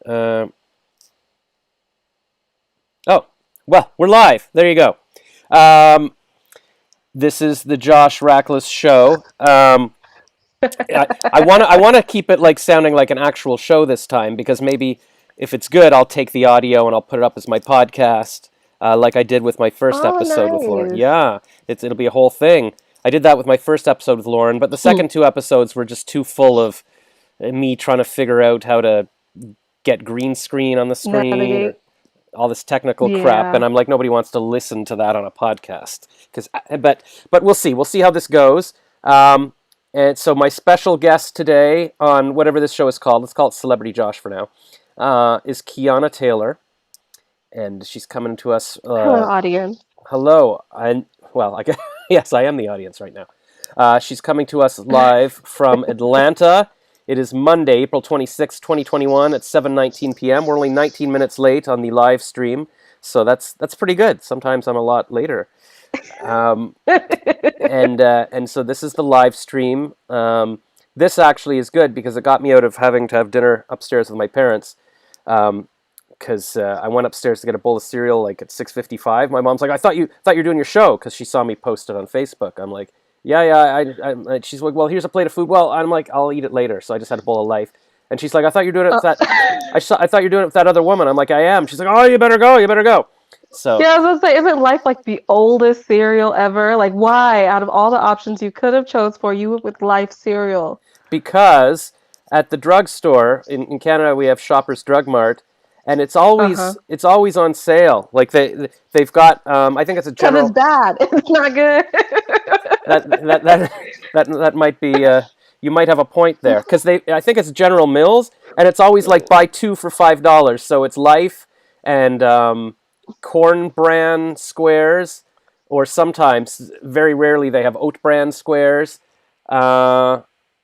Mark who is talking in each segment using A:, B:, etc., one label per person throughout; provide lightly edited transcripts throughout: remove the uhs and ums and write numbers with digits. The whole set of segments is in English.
A: Oh, well, we're live. There you go. Um, this is the Josh Rackless show. I want to keep it like sounding like an actual show this time because maybe if it's good, I'll take the audio and I'll put it up as my podcast, like I did with my first
B: Oh,
A: episode with Lauren.
B: nice.
A: Yeah, it'll be a whole thing. I did that with my first episode with Lauren, but the
B: Hmm.
A: second two episodes were just too full of me trying to figure out how to get green screen on the screen or
B: Navigate.
A: all this technical crap,
B: Yeah.
A: and I'm like, nobody wants to listen to that on a podcast. But we'll see how this goes. And so my special guest today on whatever this show is called, let's call it Celebrity Josh for now, is Kiana Taylor, and she's coming to us.
B: Hello, audience.
A: Hello, and well, I guess yes, I am the audience right now. She's coming to us live from Atlanta. It is Monday, April 26, 2021 at 7:19 p.m. We're only 19 minutes late on the live stream, so that's pretty good. Sometimes I'm a lot later. Um, and so this is the live stream. This actually is good because it got me out of having to have dinner upstairs with my parents. Because I went upstairs to get a bowl of cereal like at 6:55. My mom's like, "I thought you were doing your show," because she saw me post it on Facebook. I'm like, "Yeah, yeah." She's like, "Well, here's a plate of food." Well, I'm like, "I'll eat it later." So I just had a bowl of life. And she's like, "I thought you were doing it with that.
B: Oh.
A: I thought you were doing it with that other woman." I'm like, "I am." She's like, "Oh, you better go. You better go." So
B: Yeah, I was gonna say, isn't life like the oldest cereal ever? Like, why, out of all the options you could have chose for, you went with Life cereal?
A: because at the drugstore in Canada we have Shoppers Drug Mart, and it's
B: Uh-huh.
A: always on sale. Like they've got I think it's a
B: Because it's
A: general
B: bad. It's not good.
A: that that that that might be you might have a point there because they I think it's General Mills, and it's always like buy two for $5. So it's Life and Corn Bran squares, or sometimes very rarely they have Oat Bran squares.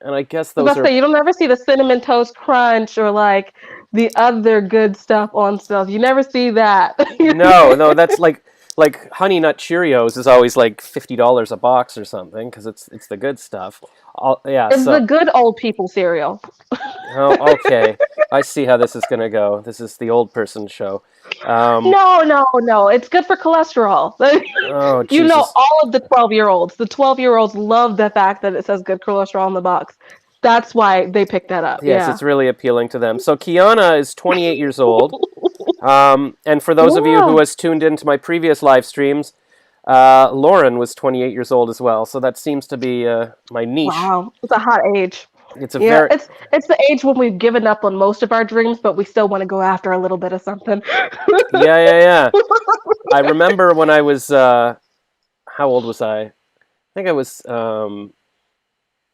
A: And I guess
B: I was
A: those
B: about to
A: are
B: say, you don't ever see the Cinnamon Toast Crunch or like the other good stuff on stuff. You never see that.
A: no, that's like Honey Nut Cheerios is always like $50 a box or something because it's the good stuff. Yeah,
B: It's the
A: so
B: good old people cereal.
A: oh, okay. I see how this is gonna go. This is the old person show. Um,
B: No, no, no. It's good for cholesterol.
A: oh
B: You know,
A: Jesus.
B: all of the 12-year-olds. The 12-year-olds love the fact that it says good cholesterol on the box. That's why they picked that up.
A: Yes,
B: Yeah.
A: it's really appealing to them. So Kiana is 28 years old. And for those of you who
B: Yeah.
A: has tuned into my previous live streams, Lauren was 28 years old as well. So that seems to be my niche.
B: Wow. It's a hot age.
A: It's a
B: Yeah,
A: very
B: it's the age when we've given up on most of our dreams, but we still want to go after a little bit of something.
A: yeah, yeah, yeah. I remember when I was how old was I? I think I was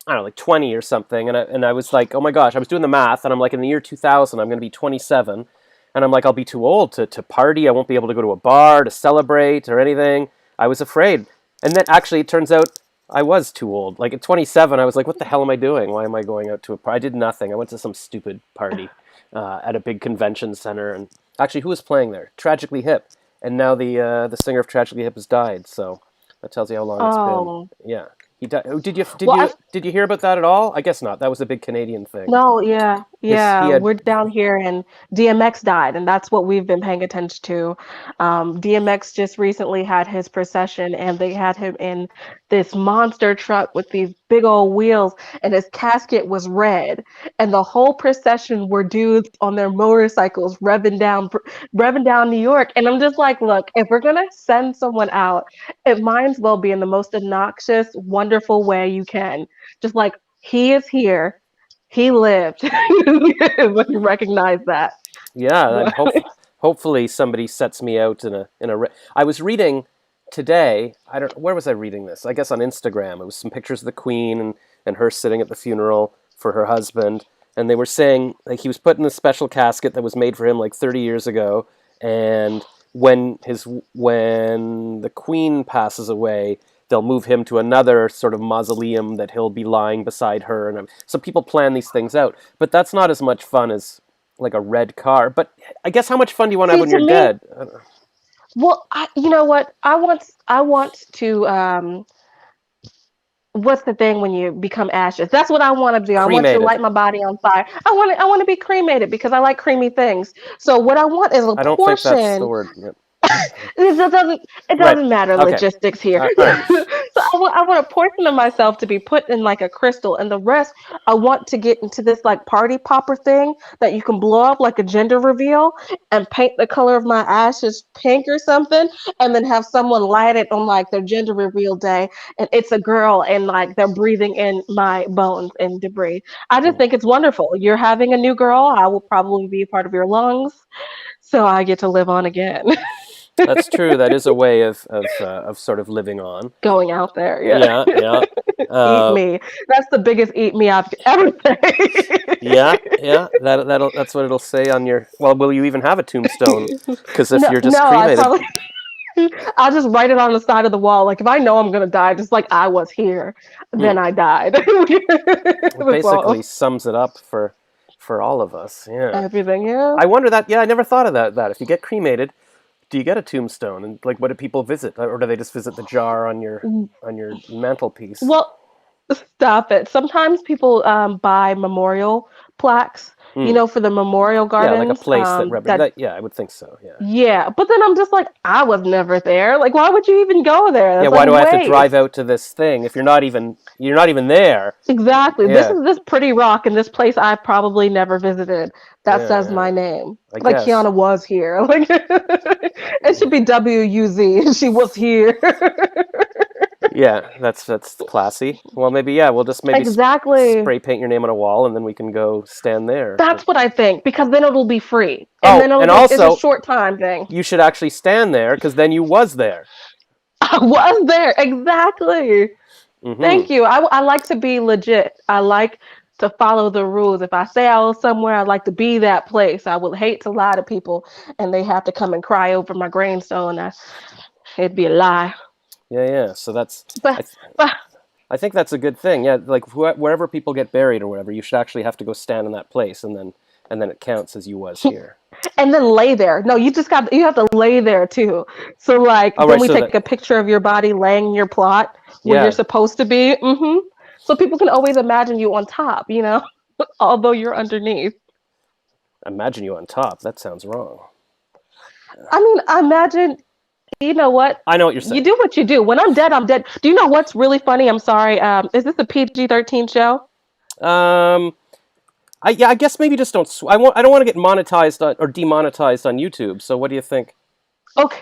A: I don't know, like 20 or something, and I was like, oh my gosh, I was doing the math, and I'm like, in the year 2000, I'm going to be 27, and I'm like, I'll be too old to party. I won't be able to go to a bar to celebrate or anything. I was afraid, and then actually, it turns out I was too old. Like at 27, I was like, what the hell am I doing? Why am I going out to a party? I did nothing. I went to some stupid party at a big convention center, and actually, who was playing there? Tragically Hip, and now the singer of Tragically Hip has died. So that tells you how long it's been.
B: Oh.
A: Yeah. He died. Oh, did you did
B: Well,
A: you did you hear about that at all? I guess not. That was a big Canadian thing.
B: no, yeah,
A: He
B: yeah.
A: had
B: We're down here and DMX died, and that's what we've been paying attention to. DMX just recently had his procession, and they had him in this monster truck with these big old wheels, and his casket was red, and the whole procession were dudes on their motorcycles revving down New York. And I'm just like, look, if we're gonna send someone out, it might as well be in the most obnoxious, wonderful way you can. Just like he is here. He lived. When you recognize that.
A: yeah.
B: But
A: Hopefully somebody sets me out I was reading today. I don't where was I reading this? I guess on Instagram. It was some pictures of the Queen and her sitting at the funeral for her husband, and they were saying like he was put in a special casket that was made for him like 30 years ago, and when the Queen passes away, they'll move him to another sort of mausoleum that he'll be lying beside her, and so people plan these things out. But that's not as much fun as like a red car. But I guess how much fun do you want to have
B: see,
A: when
B: to
A: you're
B: me,
A: dead?
B: well, you know what? I want to what's the thing when you become ashes? That's what I want to do. I want to
A: Cremated.
B: light my body on fire. I want to be cremated because I like creamy things. So what I want is a
A: I don't think that's the
B: portion.
A: word. Yep.
B: It
A: Right.
B: doesn't matter
A: Okay.
B: logistics here.
A: All right.
B: So I want a portion of myself to be put in like a crystal, and the rest I want to get into this like party popper thing that you can blow up like a gender reveal and paint the color of my ashes pink or something, and then have someone light it on like their gender reveal day, and it's a girl, and like they're breathing in my bones and debris. I just
A: Hmm.
B: think it's wonderful. You're having a new girl. I will probably be a part of your lungs, so I get to live on again.
A: That's true. That is a way of sort of living on.
B: Going out there. Yeah.
A: Yeah. Yeah.
B: Eat
A: Uh,
B: me. That's the biggest eat me I've ever
A: yeah. Yeah. That's what it'll say on your. Well, will you even have a tombstone? Because if
B: No,
A: you're just
B: no, I
A: cremated,
B: probably I'll just write it on the side of the wall. Like if I know I'm gonna die, just like I was here,
A: hmm,
B: then I died.
A: it
B: That's
A: basically
B: all.
A: sums it up for all of us. Yeah.
B: Everything, yeah.
A: I wonder that. Yeah, I never thought of that. If you get cremated, do you get a tombstone? And like, what do people visit, or do they just visit the jar on your mantelpiece?
B: Well, stop it. Sometimes people buy memorial plaques,
A: Hmm.
B: for the memorial
A: Yeah, like a
B: gardens.
A: place that
B: That
A: that. Yeah, I would think so. Yeah.
B: Yeah, but then I'm just like, I was never there. Like, why would you even go there?
A: Yeah.
B: That's like
A: Why do I have to
B: waste.
A: drive out to this thing if you're not even there?
B: Exactly. This
A: Yeah.
B: is this pretty rock in this place I probably never visited. That
A: Yeah.
B: says
A: Yeah.
B: my name.
A: I
B: Like
A: guess.
B: Kiana was here. Like it should be WUZ. She was here.
A: Yeah, that's classy. Well, maybe yeah, we'll just maybe
B: Exactly.
A: spray paint your name on a wall, and then we can go stand there.
B: That's what I think because then it'll be free, and
A: Oh,
B: then it'll
A: and
B: just it's a
A: also
B: short time thing.
A: you should actually stand there because then you was there.
B: I was there exactly.
A: Mm-hmm.
B: Thank you. I like to be legit. I like to follow the rules. If I say I was somewhere, I'd like to be that place. I would hate to lie to people and they have to come and cry over my gravestone. It'd be a lie.
A: Yeah, yeah. So that's I,
B: But,
A: th-
B: but
A: I think that's a good thing. Yeah, like wherever people get buried or whatever, you should actually have to go stand in that place, and then it counts as you was here.
B: and then lay there. No, you have to lay there too. So like
A: Oh,
B: then
A: right.
B: we
A: So
B: take
A: that
B: a picture of your body laying in your plot where you're
A: yeah,
B: supposed to be. So people can always imagine you on top, although you're underneath.
A: imagine you on top. That sounds wrong.
B: I mean, imagine. You know what?
A: I know what you're
B: You
A: saying.
B: do what you do. When I'm dead, I'm dead. Do you know what's really funny? I'm sorry. Is this a PG-13 show?
A: Um, I guess maybe just don't. I don't want to get monetized or demonetized on YouTube. So what do you think?
B: Okay.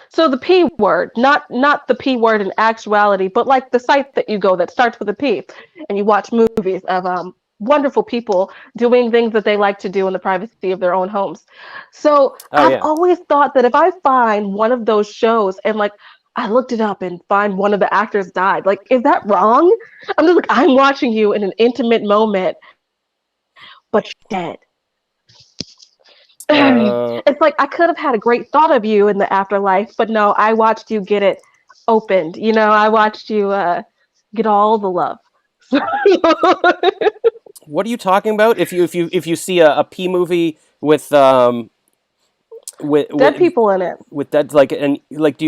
B: So the P word, not the P word in actuality, but like the site that you go that starts with a P, and you watch movies of wonderful people doing things that they like to do in the privacy of their own homes. So
A: Oh
B: I've
A: yeah.
B: always thought that if I find one of those shows and like I looked it up and find one of the actors died, like is that wrong? I'm just like I'm watching you in an intimate moment, but you're dead.
A: Uh,
B: It's like I could have had a great thought of you in the afterlife, but no, I watched you get it opened. I watched you get all the love.
A: what are you talking about? If you see a P movie with
B: Dead people in it.
A: with that like and like do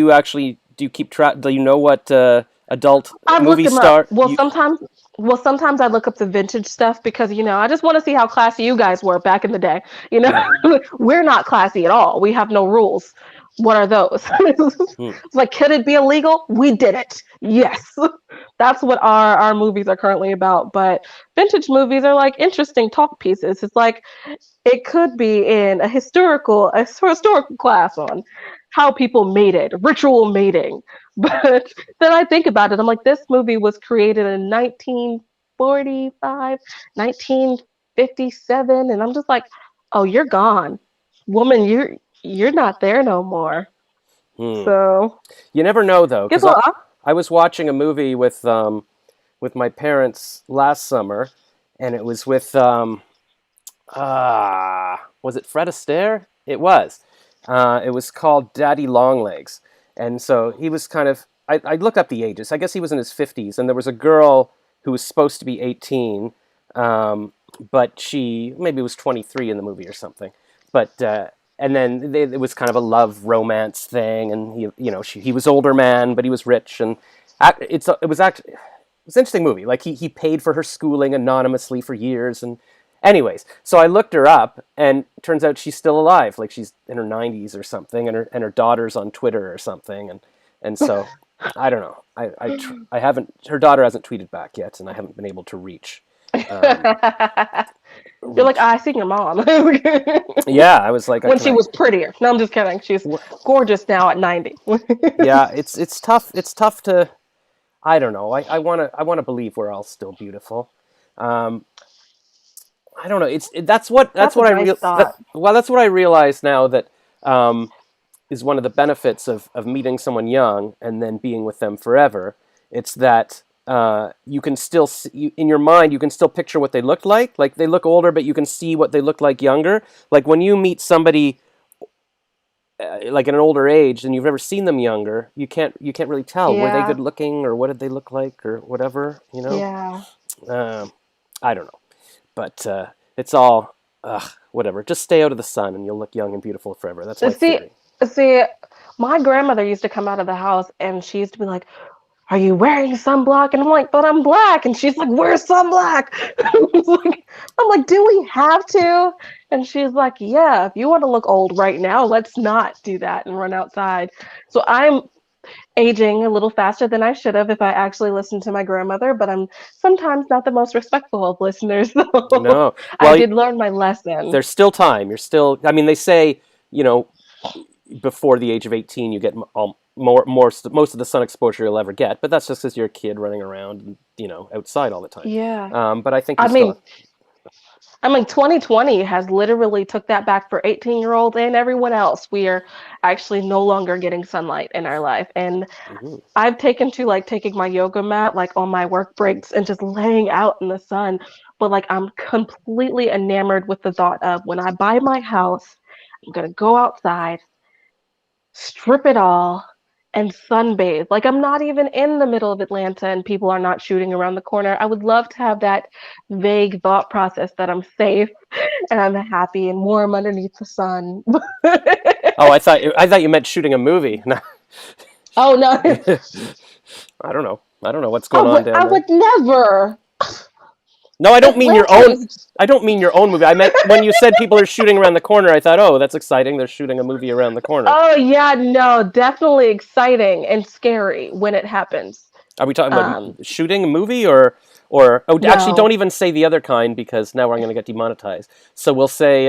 A: you keep track? Do you know what adult
B: I've looked
A: movie
B: them up.
A: star you?
B: Sometimes I look up the vintage stuff because I just want to see how classy you guys were back in the day. You know,
A: Yeah.
B: we're not classy at all. We have no rules. What are those?
A: Hmm.
B: It's like, could it be illegal? We did it. Yes, that's what our movies are currently about. But vintage movies are like interesting talk pieces. It's like it could be in a historical class on how people mated, ritual mating. But then I think about it, I'm like, this movie was created in 1945, 1957, and I'm just like, oh, you're gone, woman. You're not there no more.
A: Hmm.
B: So
A: You never know though,
B: get
A: because
B: off.
A: I was watching a movie with my parents last summer, and it was with was it Fred Astaire? It was called Daddy Longlegs, and so he was kind of. I looked up the ages. I guess he was in his 50s, and there was a girl who was supposed to be 18, but she maybe was 23 in the movie or something. But and then it was kind of a love romance thing, and he was older man, but he was rich, and it was actually was an interesting movie. Like he paid for her schooling anonymously for years, and anyways, so I looked her up, and it turns out she's still alive. Like she's in her 90s or something, and her daughter's on Twitter or something, and so I don't know. I haven't. Her daughter hasn't tweeted back yet, and I haven't been able to reach.
B: You're like, I seen your mom.
A: Yeah, I was like,
B: when she was prettier. No, I'm just kidding. She's gorgeous now at 90.
A: Yeah, it's tough. It's tough to. I don't know. I wanna believe we're all still beautiful. I don't know. That's what
B: That's a nice thought.
A: that's what I realize now that is one of the benefits of meeting someone young and then being with them forever. It's that you can still see, in your mind, you can still picture what they looked like. Like they look older, but you can see what they looked like younger. Like when you meet somebody like at an older age and you've never seen them younger, you can't really tell. Were they
B: Yeah.
A: good looking or what did they look like or whatever, you know?
B: Yeah.
A: I don't know. But it's all whatever. Just stay out of the sun and you'll look young and beautiful forever. That's my theory.
B: See, my grandmother used to come out of the house and she used to be like, "Are you wearing sunblock?" And I'm like, "But I'm black." And she's like, "Where's sunblock?" I'm like, "Do we have to?" And she's like, "Yeah, if you want to look old right now, let's not do that and run outside." So I'm aging a little faster than I should have if I actually listened to my grandmother, but I'm sometimes not the most respectful of listeners, so
A: No.
B: I
A: Well,
B: did learn my lesson.
A: there's still time. You're still. I mean, they say before the age of 18, you get most of the sun exposure you'll ever get. But that's just because you're a kid running around, outside all the time.
B: Yeah.
A: But I think
B: I
A: you still.
B: mean, 2020 has literally took that back for 18-year-olds and everyone else. We are actually no longer getting sunlight in our life. And
A: Mhm.
B: I've taken to like taking my yoga mat like on my work breaks and just laying out in the sun. But like I'm completely enamored with the thought of when I buy my house, I'm gonna go outside, strip it all, and sunbathe. Like I'm not even in the middle of Atlanta and people are not shooting around the corner. I would love to have that vague thought process that I'm safe and I'm happy and warm underneath the sun.
A: Oh, I thought you meant shooting a movie. No.
B: Oh no.
A: I don't know. I don't know what's going on down
B: I
A: there.
B: would never.
A: No, I don't mean your
B: Atlanta
A: own.
B: is
A: I don't mean your own movie. I meant when you said people are shooting around the corner. I thought, oh, that's exciting. They're shooting a movie around the corner.
B: Oh yeah, no, definitely exciting and scary when it happens.
A: Are we talking
B: Um,
A: about shooting a movie or actually
B: no.
A: don't even say the other kind because now we're going to get demonetized. So we'll say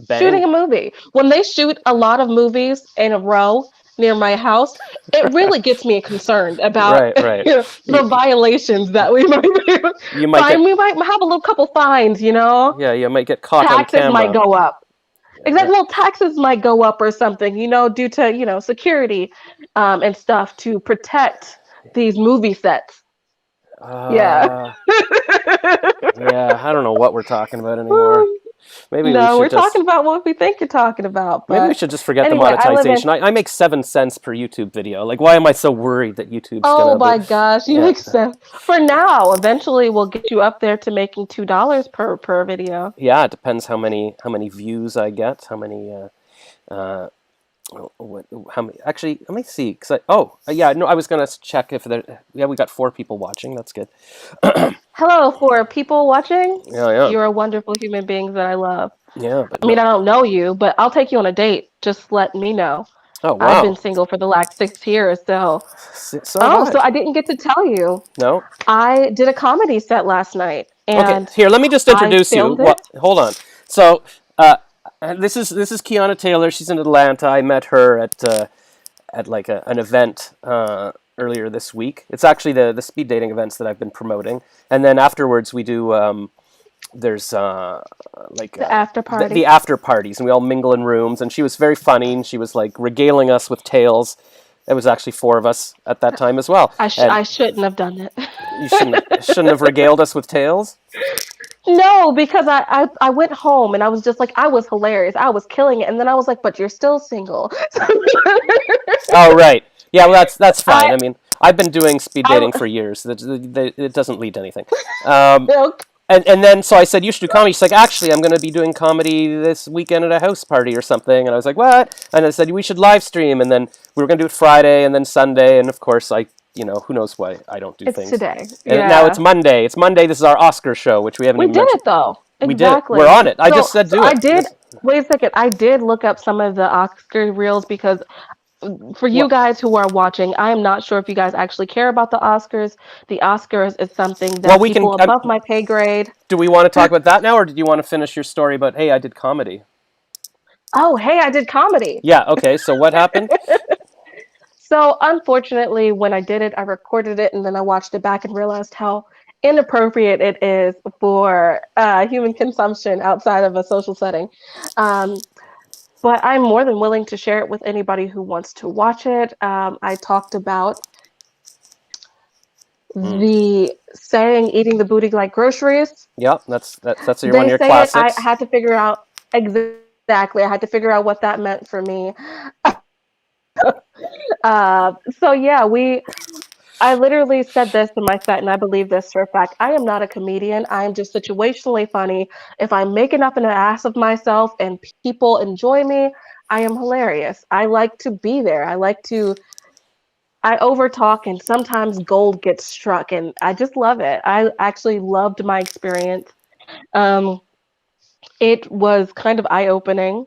A: bang.
B: Shooting a movie. When they shoot a lot of movies in a row near my house, it really gets me concerned about
A: Right, right.
B: the violations that we might
A: You might
B: fine.
A: get
B: We might have a little couple fines, you know.
A: yeah, you might get caught on
B: Taxes might
A: camera.
B: go up.
A: Yeah.
B: Exactly. Well, taxes might go up or something, due to security and stuff to protect these movie sets. Yeah.
A: Yeah, I don't know what we're talking about anymore. Maybe we
B: No, we're
A: should
B: talking
A: just
B: about what we think you're talking about.
A: maybe we
B: But
A: should just forget the
B: anyway, I live in.
A: monetization. I make 7 cents per YouTube video. Like, why am I so worried that YouTube's
B: Oh
A: gonna be?
B: my gosh, you
A: Yeah.
B: make sense. For now, eventually we'll get you up there to making $2 per video.
A: Yeah, it depends how many views I get, how many uh how many actually let me see because yeah, no, I was gonna check if there yeah, we got 4 people watching. That's good.
B: Hello, for people watching.
A: Yeah.
B: You're a wonderful human being that I love.
A: Yeah, but
B: I mean,
A: no.
B: I don't know you, but I'll take you on a date. Just let me know.
A: Oh,
B: I've been
A: wow.
B: single for the last 6 years, so.
A: So have
B: Oh,
A: I.
B: so I didn't get to tell you.
A: No?
B: I did a comedy set last night,
A: Okay,
B: and
A: here, let me just
B: I
A: introduce you.
B: filmed it.
A: Hold on. So, this is Kiana Taylor. She's in Atlanta. I met her at like an event earlier this week. It's actually the speed dating events that I've been promoting. And then afterwards we do there's
B: The after party.
A: the after parties, and we all mingle in rooms. And she was very funny, and she was like regaling us with tales. There was actually 4 of us at that time as well.
B: I shouldn't have done it.
A: You shouldn't have regaled us with tales.
B: No, because I went home and I was just like, I was hilarious. I was killing it. And then I was like, but you're still single.
A: Oh, right. Yeah, well, that's fine.
B: I,
A: I mean, I've been doing speed
B: I,
A: dating for years. It doesn't lead to anything. Um,
B: okay.
A: and then, so I said, you should do comedy. She's like, actually, I'm going to be doing comedy this weekend at a house party or something. And I was like, what? And I said, we should live stream. And then we were going to do it Friday and then Sunday. And, of course, I who knows why I don't do
B: It's
A: things.
B: today.
A: And now it's
B: Yeah.
A: Monday. It's Monday. This is our Oscar show, which we haven't
B: We
A: even
B: did
A: mentioned.
B: it though.
A: We did it. We're
B: Exactly.
A: on it. I just
B: So,
A: said
B: so
A: do
B: I
A: it.
B: did. Wait a second. I did look up some of the Oscar reels because for you
A: Well,
B: guys who are watching, I am not sure if you guys actually care about the Oscars. The Oscars is something
A: well,
B: that
A: we can.
B: people above my pay grade.
A: Do we want to talk about that now, or did you want to finish your story about, hey, I did comedy?
B: Oh, hey, I did comedy.
A: Yeah. Okay. So what happened?
B: So, unfortunately, when I did it, I recorded it and then I watched it back and realized how inappropriate it is for human consumption outside of a social setting. Um, but I'm more than willing to share it with anybody who wants to watch it. I talked about
A: Mm.
B: the saying "eating the booty like groceries."
A: Yeah, that's one of
B: They
A: your
B: say it. I
A: classics.
B: had to figure out exactly. I had to figure out what that meant for me. So yeah, I literally said this in my set, and I believe this for a fact. I am not a comedian. I am just situationally funny. If I make enough of an ass of myself and people enjoy me, I am hilarious. I like to be there. I overtalk, and sometimes gold gets struck, and I just love it. I actually loved my experience. Um, it was kind of eye-opening,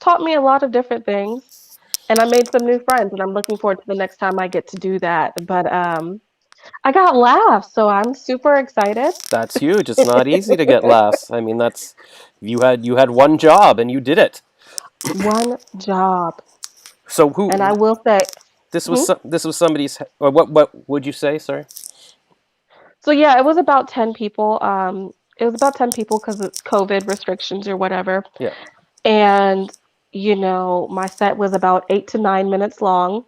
B: taught me a lot of different things, and I made some new friends, and I'm looking forward to the next time I get to do that. But I got laughs, so I'm super excited.
A: That's huge. It's not easy to get laughs. I mean, that's you had one job and you did it.
B: One job.
A: So
B: And I
A: who
B: will say, hmm?
A: this was somebody's, or what would you say? Sorry.
B: So yeah, it was about 10 people. It was about 10 people because of COVID restrictions or whatever.
A: Yeah.
B: And, my set was about 8 to 9 minutes long.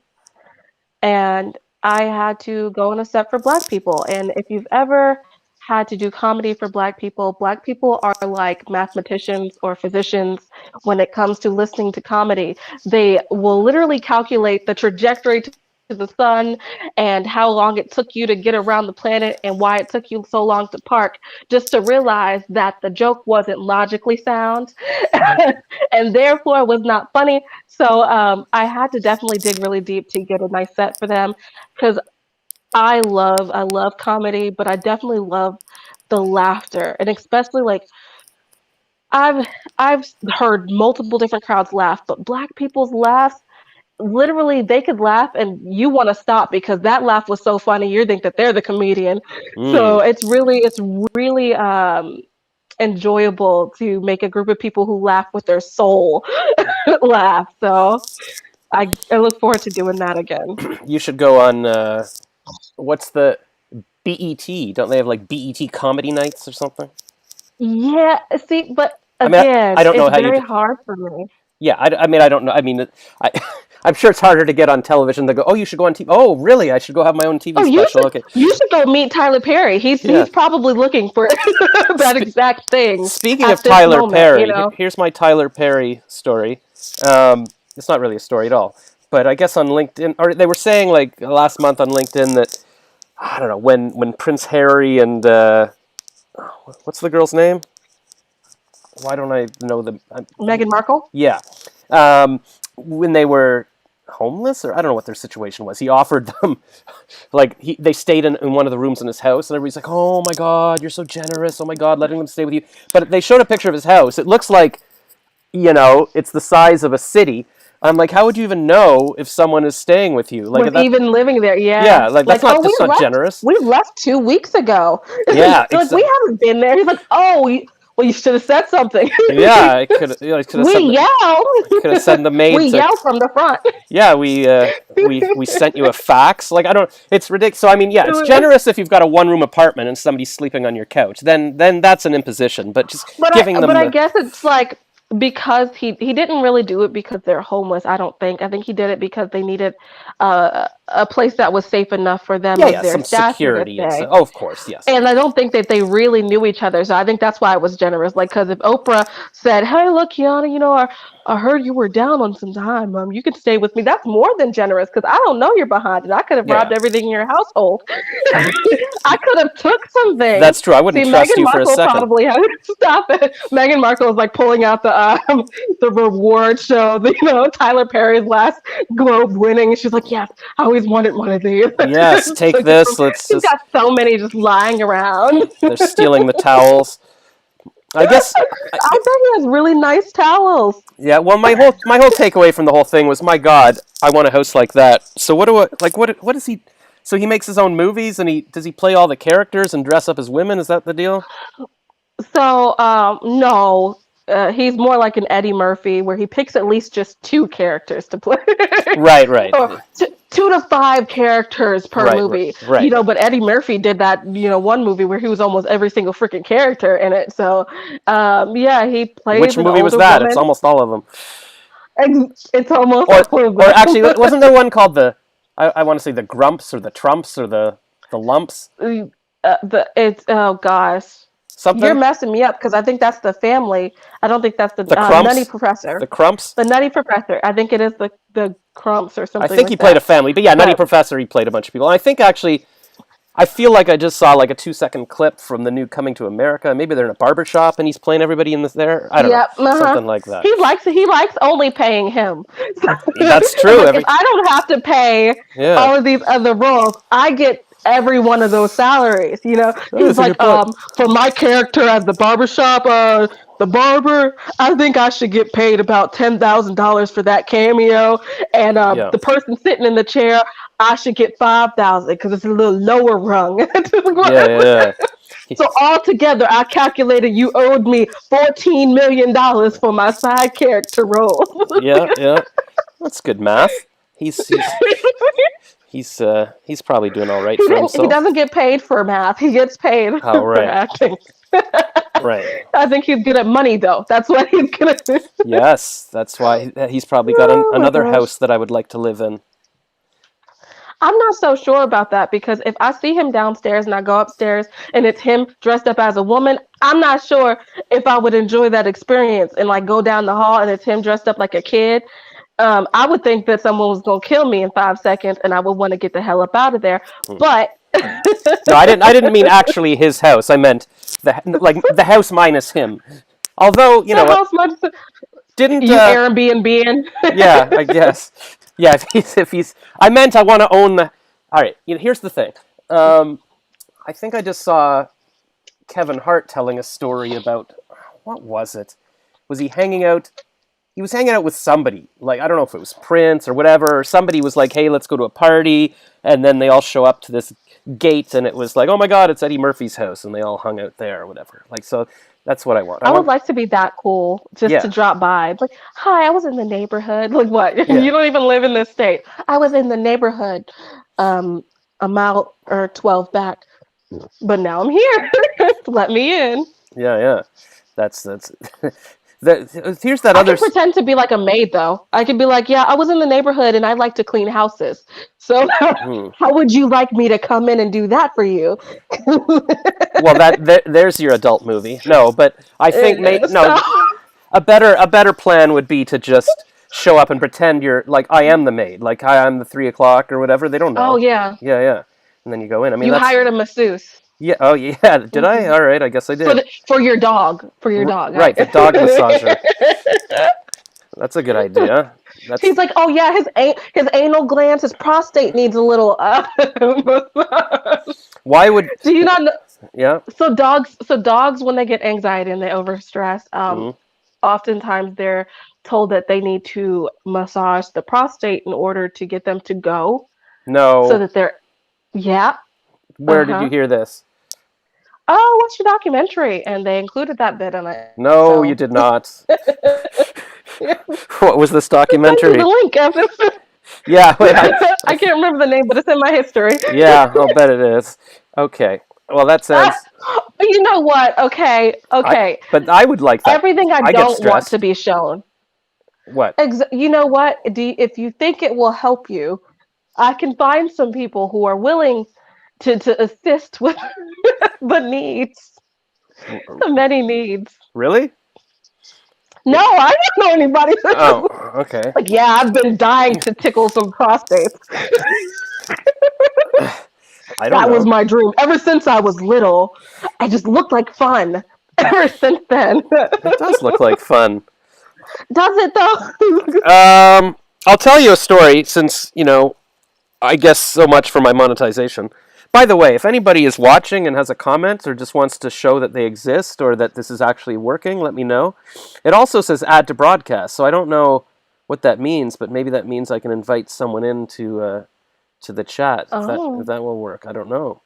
B: And I had to go on a set for Black people. And if you've ever had to do comedy for Black people are like mathematicians or physicians when it comes to listening to comedy. They will literally calculate the trajectory to the sun and how long it took you to get around the planet and why it took you so long to park just to realize that the joke wasn't logically sound and therefore was not funny. So I had to definitely dig really deep to get a nice set for them because I love comedy, but I definitely love the laughter, and especially like I've I've heard multiple different crowds laugh, but Black people's laughs, literally, they could laugh and you want to stop because that laugh was so funny. You think that they're the comedian,
A: Mm.
B: so it's really enjoyable to make a group of people who laugh with their soul laugh. So I look forward to doing that again.
A: You should go on. What's the BET? Don't they have like BET comedy nights or something?
B: Yeah, see, but
A: I mean, I
B: again,
A: don't
B: it's
A: know how you.
B: very hard for me.
A: Yeah, I mean, I don't know. I mean, I, I'm sure it's harder to get on television. They go, oh, you should go on TV. Oh, really? I should go have my own TV
B: Oh, you
A: special.
B: should
A: Okay.
B: you should go meet Tyler Perry. He's
A: Yeah.
B: he's probably looking for that
A: Sp-
B: exact thing
A: Speaking of
B: at this
A: Tyler
B: moment, you
A: Perry,
B: know.
A: here's my Tyler Perry story. It's not really a story at all, but I guess on LinkedIn, or they were saying like last month on LinkedIn that I don't know when Prince Harry and what's the girl's name? Why don't I know them?
B: Meghan Markle?
A: Yeah, when they were homeless, or I don't know what their situation was. He offered them like they stayed in one of the rooms in his house, and everybody's like, "Oh my God, you're so generous! Oh my God, letting them stay with you." But they showed a picture of his house. It looks like it's the size of a city. I'm like, how would you even know if someone is staying with you? Like
B: Was
A: that?
B: even living there, yeah.
A: Yeah, like
B: Like, oh,
A: that's not generous.
B: we left 2 weeks ago.
A: Yeah,
B: They're like, we haven't been there. He's like, oh, well, you should have said something.
A: yeah. I could have
B: We
A: sent
B: yell.
A: the maid
B: We
A: to.
B: yell from the front.
A: Yeah, we sent you a fax. Like I don't. It's ridiculous. So I mean, yeah, it's generous if you've got a one-room apartment and somebody's sleeping on your couch. Then that's an imposition. But just giving
B: But
A: them
B: I
A: the.
B: guess it's like because he didn't really do it because they're homeless. I don't think. I think he did it because they needed a place that was safe enough for them
A: Yeah,
B: of
A: yeah,
B: their
A: some
B: stature to
A: security and
B: stay.
A: so. Oh, of course, yes.
B: And I don't think that they really knew each other. So I think that's why it was generous. Like, because if Oprah said, "Hey, look, Kiana, I heard you were down on some time. You can stay with me." That's more than generous because I don't know you're behind it. I could have
A: Yeah,
B: robbed everything in your household. I could have took some things.
A: that's true. I
B: See,
A: wouldn't trust
B: Meghan
A: you for a
B: Markle
A: second.
B: probably had stop it. Meghan Markle was like pulling out the reward show. Tyler Perry's last Globe winning. She's like, yes, how always wanted one of these.
A: Yes, take
B: So
A: this. Let's
B: he's
A: just.
B: got so many just lying around.
A: They're stealing the towels. I guess.
B: I bet he has really nice towels.
A: Yeah. Well, my whole takeaway from the whole thing was, my God, I want a house like that. So what is he? So he makes his own movies, and does he play all the characters and dress up as women? Is that the deal?
B: So, no, he's more like an Eddie Murphy, where he picks at least just two characters to play,
A: Right. Right.
B: or 2 to 5 characters per
A: Right.
B: movie.
A: Right.
B: But Eddie Murphy did that, one movie where he was almost every single freaking character in it. So, yeah, he plays
A: Which
B: an
A: movie was
B: older
A: that? It's
B: woman.
A: almost all of them.
B: It's almost
A: Or,
B: all of
A: or actually,
B: them.
A: wasn't there one called I want to say the Grumps or the Trumps or the Lumps?
B: Oh gosh. You're
A: Something?
B: messing me up because I think that's the family. I don't think that's the
A: The
B: Nutty
A: Crumps?
B: Professor.
A: The Crumps?
B: The Nutty Professor. I think it is the Crumps or
A: I
B: something
A: think he
B: like
A: played a
B: that.
A: family, but yeah, Nutty
B: But
A: Professor, he played a bunch of people. And I think actually, I feel like I just saw like a 2-second clip from the new Coming to America. Maybe they're in a barber shop and he's playing everybody in there. I don't know,
B: yeah,
A: something like that.
B: He likes only paying him.
A: That's
B: It's
A: true.
B: like if I don't have to pay
A: Yeah.
B: all of these other roles, I get every one of those salaries.
A: Oh,
B: He's
A: that's a
B: like,
A: good point.
B: for my character as the barbershop, the barber, I think I should get paid about $10,000 for that cameo, and
A: Yeah.
B: the person sitting in the chair, I should get 5,000 because it's a little lower rung.
A: Yeah, yeah, yeah.
B: So altogether, I calculated you owed me $14 million for my side character role.
A: Yeah, yeah. That's good math. He's probably doing all right
B: He
A: for
B: didn't. He
A: himself.
B: doesn't get paid for math. He gets paid
A: Oh,
B: for
A: right,
B: acting.
A: right.
B: I think he's good at money, though. That's what he's good at.
A: Yes, that's why he's probably got
B: Oh my
A: another
B: gosh.
A: house that I would like to live in.
B: I'm not so sure about that because if I see him downstairs and I go upstairs and it's him dressed up as a woman, I'm not sure if I would enjoy that experience and like go down the hall and it's him dressed up like a kid. I would think that someone was gonna kill me in 5 seconds and I would want to get the hell up out of there. But
A: No, I didn't mean actually his house. I meant the house minus him. Although, you know
B: the
A: what?
B: house much
A: Didn't
B: you Airbnb in.
A: yeah, I guess. Yeah, if he's I meant I want to own the. All right, here's the thing. I think I just saw Kevin Hart telling a story about, what was it? Was he hanging out? He was hanging out with somebody. Like, I don't know if it was Prince or whatever. Or somebody was like, "Hey, let's go to a party," and then they all show up to this gate, and it was like, "Oh my God, it's Eddie Murphy's house," and they all hung out there or whatever. Like, so that's what I want.
B: I would like to be that cool just
A: Yeah.
B: to drop by. Like, hi, I was in the neighborhood. Like, what?
A: Yeah.
B: You don't even live in this state. I was in the neighborhood a mile or 12 back, but now I'm here. Let me in.
A: Yeah, yeah. That's here's that
B: I
A: other.
B: can pretend to be like a maid, though. I could be like, yeah, I was in the neighborhood and I like to clean houses. So, how would you like me to come in and do that for you?
A: Well, there's your adult movie. No, but I think
B: So-
A: a better plan would be to just show up and pretend you're like, I am the maid, like I'm the 3 o'clock or whatever. They don't know.
B: Oh, yeah.
A: Yeah, yeah. And then you go in. I mean,
B: You
A: that's
B: hired a masseuse.
A: yeah. Oh, yeah. Did I? All right. I guess I did.
B: For your dog. For your dog.
A: Right, the dog massager. That's a good idea. That's
B: He's like, oh yeah, his anal glands, his prostate needs a little.
A: why would
B: Do you not know?
A: yeah.
B: So dogs, when they get anxiety and they overstress, oftentimes they're told that they need to massage the prostate in order to get them to go,
A: No.
B: so that they're, yeah.
A: Where did you hear this?
B: Oh, what's your documentary? And they included that bit in it.
A: No,
B: So-
A: you did not. What was this
B: Send you
A: documentary?
B: the link after.
A: Yeah, wait,
B: I can't remember the name, but it's in my history.
A: yeah, I'll bet it is. Okay. Well, that sounds.
B: You know what? Okay.
A: But I would like that.
B: Everything I
A: get
B: don't want
A: stressed.
B: to be shown.
A: What?
B: You know what? If you think it will help you, I can find some people who are willing to assist with the needs, the many needs.
A: Really?
B: No, I don't know anybody.
A: Oh, okay.
B: Like, yeah, I've been dying to tickle some prostates.
A: I don't
B: That
A: know.
B: was my dream. Ever since I was little, I just looked like fun. Ever since then.
A: It does look like fun.
B: Does it though?
A: I'll tell you a story since, I guess so much for my monetization. By the way, if anybody is watching and has a comment or just wants to show that they exist or that this is actually working, let me know. It also says add to broadcast, so I don't know what that means, but maybe that means I can invite someone into to the chat. If
B: Oh.
A: that will work, I don't know.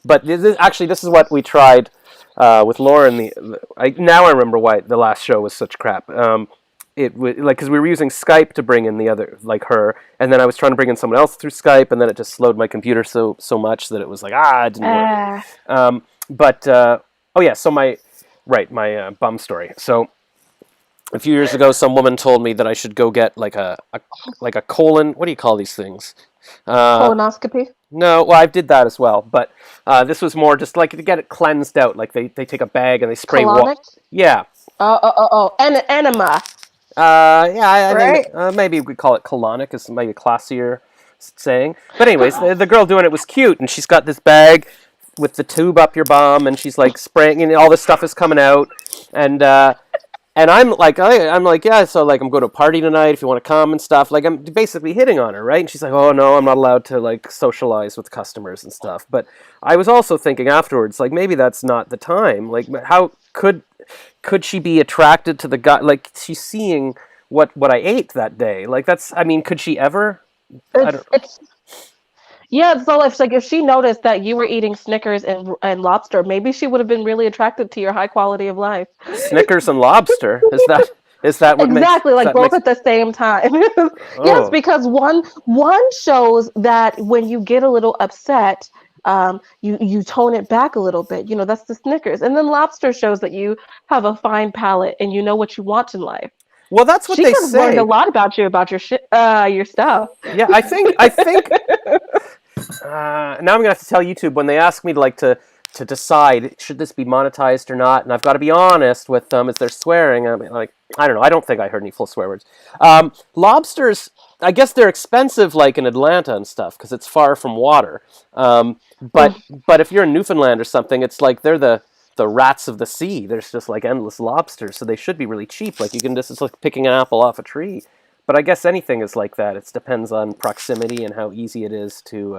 A: But actually, this is what we tried with Lauren. Now I remember why the last show was such crap. It was like because we were using Skype to bring in the other, like her, and then I was trying to bring in someone else through Skype, and then it just slowed my computer so much that it was like it didn't work. But oh yeah, so my bum story. So a few years ago, some woman told me that I should go get like a colon. What do you call these things?
B: Colonoscopy.
A: No, well, I did that as well, but this was more just like to get it cleansed out. Like they take a bag and they spray water.
B: Colonic.
A: Yeah.
B: Enema.
A: Yeah, I
B: Right?
A: think maybe we call it colonic is maybe a classier saying. But anyways, the girl doing it was cute, and she's got this bag with the tube up your bum, and she's like spraying, and all this stuff is coming out, and I'm like, yeah, so like I'm going to a party tonight if you want to come and stuff. Like I'm basically hitting on her, right? And she's like, oh no, I'm not allowed to like socialize with customers and stuff. But I was also thinking afterwards, like maybe that's not the time. Like how could she be attracted to the guy? Like she's seeing what I ate that day. Like that's, I mean, could she ever?
B: It's yeah. So if she noticed that you were eating Snickers and lobster, maybe she would have been really attracted to your high quality of life.
A: Snickers and lobster. Is that what makes
B: Exactly, like both
A: makes?
B: at the same time. Yes,
A: Oh,
B: because one shows that when you get a little upset, you tone it back a little bit. That's the Snickers, and then lobster shows that you have a fine palate and you know what you want in life.
A: well, that's what
B: She
A: they
B: could have learned a
A: say.
B: lot about you, about your stuff.
A: Yeah, I think now I'm gonna have to tell YouTube when they ask me to decide should this be monetized or not, and I've got to be honest with them as they're swearing. I mean, like I don't know. I don't think I heard any full swear words. Lobsters, I guess they're expensive, like in Atlanta and stuff, because it's far from water. But if you're in Newfoundland or something, it's like they're the rats of the sea. There's just like endless lobsters, so they should be really cheap. Like you can just it's like picking an apple off a tree. But I guess anything is like that. It depends on proximity and how easy it is to.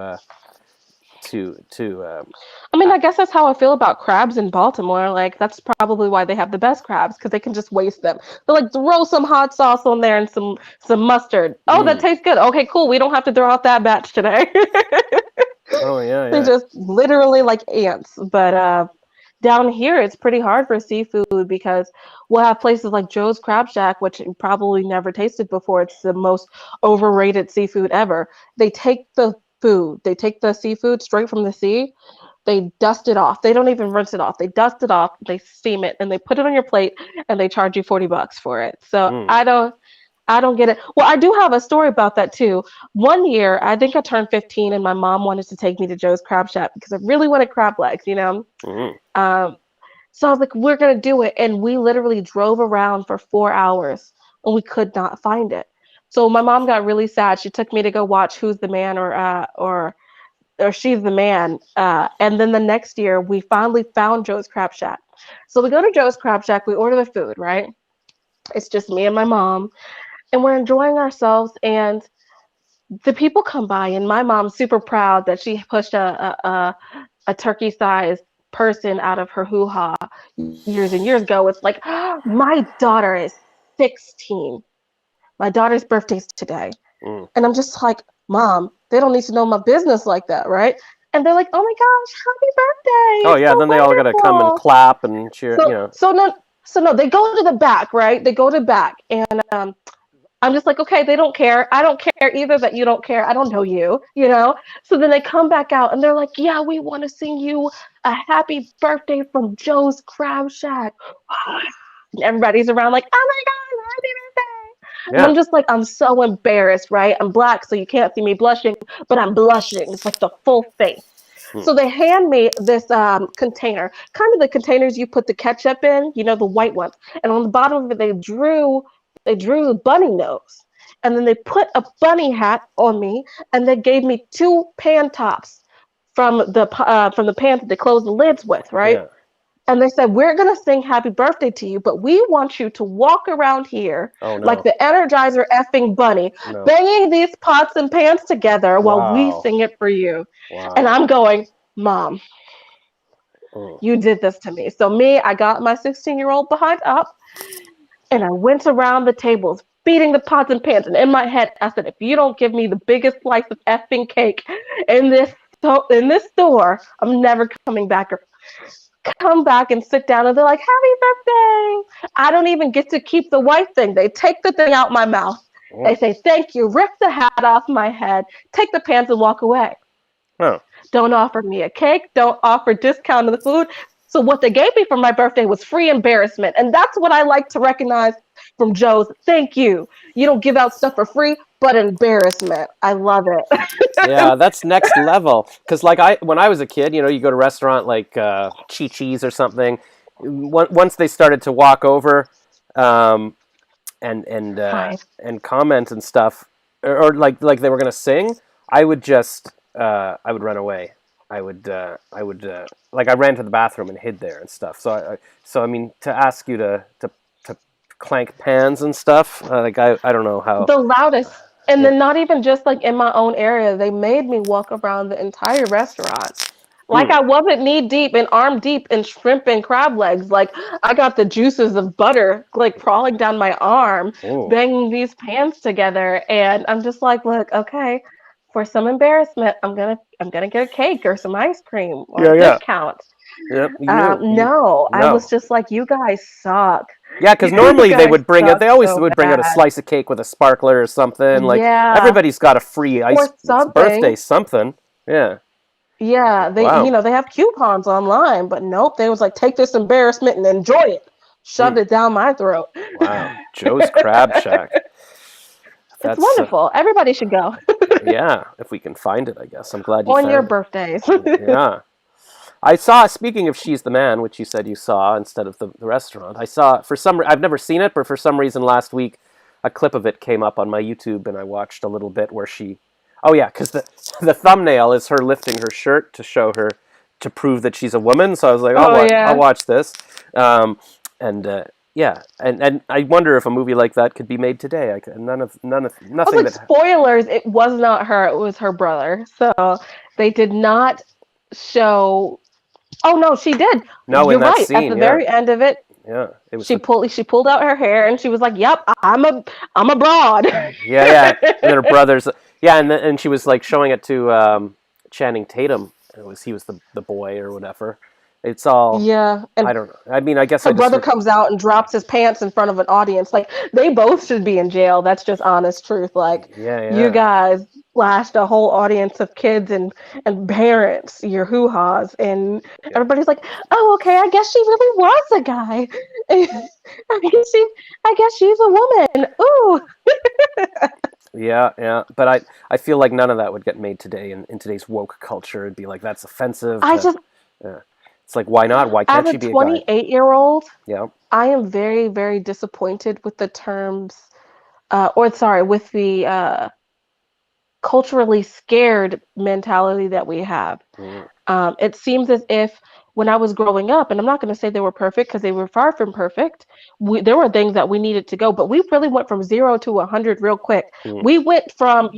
B: I mean, I guess that's how I feel about crabs in Baltimore. Like, that's probably why they have the best crabs, because they can just waste them. They're like, throw some hot sauce on there and some mustard. Oh, that tastes good. Okay, cool. We don't have to throw out that batch today.
A: Oh yeah,
B: They're
A: yeah.
B: just literally like ants. But down here, it's pretty hard for seafood because we'll have places like Joe's Crab Shack, which you probably never tasted before. It's the most overrated seafood ever. They take the seafood straight from the sea. They dust it off. They don't even rinse it off. They dust it off, they steam it, and they put it on your plate, and they charge you $40 for it. So
A: Mm.
B: I don't get it. Well, I do have a story about that too. One year, I think I turned 15, and my mom wanted to take me to Joe's Crab Shack because I really wanted crab legs.
A: Mm.
B: Um, so I was like, we're gonna do it, and we literally drove around for 4 hours, and we could not find it. So my mom got really sad. She took me to go watch Who's the Man or She's the Man. And then the next year, we finally found Joe's Crab Shack. So we go to Joe's Crab Shack. We order the food, right? It's just me and my mom, and we're enjoying ourselves. And the people come by, and my mom's super proud that she pushed a turkey-sized person out of her hoo-ha years and years ago. It's like, my daughter is 16. My daughter's birthday's today.
A: Mm.
B: And I'm just like, Mom, they don't need to know my business like that, right? And they're like, oh my gosh, happy birthday.
A: Oh
B: It's
A: yeah,
B: so
A: then they all gotta come and
B: wonderful.
A: clap and cheer.
B: So no, they go to the back, right? They go to the back. And I'm just like, okay, they don't care. I don't care either that you don't care. I don't know you. So then they come back out and they're like, yeah, we want to sing you a happy birthday from Joe's Crab Shack. And everybody's around like, oh my God, happy birthday. And
A: Yeah.
B: I'm just like, I'm so embarrassed, right? I'm black, so you can't see me blushing, but I'm blushing. It's like the full face.
A: Hmm.
B: So they hand me this container, kind of the containers you put the ketchup in, the white ones. And on the bottom of it, they drew a bunny nose. And then they put a bunny hat on me, and they gave me two pan tops from the pan that they close the lids with, right?
A: Yeah.
B: And they said, we're going to sing happy birthday to you, but we want you to walk around here
A: Oh
B: like
A: no.
B: the Energizer effing bunny,
A: No.
B: banging these pots and pans together while we
A: Wow.
B: sing it for you. And
A: Wow.
B: I'm going, Mom,
A: Mm.
B: you did this to me. So me, I got my 16-year-old behind up and I went around the tables beating the pots and pans. And in my head, I said, if you don't give me the biggest slice of effing cake in this store, I'm never coming back. Come back and sit down and they're like, happy birthday. I don't even get to keep the white thing. They take the thing out my mouth. They
A: Mm.
B: say, thank you, rip the hat off my head, take the pants and walk away.
A: Huh.
B: Don't offer me a cake, don't offer discount of the food. So what they gave me for my birthday was free embarrassment. And that's what I like to recognize from Joe's. Thank you. You don't give out stuff for free, but embarrassment. I love it.
A: Yeah, that's next level. Because when I was a kid, you go to a restaurant like Chi-Chi's or something. Once they started to walk over, um, and and uh,
B: Five.
A: and comment and stuff, or like they were gonna sing, I would just I would run away. I ran to the bathroom and hid there and stuff. So I mean, to ask you to clank pans and stuff, I don't know how.
B: The loudest. And
A: Yeah.
B: then not even just like in my own area, they made me walk around the entire restaurant. Like
A: Hmm.
B: I wasn't knee deep and arm deep in shrimp and crab legs. Like I got the juices of butter like crawling down my arm,
A: Oh.
B: banging these pans together, and I'm just like, look, okay, for some embarrassment, I'm gonna get a cake or some ice cream or
A: Yeah.
B: a
A: Yeah.
B: discount.
A: Yep. You
B: No, I was
A: no.
B: just like, you guys suck.
A: Yeah, because
B: You
A: normally
B: guys suck
A: they always
B: so
A: would bring out a
B: bad.
A: slice of cake with a sparkler or something. Like
B: Yeah,
A: everybody's got a free
B: or
A: ice. It's birthday
B: something.
A: something. Yeah.
B: Yeah, they
A: Wow.
B: they have coupons online, but nope, they was like take this embarrassment and enjoy it.
A: Hmm.
B: Shoved it down my throat.
A: Wow. Joe's Crab Shack.
B: It's
A: That's
B: wonderful. Everybody should go
A: yeah. If we can find it, I guess. I'm glad you
B: on your
A: found it.
B: birthdays.
A: Yeah. I saw. Speaking of She's the Man, which you said you saw instead of the restaurant. I saw I've never seen it, but for some reason last week, a clip of it came up on my YouTube, and I watched a little bit where she. Oh yeah, because the thumbnail is her lifting her shirt to prove that she's a woman. So I was like,
B: Oh
A: I'll
B: yeah.
A: watch this, and yeah, and I wonder if a movie like that could be made today.
B: Oh,
A: Nothing
B: look,
A: that.
B: spoilers. It was not her. It was her brother. So they did not show. Oh no, she did.
A: No, in
B: You're
A: that
B: right. At
A: scene,
B: the
A: yeah,
B: very end of it,
A: yeah, it was
B: she pulled out her hair and she was like, "Yep, I'm a broad."
A: yeah, yeah. And then her brothers, yeah, and she was like showing it to Channing Tatum. He was the boy or whatever. It's all
B: Yeah, and
A: I don't know. I mean, I guess
B: her
A: I just
B: brother comes out and drops his pants in front of an audience. Like they both should be in jail. That's just honest truth. Like
A: yeah,
B: you
A: yeah,
B: guys flashed a whole audience of kids and parents, your hoo-haws, and
A: yeah,
B: everybody's like, "Oh, okay, I guess she really was a guy. I guess she's a woman." Ooh,
A: yeah, yeah. But I feel like none of that would get made today in today's woke culture. It'd be like that's offensive
B: I
A: to.
B: just
A: It's like why not? Why
B: as
A: can't
B: a
A: she be a guy?
B: 28-year-old,
A: Yeah.
B: I am very, very disappointed with the terms, or sorry, with the culturally scared mentality that we have.
A: Mm,
B: It seems as if when I was growing up, and I'm not going to say they were perfect because they were far from perfect, there were things that we needed to go, but we really went from 0 to 100 real quick.
A: mm,
B: We went from,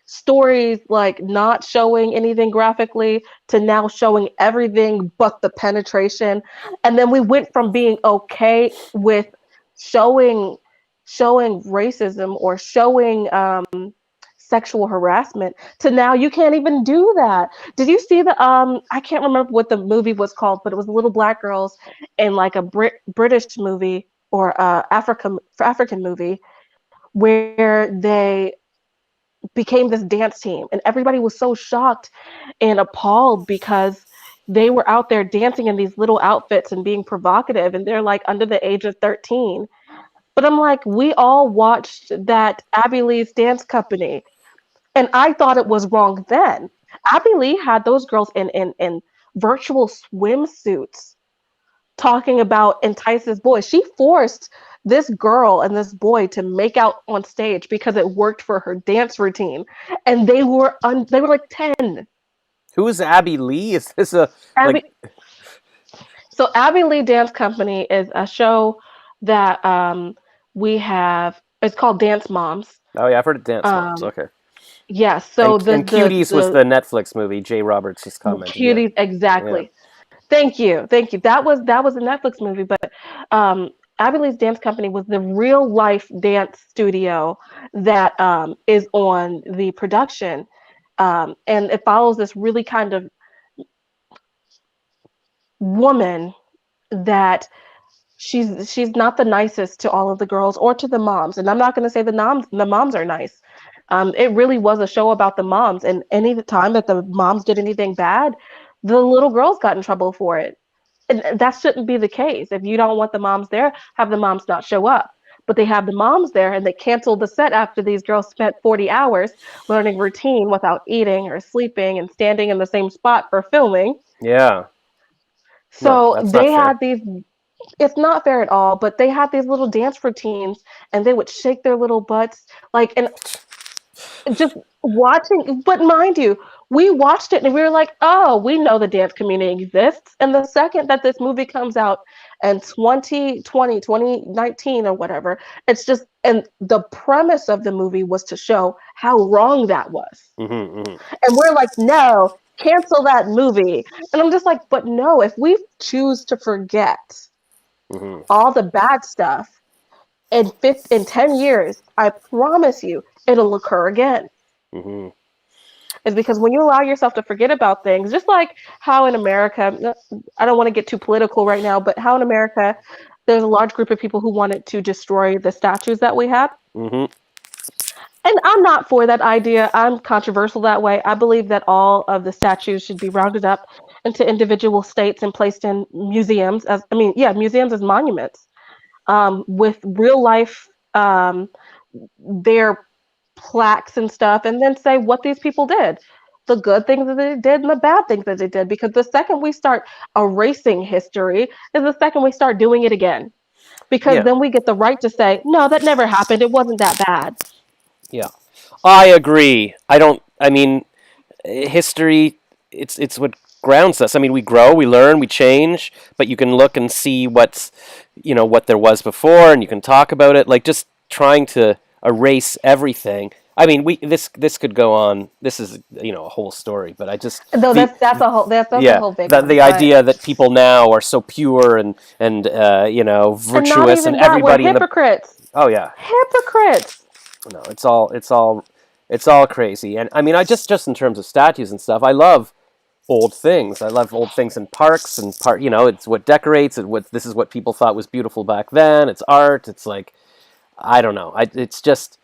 B: stories like not showing anything graphically to now showing everything but the penetration. And then we went from being okay with showing racism or showing sexual harassment to now you can't even do that. Did you see the I can't remember what the movie was called, but it was little black girls in like a British movie or African movie where they became this dance team and everybody was so shocked and appalled because they were out there dancing in these little outfits and being provocative and they're like under the age of 13. But I'm like, we all watched that Abby Lee's Dance Company and I thought it was wrong then. Abby Lee had those girls in virtual swimsuits talking about entice this boy. She forced this girl and this boy to make out on stage because it worked for her dance routine. And they were like 10.
A: Who is Abby Lee? Is this a like?
B: Abby So Abby Lee Dance Company is a show that we have. It's called Dance Moms.
A: Oh yeah, I've heard of Dance Moms.
B: Um,
A: Okay.
B: yes.
A: And
B: So
A: and Cuties was the Netflix movie. Jay Roberts just
B: the
A: commented. Yeah.
B: cuties
A: Yeah.
B: exactly. Thank you. That was a Netflix movie, but Abby Lee's Dance Company was the real life dance studio that is on the production, and it follows this really kind of woman that she's not the nicest to all of the girls or to the moms. And I'm not going to say the moms are nice. It really was a show about the moms, and any time that the moms did anything bad, the little girls got in trouble for it. And that shouldn't be the case. If you don't want the moms there, have the moms not show up. But they have the moms there, and they canceled the set after these girls spent 40 hours learning routine without eating or sleeping and standing in the same spot for filming.
A: Yeah. No,
B: So
A: that's not
B: they
A: fair.
B: had these, it's not fair at all, but they had these little dance routines, and they would shake their little butts. Like, and just watching, but mind you, we watched it and we were like, oh, we know the dance community exists. And the second that this movie comes out in 2020, 2019 or whatever, it's just, and the premise of the movie was to show how wrong that was.
A: Mm-hmm, mm-hmm,
B: And we're like, no, cancel that movie. And I'm just like, but no, if we choose to forget
A: mm-hmm,
B: all the bad stuff in 10 years, I promise you it'll occur again.
A: mm-hmm.
B: Is because when you allow yourself to forget about things, just like how in America, I don't want to get too political right now, but how in America there's a large group of people who wanted to destroy the statues that we have.
A: Mm-hmm.
B: And I'm not for that idea. I'm controversial that way. I believe that all of the statues should be rounded up into individual states and placed in museums as, I mean, yeah, museums as monuments, with real life, their plaques and stuff, and then say what these people did, the good things that they did and the bad things that they did. Because the second we start erasing history is the second we start doing it again. Because
A: Yeah.
B: then we get the right to say, no, that never happened. It wasn't that bad.
A: Yeah. I agree. I don't. I mean, history. It's what grounds us. I mean, we grow, we learn, we change, but you can look and see what there was before, and you can talk about it. Like just trying to erase everything. I mean, this could go on. This is a whole story, but I just
B: Though
A: the
B: that's a
A: yeah
B: whole big
A: the
B: one. But
A: idea that people now are so pure and
B: and not
A: virtuous and
B: even that, we're
A: everybody in the
B: hypocrites.
A: oh yeah.
B: Hypocrites.
A: No, it's all crazy. And I mean, I just in terms of statues and stuff, I love old things. I love old things in parks and it's what decorates and this is what people thought was beautiful back then. It's art. It's like I don't know. It's just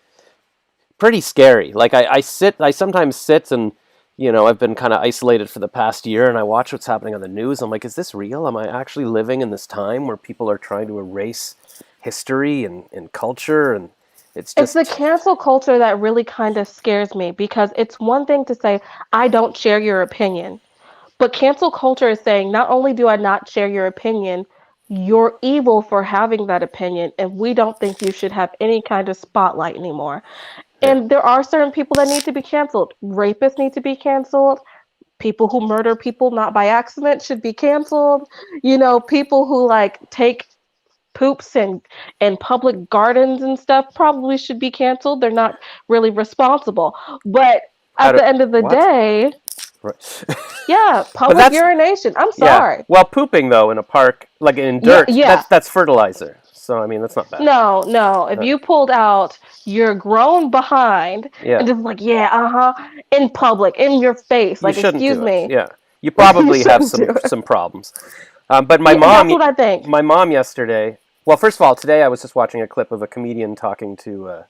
A: pretty scary. Like I sometimes sit and I've been kind of isolated for the past year and I watch what's happening on the news. I'm like, is this real? Am I actually living in this time where people are trying to erase history and culture? And it's
B: It's the
A: just
B: cancel culture that really kind of scares me, because it's one thing to say, I don't share your opinion. But cancel culture is saying, not only do I not share your opinion, you're evil for having that opinion, and we don't think you should have any kind of spotlight anymore.
A: yeah.
B: And there are certain people that need to be canceled. Rapists need to be canceled. People who murder people not by accident should be canceled. People who like take poops and public gardens and stuff probably should be canceled. They're not really responsible. But
A: How
B: at
A: to
B: the end of the
A: what?
B: day,
A: Right.
B: yeah,
A: But
B: public
A: that's
B: urination. I'm
A: yeah.
B: sorry.
A: Well, pooping though in a park, like in
B: Yeah,
A: dirt,
B: yeah.
A: that's fertilizer. So I mean, that's not bad.
B: No, no. If
A: Uh,
B: you pulled out your grown behind and
A: yeah,
B: just like, yeah, uh-huh, in public, in your face,
A: you
B: like,
A: shouldn't
B: excuse
A: do it.
B: me,
A: Yeah, you
B: you
A: probably have
B: shouldn't do it.
A: some problems. But
B: Yeah, that's what I think.
A: my mom yesterday. Well, first of all, today I was just watching a clip of a comedian talking to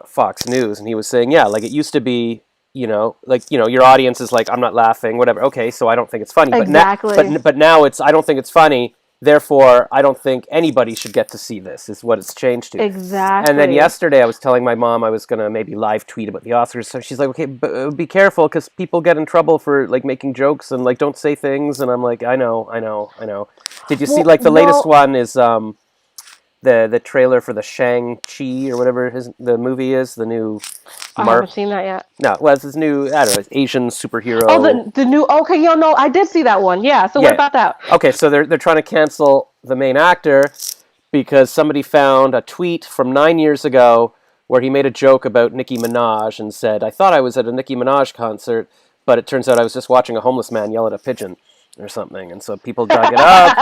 A: Fox News, and he was saying, yeah, like it used to be, your audience is like, I'm not laughing, whatever. Okay, so I don't think it's funny. But now,
B: Exactly.
A: but now it's I don't think it's funny. Therefore, I don't think anybody should get to see this. Is what it's changed to. And then
B: Exactly.
A: yesterday, I was telling my mom I was gonna maybe live tweet about the Oscars. So she's like, "Okay, be careful, because people get in trouble for like making jokes and like don't say things." And I'm like, "I know, I know, I know." Did you see
B: Well,
A: like the latest
B: well,
A: one is the trailer for the Shang-Chi or whatever the movie is, the new
B: I haven't seen that yet.
A: No, well, it's this new, I don't know, Asian
B: Oh,
A: superhero.
B: the new. Okay, no, I did see that one. Yeah. So what
A: Yeah.
B: about that?
A: Okay, so they're trying to cancel the main actor because somebody found a tweet from 9 years ago where he made a joke about Nicki Minaj and said, "I thought I was at a Nicki Minaj concert, but it turns out I was just watching a homeless man yell at a pigeon or something." And so people dug it up.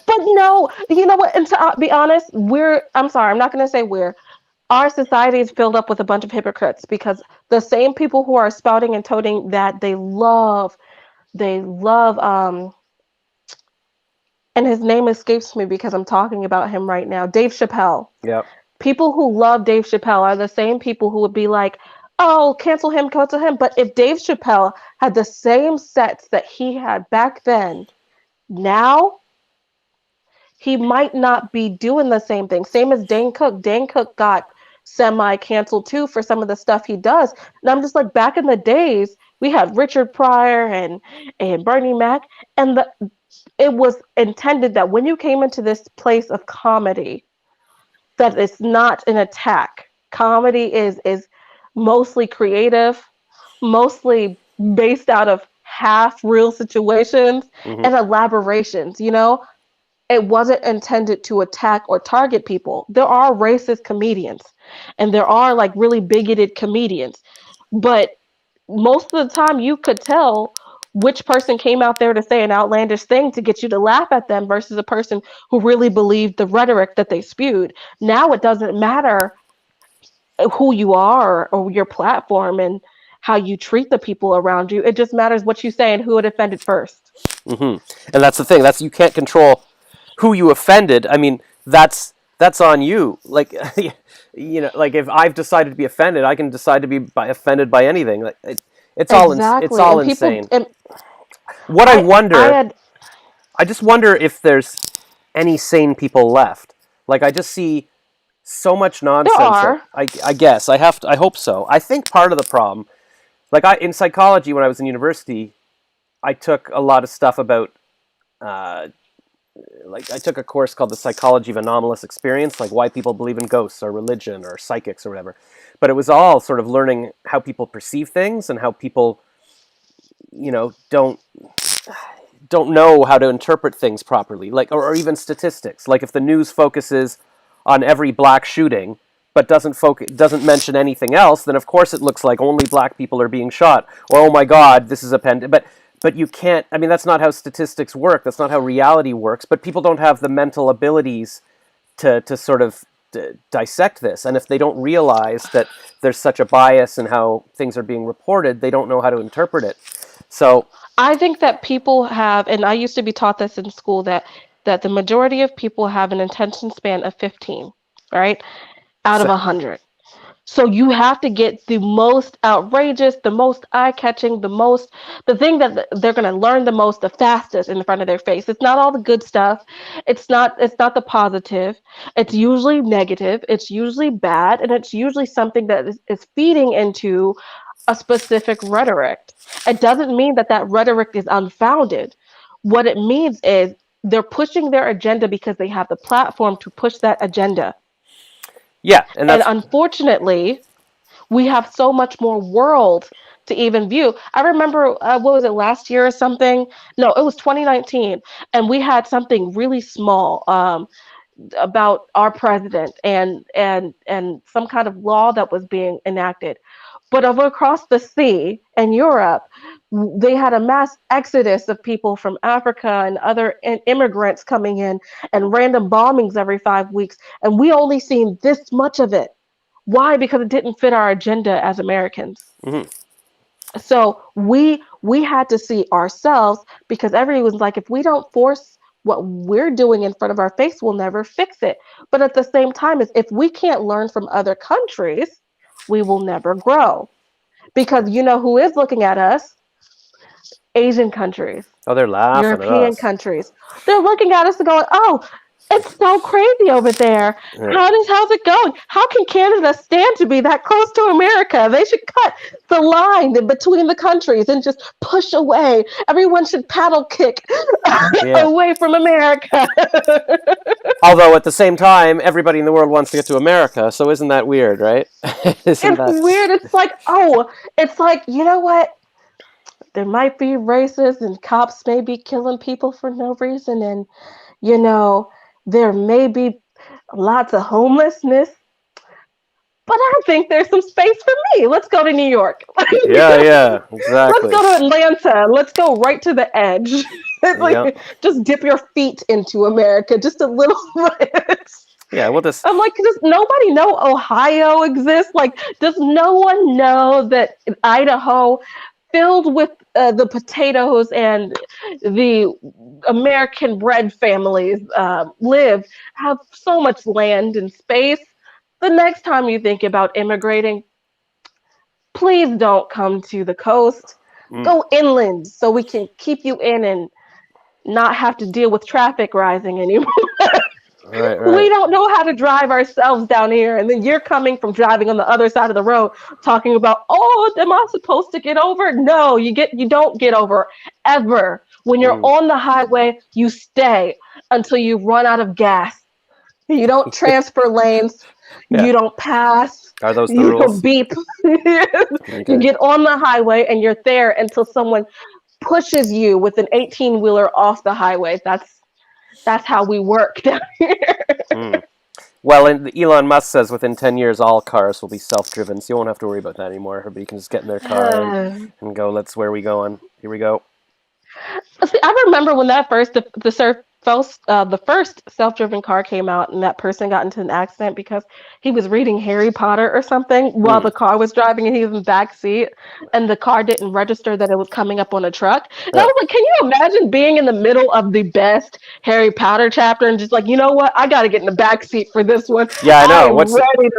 B: But no, you know what? And to be honest, I'm sorry, I'm not going to say our society is filled up with a bunch of hypocrites because the same people who are spouting and toting that they love, and his name escapes me because I'm talking about him right now, Dave Chappelle.
A: Yep.
B: People who love Dave Chappelle are the same people who would be like, oh, cancel him. But if Dave Chappelle had the same sets that he had back then, now he might not be doing the same thing. Same as Dane Cook. Dane Cook got semi canceled too for some of the stuff he does. And I'm just like, back in the days, we had Richard Pryor and Bernie Mac, and it was intended that when you came into this place of comedy, that it's not an attack. Comedy is mostly creative, mostly based out of half real situations
A: Mm-hmm.
B: and elaborations, it wasn't intended to attack or target people. There are racist comedians and there are like really bigoted comedians, but most of the time you could tell which person came out there to say an outlandish thing to get you to laugh at them versus a person who really believed the rhetoric that they spewed. Now it doesn't matter who you are or your platform and how you treat the people around you. It just matters what you say and who it offended first.
A: Mm-hmm. And that's the thing. You can't control who you offended. I mean, that's on you. Like, like if I've decided to be offended, I can decide to be offended by anything. Like, it's
B: Exactly.
A: all
B: And people
A: insane.
B: and
A: What I wonder,
B: had
A: I just wonder if there's any sane people left. Like, I just see so much
B: there
A: nonsense.
B: are.
A: I guess I hope so. I think part of the problem, like in psychology when I was in university, I took a lot of stuff about. Like I took a course called the psychology of anomalous experience, like why people believe in ghosts or religion or psychics or whatever. But it was all sort of learning how people perceive things and how people, don't know how to interpret things properly, like or even statistics. Like if the news focuses on every black shooting but doesn't mention anything else, then of course it looks like only black people are being shot. Or oh my God, this is a but you can't. I mean, that's not how statistics work. That's not how reality works. But people don't have the mental abilities to sort of dissect this. And if they don't realize that there's such a bias in how things are being reported, they don't know how to interpret it. So
B: I think that people have, and I used to be taught this in school, that the majority of people have an attention span of 15, right? Out of 100. So you have to get the most outrageous, the most eye-catching, the thing that they're going to learn the most, the fastest in front of their face. It's not all the good stuff. It's not the positive. It's usually negative. It's usually bad, and it's usually something that is feeding into a specific rhetoric. It doesn't mean that that rhetoric is unfounded. What it means is they're pushing their agenda because they have the platform to push that agenda.
A: yeah, and
B: And
A: that's
B: unfortunately, we have so much more world to even view. I remember, what was it, last year or something? No, it was 2019, and we had something really small about our president and some kind of law that was being enacted. But over across the sea in Europe, they had a mass exodus of people from Africa and other immigrants coming in, and random bombings every 5 weeks, and we only seen this much of it. Why? Because it didn't fit our agenda as Americans.
A: mhm.
B: So we had to see ourselves, because everyone's like, if we don't force what we're doing in front of our face, we'll never fix it. But at the same time, is if we can't learn from other countries, we will never grow. Because you know who is looking at us? Asian countries,
A: Oh, they're laughing at
B: European
A: us.
B: countries. They're looking at us and going, oh, It's so crazy over there.
A: Yeah.
B: How's it going? How can Canada stand to be that close to America? They should cut the line in between the countries and just push away. Everyone should paddle kick
A: Yeah.
B: away from America.
A: Although at the same time, everybody in the world wants to get to America, so isn't that weird, right? Isn't
B: It's
A: that?
B: weird. It's like, you know what? There might be racists and cops may be killing people for no reason, and you know, there may be lots of homelessness, but I think there's some space for me. Let's go to New York.
A: Yeah,
B: Let's
A: exactly.
B: go to Atlanta. Let's go right to the edge. It's
A: Yeah,
B: like just dip your feet into America just a little bit.
A: yeah. We'll just.
B: I'm like, does nobody know Ohio exists? Like, does no one know that Idaho, filled with the potatoes and the American bread families have so much land and space? The next time you think about immigrating, please don't come to the coast.
A: Mm,
B: Go inland so we can keep you in and not have to deal with traffic rising anymore. We
A: right.
B: don't know how to drive ourselves down here, and then you're coming from driving on the other side of the road talking about, oh, am I supposed to get over? No, you don't get over ever. When you're
A: Mm.
B: on the highway, you stay until you run out of gas. You don't transfer lanes,
A: Yeah.
B: you don't pass,
A: Are those the
B: you don't
A: rules?
B: beep. You
A: Okay.
B: get on the highway and you're there until someone pushes you with an 18-wheeler off the highway. That's how we work down here.
A: Mm. Well, and Elon Musk says within 10 years all cars will be self-driven, so you won't have to worry about that anymore. Everybody can just get in their car and go, where are we going? Here we go.
B: See, I remember when that the first self-driven car came out, and that person got into an accident because he was reading Harry Potter or something while
A: Mm.
B: the car was driving, and he was in the back seat, and the car didn't register that it was coming up on a truck. And I
A: Yeah.
B: was like, can you imagine being in the middle of the best Harry Potter chapter and just like, you know what? I got to get in the back seat for this one.
A: Yeah, I
B: I
A: know.
B: am ready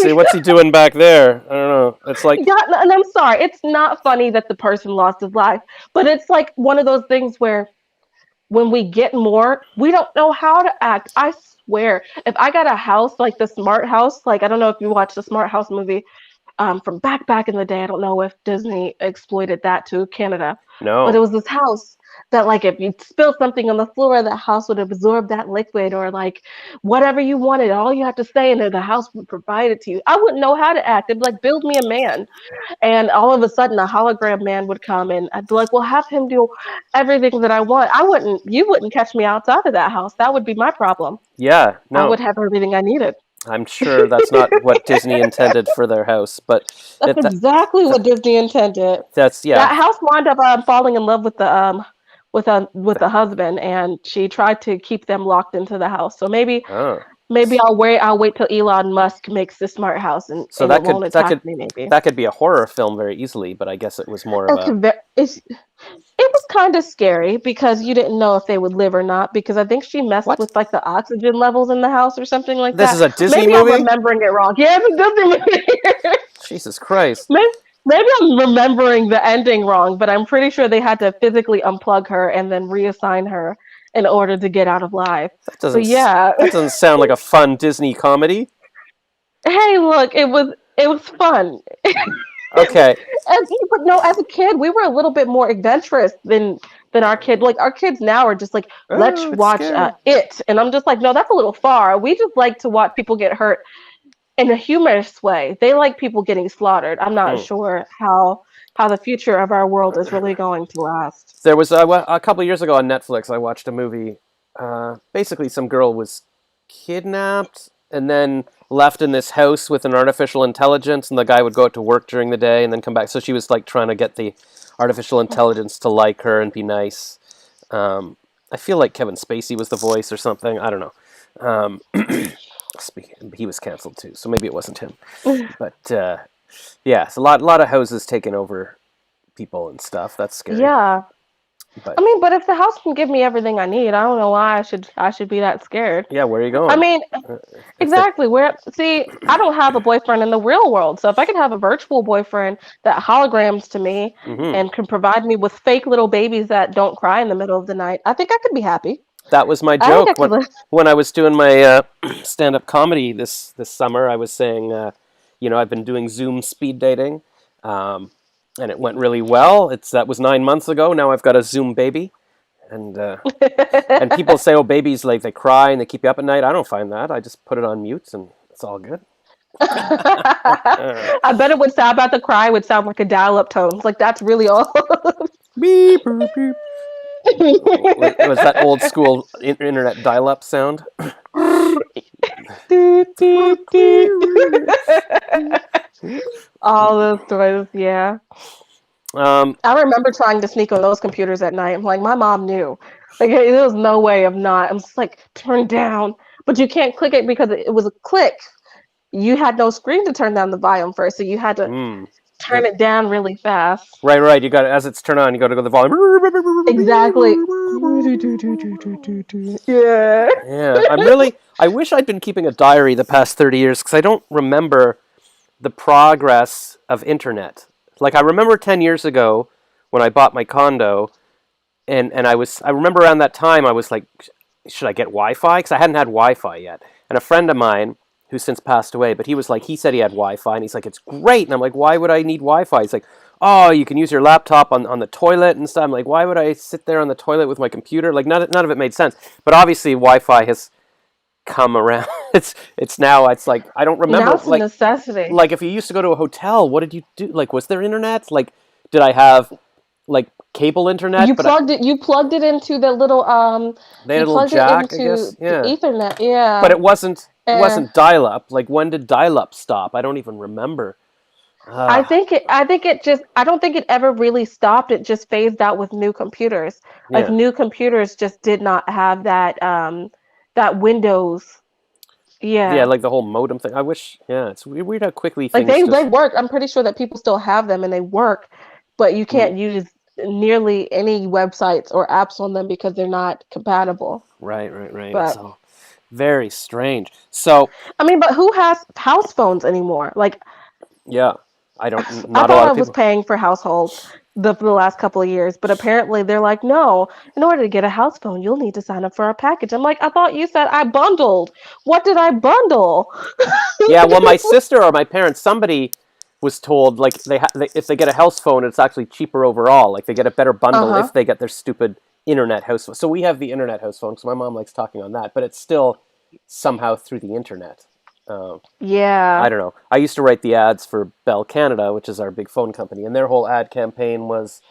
B: to.
A: What's he doing back there? I don't know. It's like,
B: Yeah, and I'm sorry, it's not funny that the person lost his life, but it's like one of those things where when we get more, we don't know how to act. I swear, if I got a house like the Smart House, like I don't know if you watched the Smart House movie from back in the day. I don't know if Disney exploited that to Canada, but it
A: no.
B: was this house that like if you spill something on the floor, the house would absorb that liquid or like whatever you wanted. All you have to say, and then the house would provide it to you. I wouldn't know how to act. It'd be like build me a man. And all of a sudden, a hologram man would come, and I'd be like, "Well, have him do everything that I want." You wouldn't catch me outside of that house. That would be my problem.
A: Yeah,
B: I would
A: no.
B: have everything I needed.
A: I'm sure that's not what Disney intended for their house, but
B: That's
A: it, that,
B: exactly what Disney intended.
A: that's, yeah.
B: That house wound up falling in love with the husband, and she tried to keep them locked into the house. So
A: Oh.
B: maybe I'll wait till Elon Musk makes the smart house, and
A: So
B: and it won't attack me. Maybe.
A: that could be a horror film very easily, but I guess it was more of a.
B: It was kind of scary because you didn't know if they would live or not. Because I think she messed
A: What?
B: with like the oxygen levels in the house or something like
A: This
B: that.
A: is a Disney
B: Maybe I'm
A: movie?
B: remembering it wrong. Yeah, it's a Disney movie.
A: Jesus Christ.
B: maybe I'm remembering the ending wrong, but I'm pretty sure they had to physically unplug her and then reassign her in order to get out of life. But yeah,
A: That doesn't sound like a fun Disney comedy.
B: hey, look, it was fun.
A: Okay.
B: But no, as a kid, we were a little bit more adventurous than our kid. Like our kids now are just like, let's
A: Oh, it's
B: watch
A: scary.
B: it, and I'm just like, no, that's a little far. We just like to watch people get hurt in a humorous way. They like people getting slaughtered. I'm not
A: Hmm.
B: sure how the future of our world is really going to last.
A: There was a couple years ago on Netflix. I watched a movie. Basically, some girl was kidnapped and then left in this house with an artificial intelligence, and the guy would go out to work during the day and then come back. So she was like trying to get the artificial intelligence to like her and be nice. I feel like Kevin Spacey was the voice or something. I don't know. He was canceled too, so maybe it wasn't him. But yeah, it's a lot of houses taking over people and stuff. That's scary.
B: Yeah.
A: But
B: I mean, but if the house can give me everything I need, I don't know why I should be that scared.
A: yeah, where are you going?
B: I mean,
A: If they,
B: exactly. I don't have a boyfriend in the real world, so if I could have a virtual boyfriend that holograms to me
A: mm-hmm.
B: and can provide me with fake little babies that don't cry in the middle of the night, I think I could be happy.
A: That was my
B: I
A: joke
B: got to look.
A: when I was doing my stand-up comedy this summer. I was saying, I've been doing Zoom speed dating, um, and it went really well. That was 9 months ago. Now I've got a Zoom baby, and people say, "Oh, babies like they cry and they keep you up at night." I don't find that. I just put it on mute, and it's all good.
B: I bet it would sound about to cry would sound like a dial-up tone. Like that's really all.
A: Beep, boop, beep. Was that old school internet dial-up sound?
B: Doot, doot, doot. All those toys, yeah.
A: Um,
B: I remember trying to sneak on those computers at night. I'm like, my mom knew. Like, there was no way of not. I'm just like, turn down. But you can't click it because it was a click. You had no screen to turn down the volume first, so you had to turn it down really fast.
A: right. You got to, as it's turned on, you got to go to the volume.
B: Exactly. Yeah.
A: Yeah, I wish I'd been keeping a diary the past 30 years because I don't remember the progress of internet. Like I remember 10 years ago when I bought my condo, and I remember around that time I was like, should I get Wi-Fi? Because I hadn't had Wi-Fi yet. And a friend of mine who's since passed away, but he said he had Wi-Fi, and he's like, it's great. And I'm like, why would I need Wi-Fi? He's like, oh, you can use your laptop on the toilet and stuff. I'm like, why would I sit there on the toilet with my computer? Like none of it made sense. But obviously Wi-Fi has come around. It's now it's like I don't remember
B: Now it's a necessity.
A: like if you used to go to a hotel, what did you do? Like was there internet? Like did I have like cable internet?
B: You plugged it into the little
A: They had
B: you
A: a little
B: plugged it
A: jack, I
B: into
A: guess.
B: the
A: Yeah.
B: Ethernet, yeah.
A: But it
B: Uh,
A: wasn't dial up. Like when did dial up stop? I don't even remember. Ah,
B: I don't think it ever really stopped. It just phased out with new computers. Like
A: yeah.
B: new computers just did not have that Windows.
A: Yeah,
B: Yeah.
A: like the whole modem thing. I wish yeah, it's weird how quickly
B: Like
A: things
B: they
A: just
B: work. I'm pretty sure that people still have them and they work, but you
A: mm,
B: can't use nearly any websites or apps on them because they're not compatible.
A: right.
B: But
A: So very strange. So
B: I mean, but who has house phones anymore? Like
A: yeah, I don't.
B: I
A: Not a
B: thought
A: lot
B: I
A: of
B: was
A: people.
B: paying for households for the last couple of years, but apparently they're like, no, in order to get a house phone, you'll need to sign up for our package. I'm like, I thought you said I bundled. What did I bundle?
A: Yeah, well, my sister or my parents, somebody was told like if they get a house phone, it's actually cheaper overall. Like they get a better bundle
B: Uh-huh.
A: if they get their stupid internet house phone. So we have the internet house phone because my mom likes talking on that, but it's still somehow through the internet. Um, I
B: Yeah.
A: don't know. I used to write the ads for Bell Canada, which is our big phone company, and their whole ad campaign was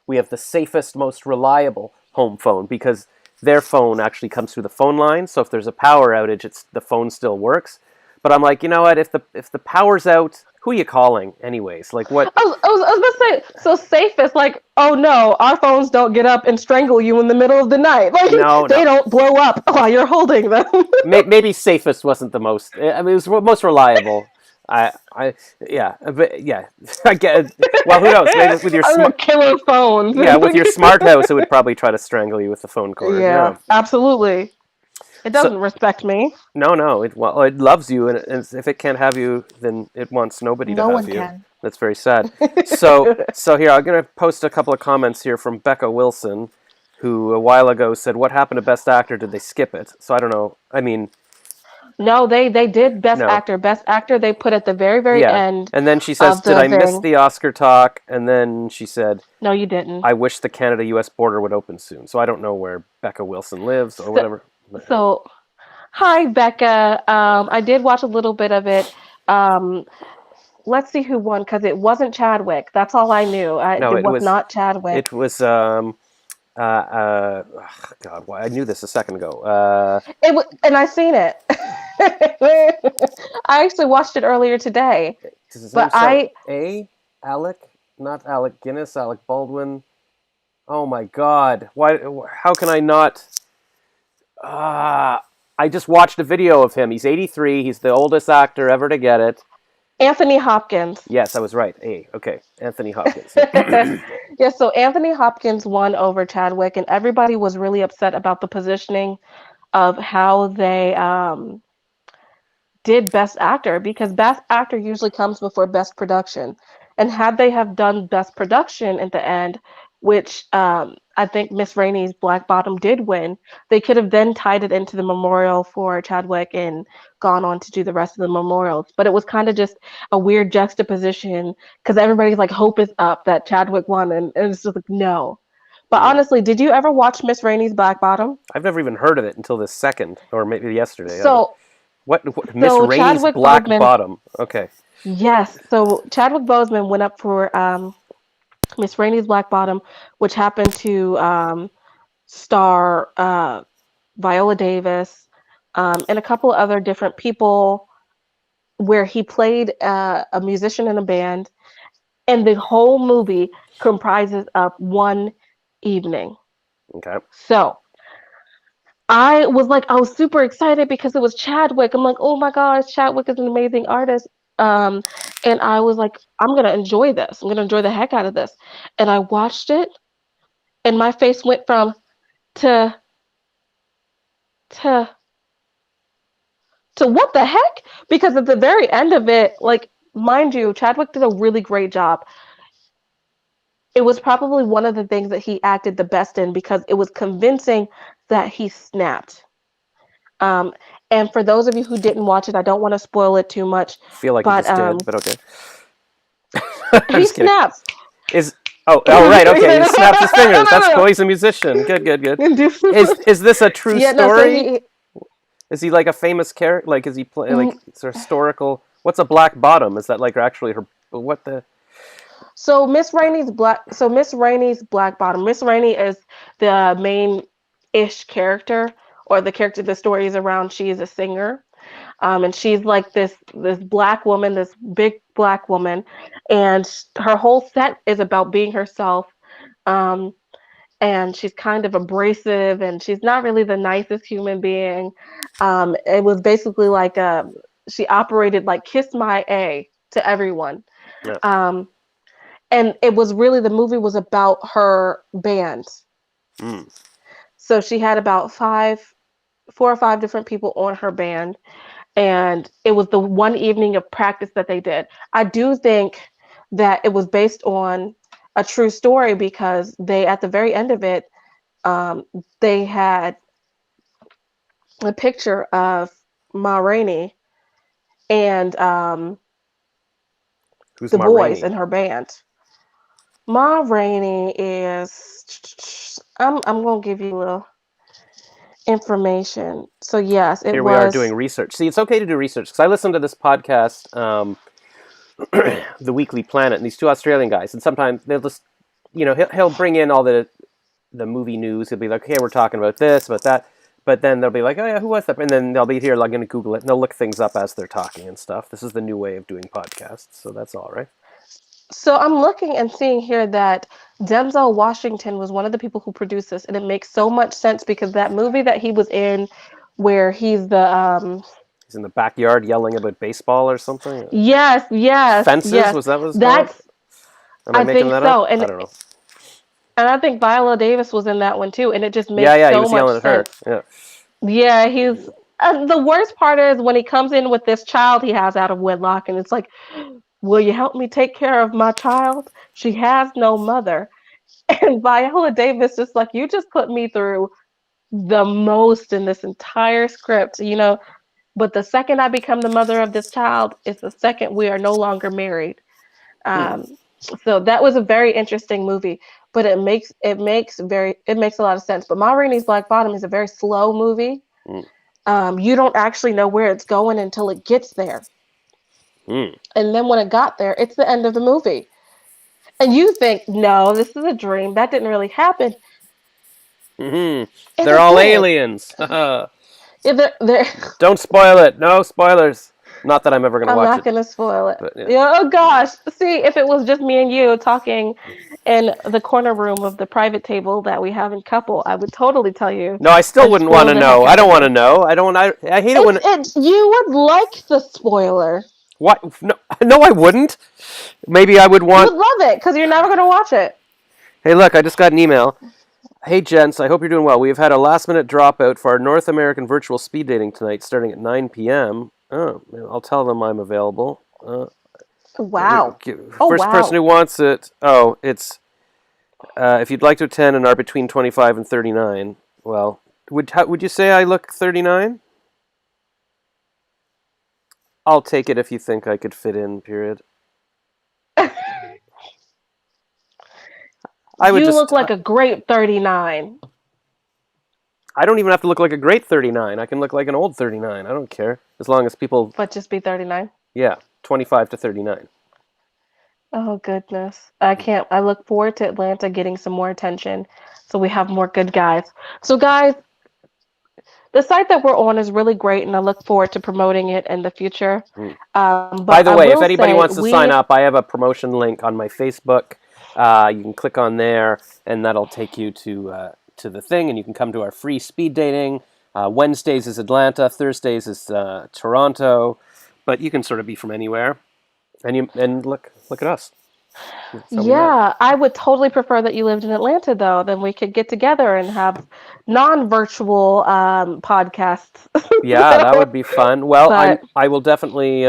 A: we have the safest, most reliable home phone because their phone actually comes through the phone line. So if there's a power outage, the phone still works. But I'm like, you know what? If the power's out, who are you calling anyways? Like what?
B: I was about to say, so safest, like, oh no, our phones don't get up and strangle you in the middle of the night. Like,
A: No,
B: they
A: no.
B: don't blow up while you're holding them.
A: Maybe safest wasn't the most. I mean, it was most reliable. Yeah, but yeah, I get. Well, who knows? Maybe with your
B: I don't killer phones.
A: yeah, with your smart house, it would probably try to strangle you with the phone cord.
B: Yeah,
A: Yeah.
B: absolutely. It
A: So
B: doesn't respect me.
A: no. It loves you, and if it can't have you, then it wants nobody to
B: No
A: have
B: one
A: you.
B: can.
A: That's very sad. So here I'm gonna post a couple of comments here from Becca Wilson, who a while ago said, "What happened to Best Actor? Did they skip it?" So I don't know. I mean,
B: No, they did best
A: no.
B: actor. Best actor they put at the very, very
A: Yeah.
B: end
A: And then she says,
B: of
A: "Did
B: the
A: I miss
B: thing.
A: the Oscar talk?" And then she said,
B: No, you didn't.
A: "I wish the Canada-U.S. border would open soon." So I don't know where Becca Wilson lives or
B: So,
A: whatever. But
B: so hi, Becca. I did watch a little bit of it. Um, let's see who won because it wasn't Chadwick. That's all I knew.
A: no,
B: It was not Chadwick.
A: it was God, why I knew this a second ago.
B: It was, and I seen it. I actually watched it earlier today,
A: Does his name
B: but
A: start with
B: I
A: A? Alec, not Alec Guinness, Alec Baldwin. Oh my God! Why? How can I not? I just watched a video of him. He's 83. He's the oldest actor ever to get it.
B: Anthony Hopkins.
A: Yes, I was right. A. Okay, Anthony Hopkins.
B: Yeah, so Anthony Hopkins won over Chadwick, and everybody was really upset about the positioning of how they did Best Actor because Best Actor usually comes before Best Production, and had they have done Best Production at the end, which I think Miss Rainey's Black Bottom did win. They could have then tied it into the memorial for Chadwick and gone on to do the rest of the memorials. But it was kind of just a weird juxtaposition because everybody's like, hope is up that Chadwick won, and it's just like, no. But
A: Mm.
B: honestly, did you ever watch Miss Rainey's Black Bottom?
A: I've never even heard of it until this second, or maybe yesterday.
B: So,
A: What Miss Rainey's
B: Chadwick
A: Black
B: Boseman,
A: Bottom? Okay.
B: yes. So Chadwick Boseman went up for Miss Rainey's Black Bottom, which happened to star Viola Davis and a couple other different people, where he played a musician in a band, and the whole movie comprises of one evening.
A: Okay.
B: So I was super excited because it was Chadwick. I'm like, oh my gosh, Chadwick is an amazing artist. Um, and I was like, I'm gonna enjoy this. I'm gonna enjoy the heck out of this. And I watched it, and my face went from to to to what the heck? Because at the very end of it, like, mind you, Chadwick did a really great job. It was probably one of the things that he acted the best in because it was convincing that he snapped. Um, and for those of you who didn't watch it, I don't want to spoil it too much,
A: Feel like you
B: but
A: just did, but okay. I'm
B: he
A: just kidding.
B: snaps.
A: Oh right, okay. He snaps his fingers. That's
B: No,
A: cool. He's a musician. Good.
B: no, no.
A: Is this a true
B: Yeah, no. So
A: story? Is he like a famous character? Like, is he like it's a historical? What's a black bottom? Is that like actually her? What the?
B: Miss Rainey's Black Bottom. Miss Rainey is the main ish character, or the character the story is around. She is a singer. And she's like this black woman, this big black woman, and her whole set is about being herself. Um, and she's kind of abrasive, and she's not really the nicest human being. It was basically like she operated like kiss my A to everyone.
A: Yeah.
B: And it was really, the movie was about her band.
A: Mm.
B: So she had about 4 or 5 different people on her band, and it was the one evening of practice that they did. I do think that it was based on a true story because they, at the very end of it, they had a picture of Ma Rainey and
A: Who's
B: the
A: Ma
B: boys
A: Rainey?
B: in her band. Ma Rainey is, I'm gonna give you a little information. So yes, it
A: Here we are
B: was.
A: doing research. See, it's okay to do research because I listened to this podcast, The Weekly Planet, and these two Australian guys, and sometimes they'll just, he'll bring in all the movie news. He'll be like, "Okay, we're talking about this, about that," but then they'll be like, "Oh yeah, who was that?" And then they'll be here, like, going to Google it, and they'll look things up as they're talking and stuff. This is the new way of doing podcasts, so that's all right.
B: So I'm looking and seeing here that Denzel Washington was one of the people who produced this, and it makes so much sense because that movie that he was in, where he's the
A: He's in the backyard yelling about baseball or something. Fences,
B: yes,
A: was that what it's called?
B: that's,
A: Am I
B: I
A: making
B: think
A: that up?
B: so,
A: I don't know.
B: and I think Viola Davis was in that one too, and it just makes
A: Yeah, he
B: so
A: was
B: much
A: yelling at her.
B: sense.
A: Yeah.
B: Yeah, he's the worst part is when he comes in with this child he has out of wedlock, and it's like, will you help me take care of my child? She has no mother. And Viola Davis is like, you just put me through the most in this entire script, but the second I become the mother of this child is the second we are no longer married.
A: Hmm.
B: Um, so that was a very interesting movie, but it makes a lot of sense. But Ma Rainey's Black Bottom is a very slow movie.
A: Hmm.
B: You don't actually know where it's going until it gets there.
A: Hmm.
B: And then when it got there, it's the end of the movie. And you think, no, this is a dream. That didn't really happen.
A: Mm-hmm.
B: And
A: They're
B: it
A: all
B: did.
A: aliens.
B: Yeah,
A: Don't spoil it. No spoilers. Not that I'm ever going to
B: I'm
A: watch
B: not
A: it,
B: going to spoil it.
A: but yeah.
B: Yeah, oh gosh. See, if it was just me and you talking in the corner room of the private table that we have in couple, I would totally tell you
A: No, I still
B: and
A: wouldn't want
B: spoil
A: to
B: the heck
A: know. I
B: out
A: don't
B: of
A: want to
B: you.
A: know. I don't. I hate it when.
B: You would like the spoiler.
A: What? No, no, I wouldn't. Maybe I would
B: You
A: want.
B: would love it because you're never going to watch it.
A: Hey, look! I just got an email. Hey, gents. I hope you're doing well. We have had a last-minute dropout for our North American virtual speed dating tonight, starting at 9 p.m. Oh, I'll tell them I'm available.
B: Wow. Oh,
A: First person
B: wow.
A: who wants it. Oh, it's If you'd like to attend and are between 25 and 39, well, would you say I look 39? I'll take it if you think I could fit in, period. I would
B: You
A: just...
B: look like a great 39.
A: I don't even have to look like a great 39. I can look like an old 39. I don't care. As long as people...
B: But just be 39.
A: Yeah, 25 to 39.
B: Oh goodness. I can't. I look forward to Atlanta getting some more attention so we have more good guys. So guys, the site that we're on is really great and I look forward to promoting it in the future.
A: Mm. By
B: But
A: the
B: I
A: way, if
B: will
A: anybody
B: say
A: wants to sign up, I have a promotion link on my Facebook. You can click on there, and that'll take you to the thing, and you can come to our free speed dating. Wednesdays is Atlanta, Thursdays is Toronto, but you can sort of be from anywhere. And look at us. That's how we met.
B: Yeah, I would totally prefer that you lived in Atlanta though. Then we could get together and have non-virtual podcasts.
A: Yeah, that would be fun. Well,
B: But
A: I will definitely.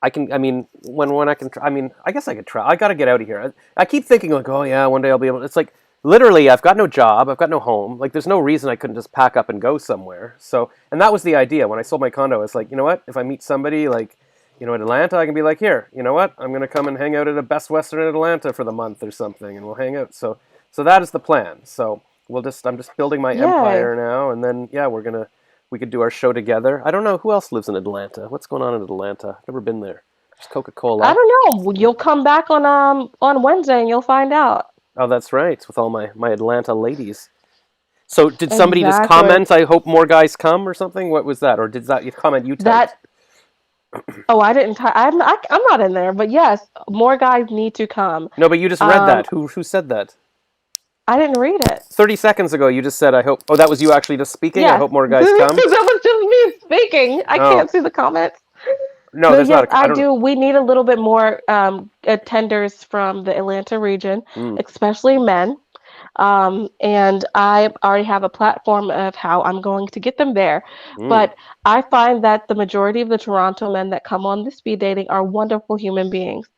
A: I can. I mean, when I can. I mean, I guess I could try. I got to get out of here. I keep thinking like, oh yeah, one day I'll be able. It's like literally, I've got no job. I've got no home. Like, there's no reason I couldn't just pack up and go somewhere. So, and that was the idea when I sold my condo. It's like, you know what? If I meet somebody like, in Atlanta, I can be like, here, you know what? I'm gonna come and hang out at a Best Western in Atlanta for the month or something, and we'll hang out. So that is the plan. So I'm just building my
B: yay.
A: empire now, and then yeah, we could do our show together. I don't know who else lives in Atlanta. What's going on in Atlanta? I've never been there. Just
B: I
A: Coca-Cola.
B: don't know. You'll come back on Wednesday and you'll find out.
A: Oh, that's right, with all my Atlanta ladies. So did somebody just
B: Exactly.
A: comment, I hope more guys come or something? What was that? Or did that you comment you typed?
B: That oh, I didn't. I'm not in there, but yes, more guys need to come.
A: No, but you just read
B: Um,
A: that. Who said that?
B: I didn't read it.
A: 30 seconds ago, you just said, I hope... Oh, that was you actually just speaking? I
B: Yes,
A: hope more guys come?
B: that was just me speaking. I
A: Oh.
B: can't see the comments.
A: No,
B: But
A: there's not
B: yes,
A: a... I
B: I
A: don't know.
B: do. We need a little bit more attenders from the Atlanta region,
A: Mm,
B: especially men. And I already have a platform of how I'm going to get them there.
A: mm,
B: But I find that the majority of the Toronto men that come on the speed dating are wonderful human beings.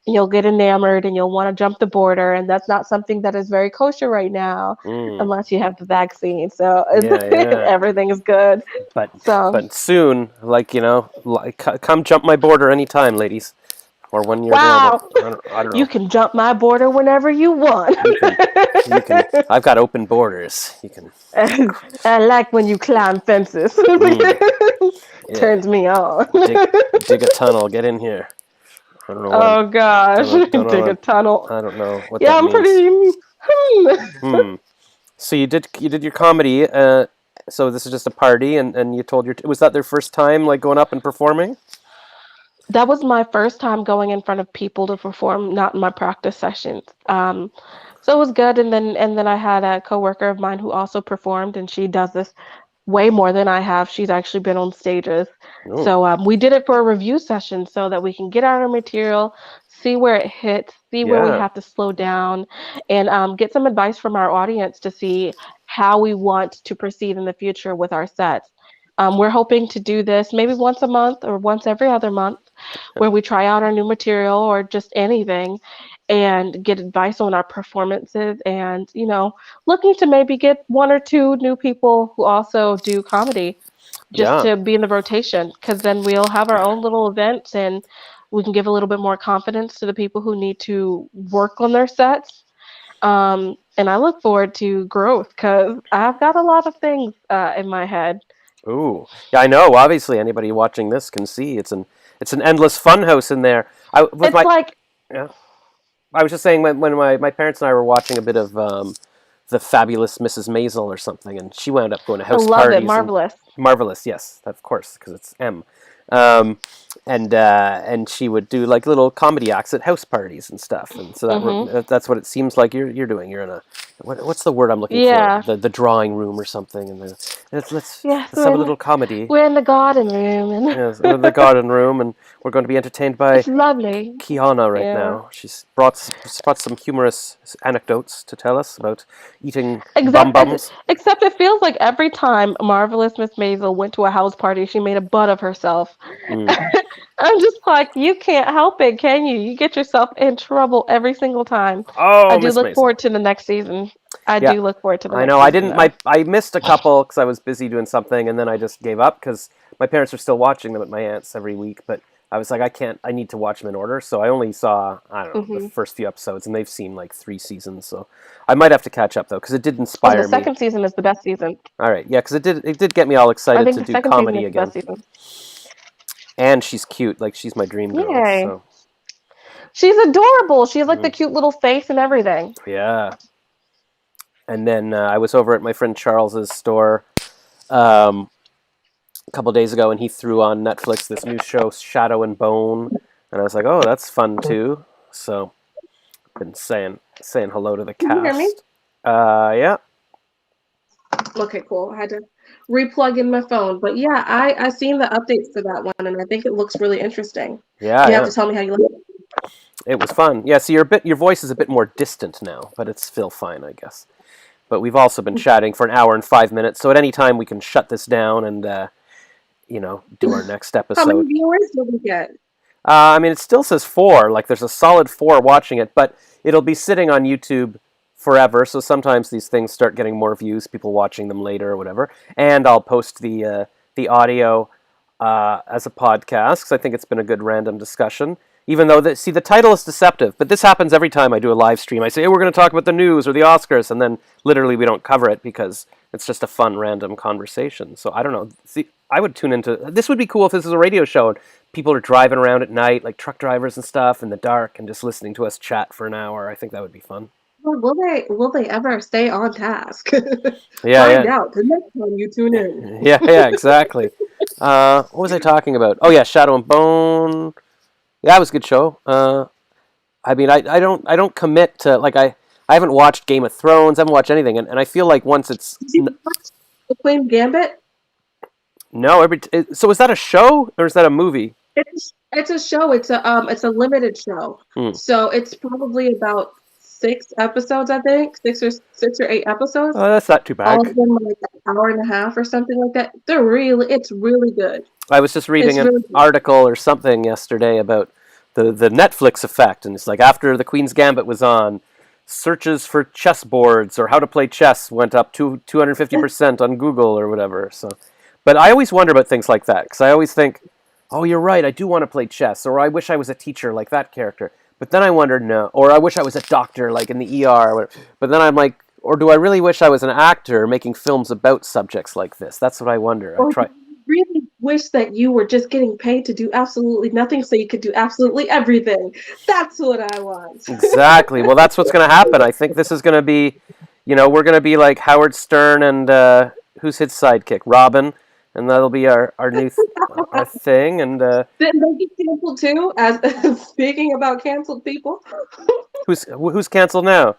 B: And you'll get enamored and you'll want to jump the border. And that's not something that is very kosher right now,
A: mm.
B: unless you have the vaccine. So
A: Yeah, yeah.
B: everything is good.
A: But
B: So,
A: soon, come jump my border anytime, ladies. Or when you're available.
B: wow,
A: I don't
B: you
A: know.
B: can jump my border whenever you want.
A: You can... You can... I've got open borders. You can...
B: I like when you climb fences.
A: Mm, yeah.
B: Turns me on.
A: Dig a tunnel. Get in here. I don't know what I'm...
B: Oh gosh, dig a tunnel.
A: I don't know what
B: Yeah,
A: that
B: I'm
A: means.
B: pretty.
A: Hmm. So you did your comedy. So this is just a party, and you told was that their first time like going up and performing?
B: That was my first time going in front of people to perform, not in my practice sessions. So it was good. And then I had a coworker of mine who also performed, and she does this way more than I have. She's actually been on stages.
A: Oh,
B: So we did it for a review session so that we can get out our material, see where it hits, see where we
A: yeah.
B: have to slow down, and get some advice from our audience to see how we want to proceed in the future with our sets. We're hoping to do this maybe once a month or once every other month, where we try out our new material or just anything and get advice on our performances and, looking to maybe get one or two new people who also do comedy just
A: Yeah.
B: to be in the rotation because then we'll have our own little events and we can give a little bit more confidence to the people who need to work on their sets. And I look forward to growth because I've got a lot of things in my head.
A: Ooh. Yeah, I know. Obviously, anybody watching this can see it's an endless fun house in there.
B: It's like,
A: Yeah. I was just saying when my parents and I were watching a bit of the Fabulous Mrs. Maisel or something, and she wound up going to
B: I
A: house
B: love it,
A: parties and
B: marvelous.
A: Marvelous, yes, of course, because it's M. Um, and she would do like little comedy acts at house parties and stuff, and so
B: Hmm.
A: that's what it seems like you're doing. You're in a what's the word I'm looking for?
B: Yeah,
A: The drawing room or something, and
B: yes,
A: let's have a little comedy.
B: we're in the garden room, and
A: Yes, in the garden room, and we're going to be entertained by
B: it's lovely.
A: Kiana right
B: Yeah.
A: now. She's brought some humorous anecdotes to tell us about eating bum
B: Except,
A: bums.
B: except it feels like every time Marvelous Miss Maisel went to a house party, she made a butt of herself.
A: Mm.
B: I'm just like, you can't help it, can you? You get yourself in trouble every single time. I
A: Oh,
B: do
A: Miss
B: look
A: Mason.
B: forward to the next season. I
A: Yeah,
B: do look forward to the
A: I
B: next
A: know. I
B: season,
A: didn't.
B: though.
A: I missed a couple because I was busy doing something, and then I just gave up because my parents are still watching them at my aunt's every week. But I was like, I can't. I need to watch them in order. So I only saw, I don't know, the
B: Hmm.
A: first few episodes, and they've seen like 3 seasons. So I might have to catch up though because it did
B: Oh, the
A: inspire me.
B: second season is the best season.
A: All right, yeah, because it did get me all
B: I
A: excited
B: think
A: to
B: the
A: do
B: second season
A: comedy
B: is the best
A: again.
B: season.
A: And she's cute. Like she's my dream girl.
B: Yay.
A: So
B: She's adorable. She has like the
A: mm,
B: cute little face and everything.
A: yeah. And then I was over at my friend Charles's store um, a couple days ago, and he threw on Netflix this new show, Shadow and Bone, and I was like, oh, that's fun too. So been saying hello to the
B: Can you hear me?
A: cast. Yeah.
B: Okay, cool. I had to replug in my phone. But yeah, I seen the updates for that one and I think it looks really interesting.
A: Yeah,
B: You have to
A: yeah.
B: tell me how you like it.
A: It was fun. Yeah, so your voice is a bit more distant now, but it's still fine, I guess. But we've also been chatting for an hour and 5 minutes, so at any time we can shut this down and do our next
B: How many
A: episode.
B: viewers did we get?
A: I mean, it still says 4. Like, there's a solid 4 watching it, but it'll be sitting on YouTube forever. So sometimes these things start getting more views, people watching them later or whatever. And I'll post the audio as a podcast because I think it's been a good random discussion. Even though the title is deceptive, but this happens every time I do a live stream. I say, hey, we're going to talk about the news or the Oscars, and then literally we don't cover it because it's just a fun random conversation. So I don't know. See, I would tune into this. Would be cool if this is a radio show and people are driving around at night, like truck drivers and stuff, in the dark, and just listening to us chat for an hour. I think that would be fun.
B: Well, will they ever stay on task?
A: Yeah,
B: Find
A: yeah,
B: out the next time you tune in.
A: yeah, yeah, exactly. What was I talking about? Oh yeah, Shadow and Bone. Yeah, that was a good show. I mean, I don't commit to like I haven't watched Game of Thrones. I haven't watched anything, and I feel like once it's
B: Did you watch the Queen's Gambit?
A: no so is that a show or is that a movie?
B: It's a show. It's a limited show.
A: Hmm.
B: So it's probably about 6 episodes, I think, 6 or 8 episodes.
A: Oh, that's not too
B: All
A: bad.
B: of them are like an hour and a half or something like that. It's really good.
A: I was just reading
B: It's
A: an
B: really good.
A: article or something yesterday about the Netflix effect, and it's like after the Queen's Gambit was on, searches for chessboards or how to play chess went up to 250% on Google or whatever. So, but I always wonder about things like that because I always think, oh, you're right, I do want to play chess, or I wish I was a teacher like that character. But then I wonder, no, or I wish I was a doctor like in the ER. Or whatever. But then I'm like, or do I really wish I was an actor making films about subjects like this? That's what I wonder. I
B: Or
A: try.
B: you really wish that you were just getting paid to do absolutely nothing so you could do absolutely everything. That's what I want.
A: Exactly. Well, that's what's going to happen. I think this is going to be, we're going to be like Howard Stern and who's his sidekick, Robin, and that'll be our new our thing. And
B: Didn't they get canceled too? As speaking about canceled people,
A: who's canceled now?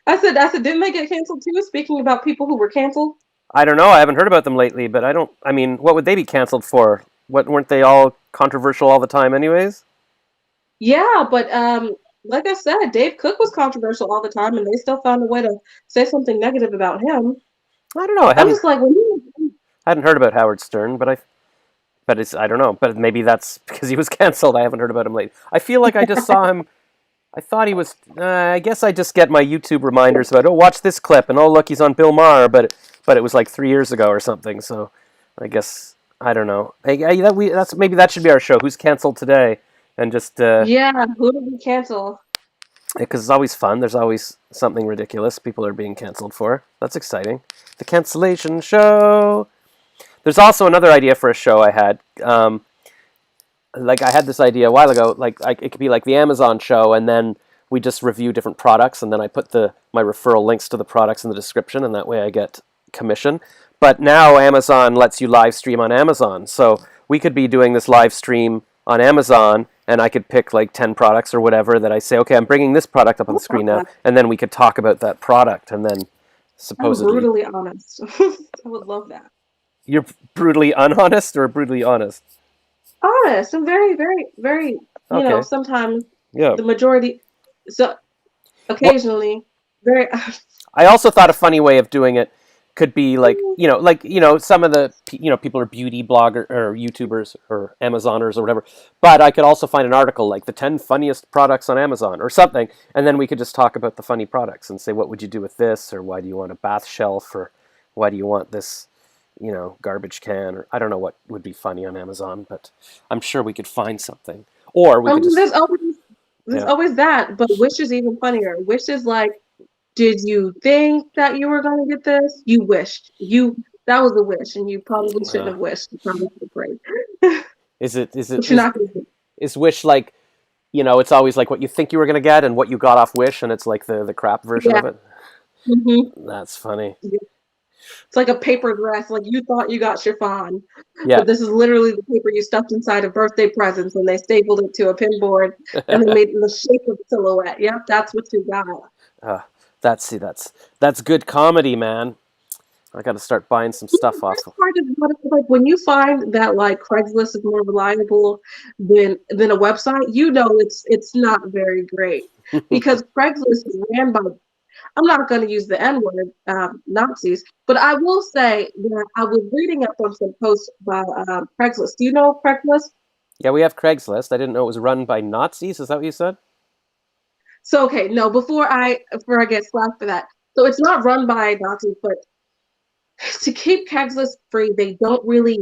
B: I said, didn't they get canceled too? Speaking about people who were canceled.
A: I don't know. I haven't heard about them lately, but I don't. I mean, what would they be canceled for? What weren't they all controversial all the time, anyways?
B: Yeah, but like I said, Dave Cook was controversial all the time, and they still found a way to say something negative about him.
A: I don't know. I
B: I'm
A: haven't
B: just like,
A: hadn't heard about Howard Stern, but it's I don't know. But maybe that's because he was canceled. I haven't heard about him lately. I feel like I just saw him. I thought he was. I guess I just get my YouTube reminders about, oh, watch this clip, and oh, look, he's on Bill Maher, but it was like 3 years ago or something. So I guess I don't know. That's maybe that should be our show. Who's canceled today? And just
B: yeah, who did we cancel?
A: because it's always fun. There's always something ridiculous people are being canceled for. That's exciting. The cancellation show. There's also another idea for a show I had. Like I had this idea a while ago. It could be like the Amazon show, and then we just review different products, and then I put my referral links to the products in the description, and that way I get commission. But now Amazon lets you live stream on Amazon, so we could be doing this live stream on Amazon, and I could pick like 10 products or whatever that I say, okay, I'm bringing this product up on the screen now, and then we could talk about that product, and then
B: I'm
A: supposedly
B: brutally honest. I would love that.
A: you're brutally unhonest or brutally honest.
B: Honest. I'm very, very, very,
A: Okay.
B: sometimes
A: Yeah.
B: the majority, so
A: Well,
B: occasionally, very,
A: I also thought a funny way of doing it could be some of the people are beauty blogger or YouTubers or Amazoners or whatever. But I could also find an article like the 10 funniest products on Amazon or something, and then we could just talk about the funny products and say what would you do with this, or why do you want a bath shelf, or why do you want this garbage can, or I don't know what would be funny on Amazon, but I'm sure we could find something. Or we could just
B: there's always that, but Wish is even funnier. Wish is like, did you think that you were going to get this? You wished. That was a wish, and you probably shouldn't have wished. You probably should have prayed. But you're not going to.
A: Is Wish like, it's always like what you think you were going to get and what you got off Wish, and it's like the crap version of it?
B: Mm-hmm.
A: That's funny.
B: Yeah. It's like a paper dress, like you thought you got chiffon.
A: Yeah.
B: But this is literally the paper you stuffed inside of birthday presents, and they stapled it to a pinboard, and they made it in the shape of a silhouette. Yep, that's what you got.
A: That's good comedy, man. I got to start buying some stuff off.
B: Like when you find that like Craigslist is more reliable than a website, it's not very great, because Craigslist is ran by, I'm not going to use the N-word, Nazis, but I will say that I was reading up on some posts by Craigslist. Do you know Craigslist?
A: Yeah, we have Craigslist. I didn't know it was run by Nazis. Is that what you said?
B: So, okay, no, before I get slapped for that. So it's not run by Nazis, but to keep Craigslist free, they don't really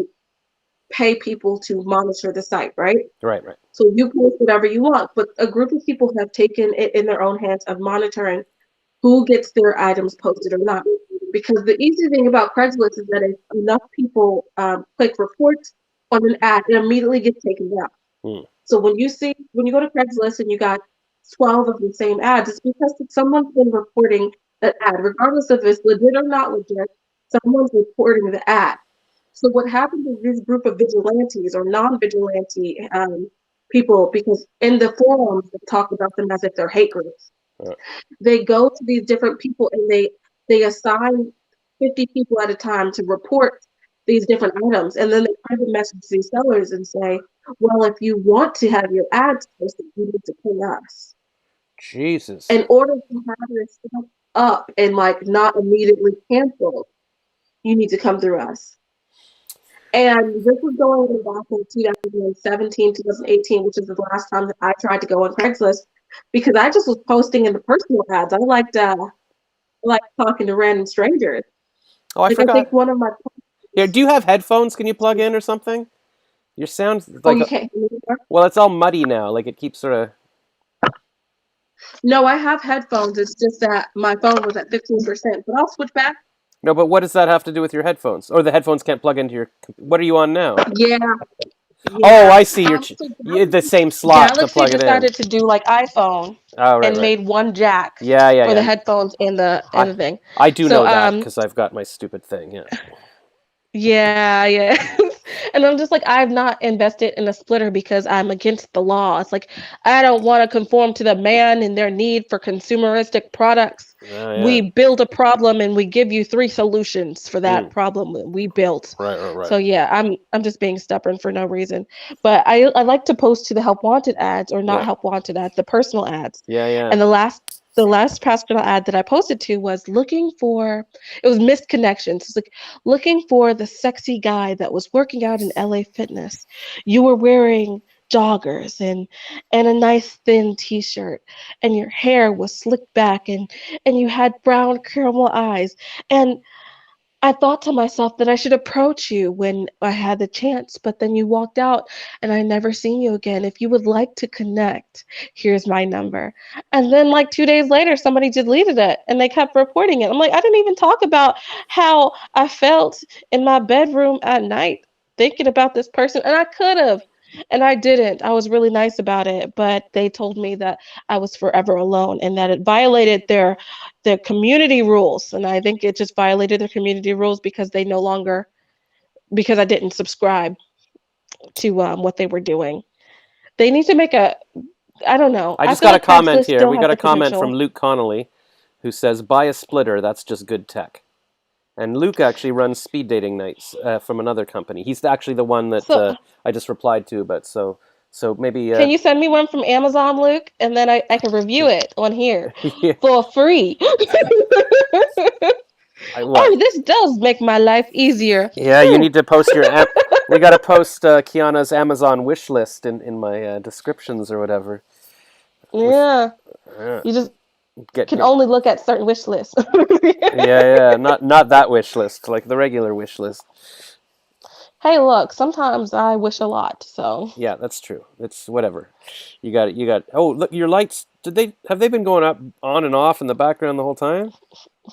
B: pay people to monitor the site, right?
A: Right.
B: So you post whatever you want, but a group of people have taken it in their own hands of monitoring who gets their items posted or not. Because the easy thing about Craigslist is that if enough people click report on an ad, it immediately gets taken down. So when you go to Craigslist and you got 12 of the same ads, it's because someone's been reporting that ad, regardless if it's legit or not legit. Someone's reporting the ad. So what happens is this group of vigilantes or non-vigilante people, because in the forums they talk about them as if they're hate groups. They go to these different people and they assign 50 people at a time to report these different items, and then they private message these sellers and say, well, if you want to have your ads posted, you need to pay us.
A: Jesus.
B: In order to have this stuff up and like not immediately canceled, you need to come through us. And this was going back in 2017, 2018, which is the last time that I tried to go on Craigslist, because I just was posting in the personal ads. I liked talking to random strangers.
A: Oh, I forgot.
B: I think one of my
A: here. Do you have headphones? Can you plug in or something? Your sound like
B: you can't hear me?
A: Well, it's all muddy now. Like it keeps sort of.
B: No, I have headphones. It's just that my phone was at 15%. But I'll switch back.
A: No, but what does that have to do with your headphones? Or the headphones can't plug into your. What are you on now?
B: Yeah.
A: Oh, I see. You're the same slot to plug it in.
B: Galaxy decided to do like iPhone made one jack for the headphones and the thing.
A: I do know that because I've got my stupid thing.
B: Yeah. And I'm just like, I've not invested in a splitter because I'm against the law. It's like, I don't want to conform to the man and their need for consumeristic products. We build a problem and we give you 3 solutions for that problem we built.
A: Right.
B: So yeah, I'm just being stubborn for no reason. But I like to post to the help wanted ads, or not help wanted ads, the personal ads.
A: Yeah.
B: And the last personal ad that I posted to was missed connections. It's like looking for the sexy guy that was working out in LA Fitness. You were wearing joggers and a nice thin t-shirt, and your hair was slicked back, and you had brown caramel eyes. And I thought to myself that I should approach you when I had the chance, but then you walked out and I never seen you again. If you would like to connect, here's my number. And then like 2 days later, somebody deleted it and they kept reporting it. I'm like, I didn't even talk about how I felt in my bedroom at night thinking about this person, and I could have. And I didn't. I was really nice about it, but they told me that I was forever alone and that it violated their community rules. And I think it just violated their community rules because I didn't subscribe to what they were doing. They need to make I don't know.
A: I just got a comment here. We got a comment from Luke Connolly who says, buy a splitter. That's just good tech. And Luke actually runs speed dating nights from another company. He's actually the one that I just replied to. But so maybe...
B: Can you send me one from Amazon, Luke? And then I can review it on here for free. Oh,
A: What?
B: this does make my life easier.
A: Yeah, you need to post we got to post Kiana's Amazon wish list in my descriptions or whatever. With
B: Yeah,
A: uh,
B: you just can
A: get
B: only look at certain wish lists.
A: yeah, not that wish list, like the regular wish list.
B: Hey, look, sometimes I wish a lot, so
A: Yeah, that's true. It's whatever. You got it. You got. Oh, look, your lights. Have they been going up on and off in the background the whole time?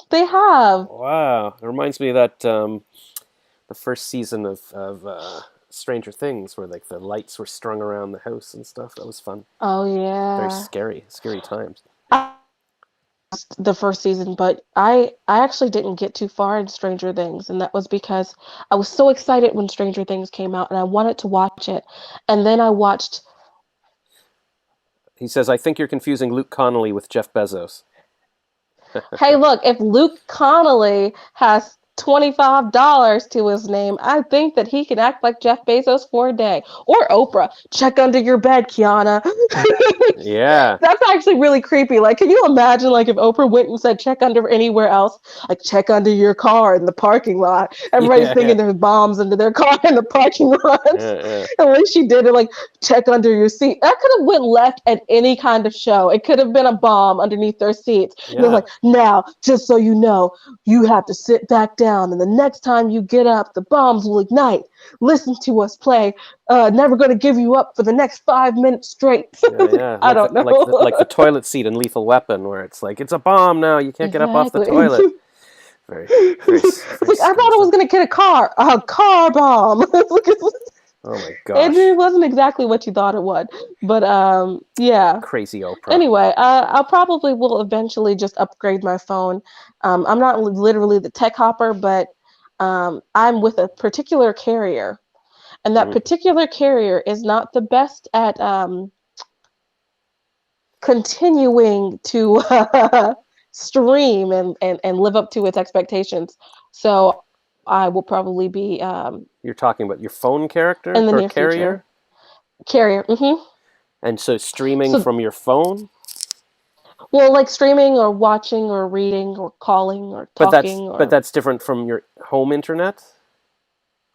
B: they have.
A: Wow, it reminds me of that the first season of Stranger Things, where like the lights were strung around the house and stuff. That was fun.
B: Oh
A: Very
B: yeah.
A: scary, scary times.
B: I watched the first season, but I actually didn't get too far in Stranger Things, and that was because I was so excited when Stranger Things came out and I wanted to watch it. And then I watched
A: He says, "I think you're confusing Luke Connolly with Jeff Bezos."
B: Hey, look, if Luke Connolly has $25 to his name, I think that he can act like Jeff Bezos for a day. Or Oprah. Check under your bed, Kiana.
A: Yeah,
B: That's actually really creepy. Like, can you imagine, like, if Oprah went and said, check under anywhere else? Like, check under your car in the parking lot. Everybody's
A: yeah, yeah,
B: thinking there's bombs under their car in the parking lot.
A: yeah,
B: And when she did it, like, check under your seat. That could have went left at any kind of show. It could have been a bomb underneath their seats. And they're
A: yeah,
B: like, now, just so you know, you have to sit back down. And the next time you get up, the bombs will ignite. Listen to us play. Never going to give you up for the next 5 minutes straight.
A: yeah, yeah.
B: I don't know.
A: Like the toilet seat in Lethal Weapon, where it's like it's a bomb now. You can't get up off the
B: Exactly.
A: toilet. Very, very,
B: It's
A: very
B: like, I
A: scary
B: thought I was
A: stuff.
B: going to get a car bomb.
A: Oh my
B: It
A: gosh,
B: wasn't exactly what you thought it would. But yeah.
A: crazy Oprah.
B: Anyway, I'll probably will eventually just upgrade my phone. I'm not literally the tech hopper, but I'm with a particular carrier, and that
A: Mm.
B: particular carrier is not the best at continuing to stream and live up to its expectations. So I will probably be
A: You're talking about your phone character
B: in the
A: or
B: near future
A: carrier,
B: carrier.
A: and so streaming
B: So,
A: from your phone.
B: well, like streaming or watching or reading or calling or talking
A: But
B: or
A: that's different from your home internet,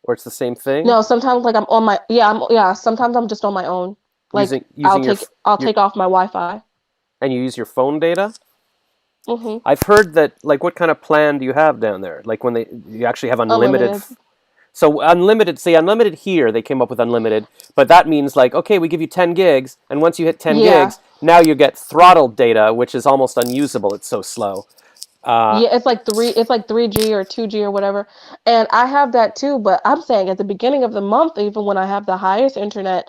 A: or it's the same thing.
B: no. Sometimes like I'm on my yeah. Sometimes I'm just on my own. Like
A: Using your
B: I'll
A: your
B: take off my Wi-Fi.
A: and you use your phone data.
B: hmm
A: I've heard that. Like, what kind of plan do you have down there? Like when you actually have unlimited.
B: Unlimited.
A: So unlimited, say unlimited here, they came up with unlimited, but that means like, okay, we give you 10 gigs, and once you hit 10
B: Yeah.
A: gigs, now you get throttled data, which is almost unusable. It's so slow. Uh,
B: Yeah, it's like 3G or 2G or whatever. And I have that too, but I'm saying at the beginning of the month, even when I have the highest internet,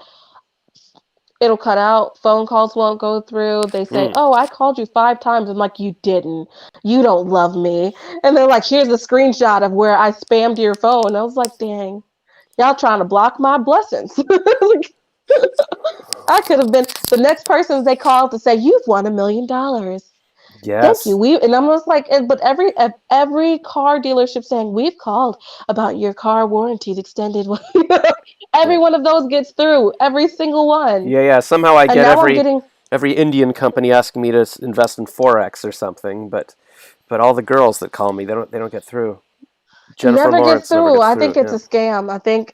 B: it'll cut out, phone calls won't go through. They say,
A: mm,
B: "Oh, I called you 5 times." I'm like, "You didn't. You don't love me." And they're like, "Here's a screenshot of where I spammed your phone." I was like, "Dang. Y'all trying to block my blessings." Like, I could have been the next person they called to say, "You've won $1 million. Thank you."
A: yes.
B: And I'm just like, but every car dealership saying we've called about your car warranties extended. Every
A: Yeah.
B: one of those gets through, every single one.
A: Yeah, yeah. Somehow I
B: And
A: get
B: now I'm getting
A: every Indian company asking me to invest in forex or something, but all the girls that call me, they don't get through. Jennifer
B: never gets
A: Lawrence never
B: through.
A: gets
B: I
A: through.
B: think it's
A: Yeah,
B: a scam. I think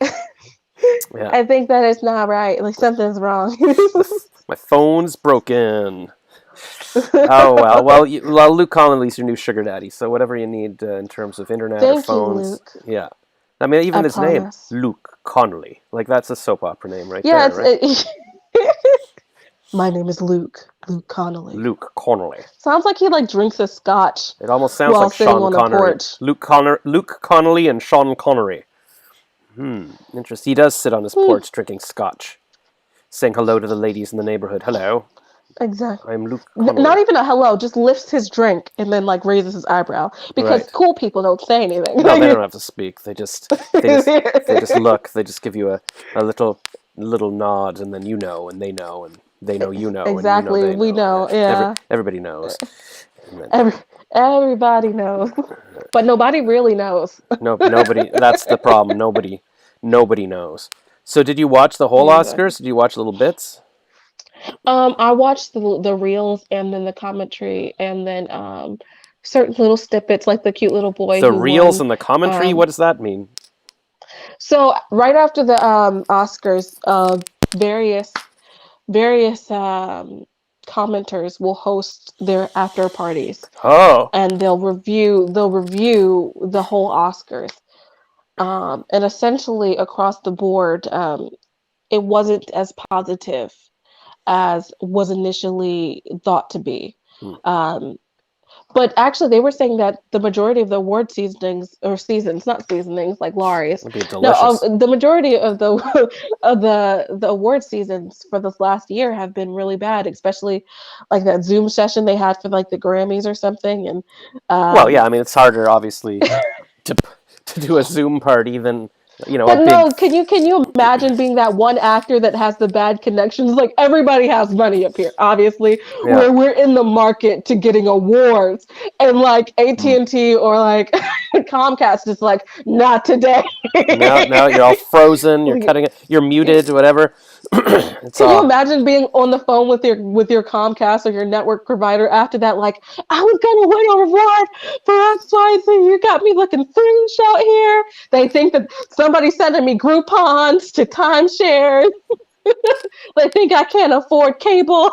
A: yeah.
B: I think that it's not right. Like something's wrong.
A: My phone's broken. Oh well, well, Luke Connolly's your new sugar daddy. So whatever you need in terms of internet or
B: Thank you,
A: phones,
B: Luke.
A: yeah. I mean,
B: I
A: even his name,
B: promise.
A: Luke Connolly, like that's a soap opera name right
B: Yeah,
A: there, right?
B: my name is Luke. Luke Connolly.
A: Luke Connolly.
B: Sounds like he like drinks a scotch
A: It almost sounds
B: while
A: like
B: sitting
A: Sean
B: on the
A: Connery.
B: porch.
A: Luke Connolly and Sean Connery. Interesting. He does sit on his
B: Hmm,
A: porch drinking scotch, saying hello to the ladies in the neighborhood. Hello,
B: exactly.
A: I'm Luke
B: Not
A: Connolly.
B: even a hello, just lifts his drink and then like raises his eyebrow because
A: Right.
B: cool people don't say anything.
A: No, they don't have to speak. They just they just look. They just give you a little nod, and then you know, and they know you know, and you know
B: Exactly.
A: they
B: We
A: know. Yeah.
B: know. Yeah.
A: Everybody knows. And then
B: Every, everybody knows, but nobody really knows.
A: nobody. That's the problem. Nobody knows. So did you watch the whole
B: Exactly.
A: Oscars? Did you watch little bits?
B: I watched the reels and then the commentary and then certain little snippets, like the cute little boy
A: The
B: who
A: reels
B: won.
A: and the commentary.
B: Um,
A: What does that mean?
B: so right after the Oscars, various various commenters will host their after parties,
A: Oh,
B: and they'll review the whole Oscars. And essentially across the board, it wasn't as positive as was initially thought to be.
A: hmm.
B: Um, but actually, they were saying that the majority of the award seasonings or seasons, not seasonings like Laurie's,
A: That'd be
B: no,
A: delicious.
B: the majority of the of the award seasons for this last year have been really bad, especially like that Zoom session they had for like the Grammys or something, and
A: Well, yeah.
B: um,
A: I mean, it's harder, obviously, to do a Zoom party than a
B: but
A: big.
B: no, can you imagine being that one actor that has the bad connections? Like everybody has money up here, obviously.
A: Yeah.
B: We're in the market to getting awards, and like
A: Mm.
B: AT&T or like Comcast is like not today.
A: Now you're all frozen. You're cutting it. You're muted. Whatever. It's
B: Can you
A: all.
B: imagine being on the phone with your Comcast or your network provider after that? Like, I was gonna win a reward for XYZ. You got me looking foolish out here. They think that somebody's sending me Groupons to timeshares. They think I can't afford cable.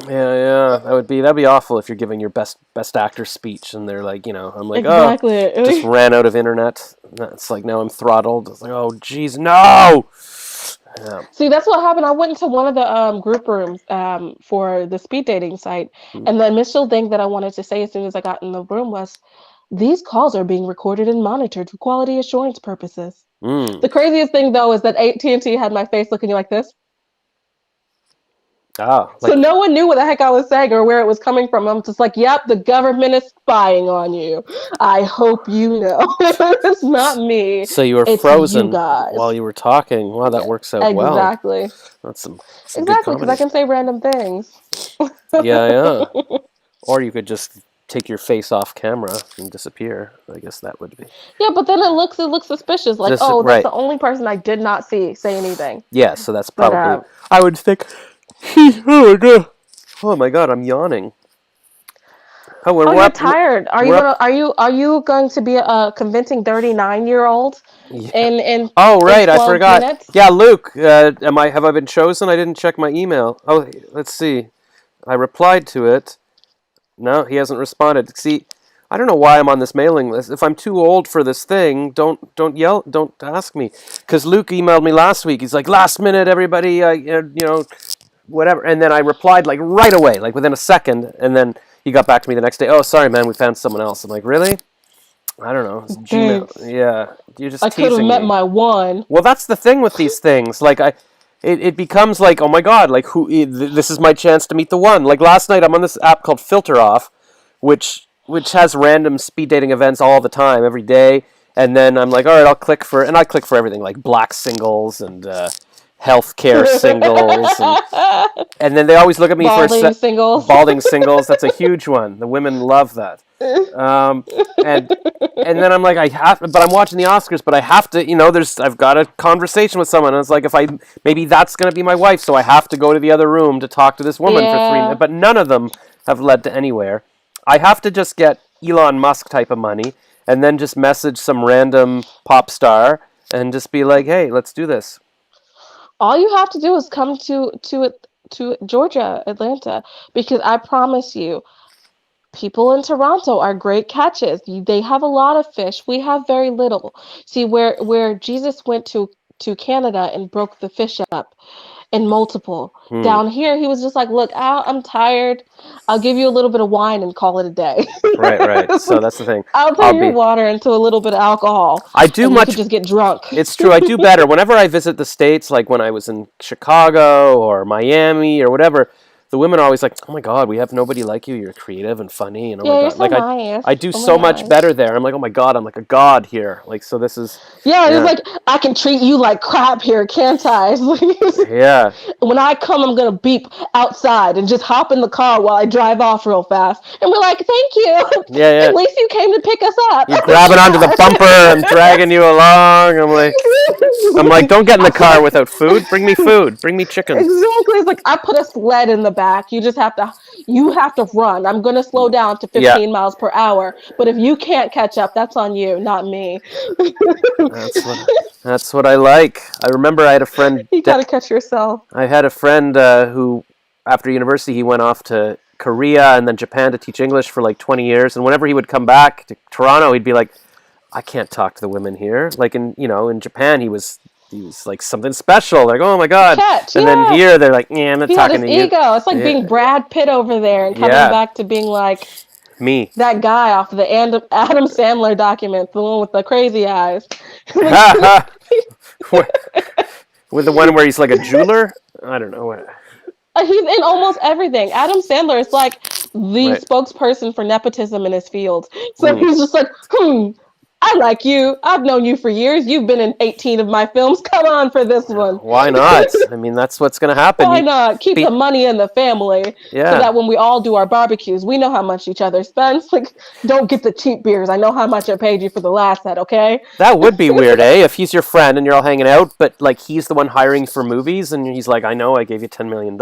A: Yeah. That'd be awful if you're giving your best actor speech and they're like, I'm like, oh, just
B: Exactly.
A: ran out of internet. It's like now I'm throttled. It's like, oh, geez, no. Yeah.
B: See, that's what happened. I went into one of the group rooms for the speed dating site,
A: Mm.
B: and the initial thing that I wanted to say as soon as I got in the room was, "These calls are being recorded and monitored for quality assurance purposes."
A: Mm.
B: The craziest thing though is that AT&T had my face looking like this.
A: Ah,
B: So
A: like
B: no one knew what the heck I was saying or where it was coming from. I'm just like, yep, the government is spying on you. I hope you know. It's not me.
A: so you were
B: It's you
A: frozen while
B: guys.
A: you were talking. Wow, that works out well.
B: Exactly.
A: That's some good
B: Exactly, because I
A: comedy.
B: can say random things.
A: Yeah. Or you could just take your face off camera and disappear. I guess that would be
B: Yeah, but then it looks suspicious. Like,
A: just
B: oh, that's
A: right.
B: the only person I did not see say anything.
A: Yeah, so that's
B: But
A: probably. I would think. Oh my god, I'm yawning. Oh,
B: oh,
A: we're
B: you're
A: up.
B: tired. Are you
A: We're up.
B: gonna are you going to be convincing 39-year-olds
A: Yeah.
B: in
A: Oh right, I
B: 12
A: forgot.
B: minutes?
A: Yeah, Luke. Have I been chosen? I didn't check my email. Oh, let's see. I replied to it. No, he hasn't responded. See, I don't know why I'm on this mailing list. If I'm too old for this thing, don't yell, don't ask me. Because Luke emailed me last week. He's like, last minute, everybody, whatever. And then I replied like right away, like within a second. And then he got back to me the next day. Oh, sorry, man, we found someone else. I'm like, really? I don't know. It's Gmail.
B: Thanks.
A: Yeah, you're just
B: I could have
A: teasing
B: met
A: me.
B: my one.
A: Well, that's the thing with these things. Like it becomes like, oh my god, like this is my chance to meet the one. Like last night, I'm on this app called Filter Off, which has random speed dating events all the time, every day. And then I'm like, all right, I click for everything like black singles and healthcare singles, and then they always look at me for
B: Balding singles.
A: balding singles. That's a huge one. The women love that. Um, and and then I'm like, but I'm watching the Oscars, but I have to, I've got a conversation with someone. And it's like, maybe that's gonna be my wife, so I have to go to the other room to talk to this woman for 3 minutes.
B: Yeah.
A: But none of them have led to anywhere. I have to just get Elon Musk type of money, and then just message some random pop star and just be like, hey, let's do this.
B: All you have to do is come to Georgia, Atlanta, because I promise you, people in Toronto are great catches. They have a lot of fish. We have very little. See, where Jesus went to Canada and broke the fish up in multiple.
A: Hmm.
B: Down here, he was just like, "Look, I'm tired. I'll give you a little bit of wine and call it a day."
A: Right.
B: It's
A: So
B: like,
A: that's the thing.
B: I'll
A: I'll
B: turn your
A: be.
B: water into a little bit of alcohol,
A: I do
B: and you could
A: much.
B: just get drunk.
A: It's true. I do better whenever I visit the States, like when I was in Chicago or Miami or whatever. The women are always like, "Oh my God, we have nobody like you. You're creative and funny." And oh my
B: Yeah, you're
A: God,
B: so
A: like
B: nice.
A: I do
B: Oh
A: so
B: my
A: much
B: gosh.
A: better there. I'm like, "Oh my God, I'm like a god here." Like, so this is,
B: Yeah, it's
A: yeah,
B: like I can treat you like crap here, can't I? It's like,
A: yeah,
B: when I come, I'm gonna beep outside and just hop in the car while I drive off real fast. And we're like, thank you.
A: yeah.
B: At least you came to pick us up.
A: You're grabbing onto the bumper. I'm dragging you along. I'm like, don't get in the car without food. Bring me food. Bring me chicken.
B: Exactly. It's like I put a sled in the back. You have to run. I'm going to slow down to
A: Yeah.
B: 15 miles per hour. But if you can't catch up, that's on you, not me.
A: That's what I like. I remember I had a friend.
B: You got to catch yourself.
A: I had a friend who, after university, he went off to Korea and then Japan to teach English for like 20 years. And whenever he would come back to Toronto, he'd be like, I can't talk to the women here. Like in Japan, he was like something special. Like, oh my God.
B: Catch,
A: and then
B: yeah.
A: here, they're like, yeah, I'm not
B: He had
A: talking
B: his
A: to you.
B: ego. It's like being Brad Pitt over there and coming back to being like
A: Me.
B: that guy off the Adam Sandler document, the one with the crazy eyes.
A: With the one where he's like a jeweler? I don't know.
B: He's in almost everything. Adam Sandler is like the spokesperson for nepotism in his field. So he's just like, I like you. I've known you for years. You've been in 18 of my films. Come on for this one.
A: Why not? I mean, that's what's going to happen.
B: Why not? Keep the money in the family so that when we all do our barbecues, we know how much each other spends. Like, don't get the cheap beers. I know how much I paid you for the last set, okay?
A: That would be weird, eh? If he's your friend and you're all hanging out, but like he's the one hiring for movies and he's like, I know I gave you $10 million.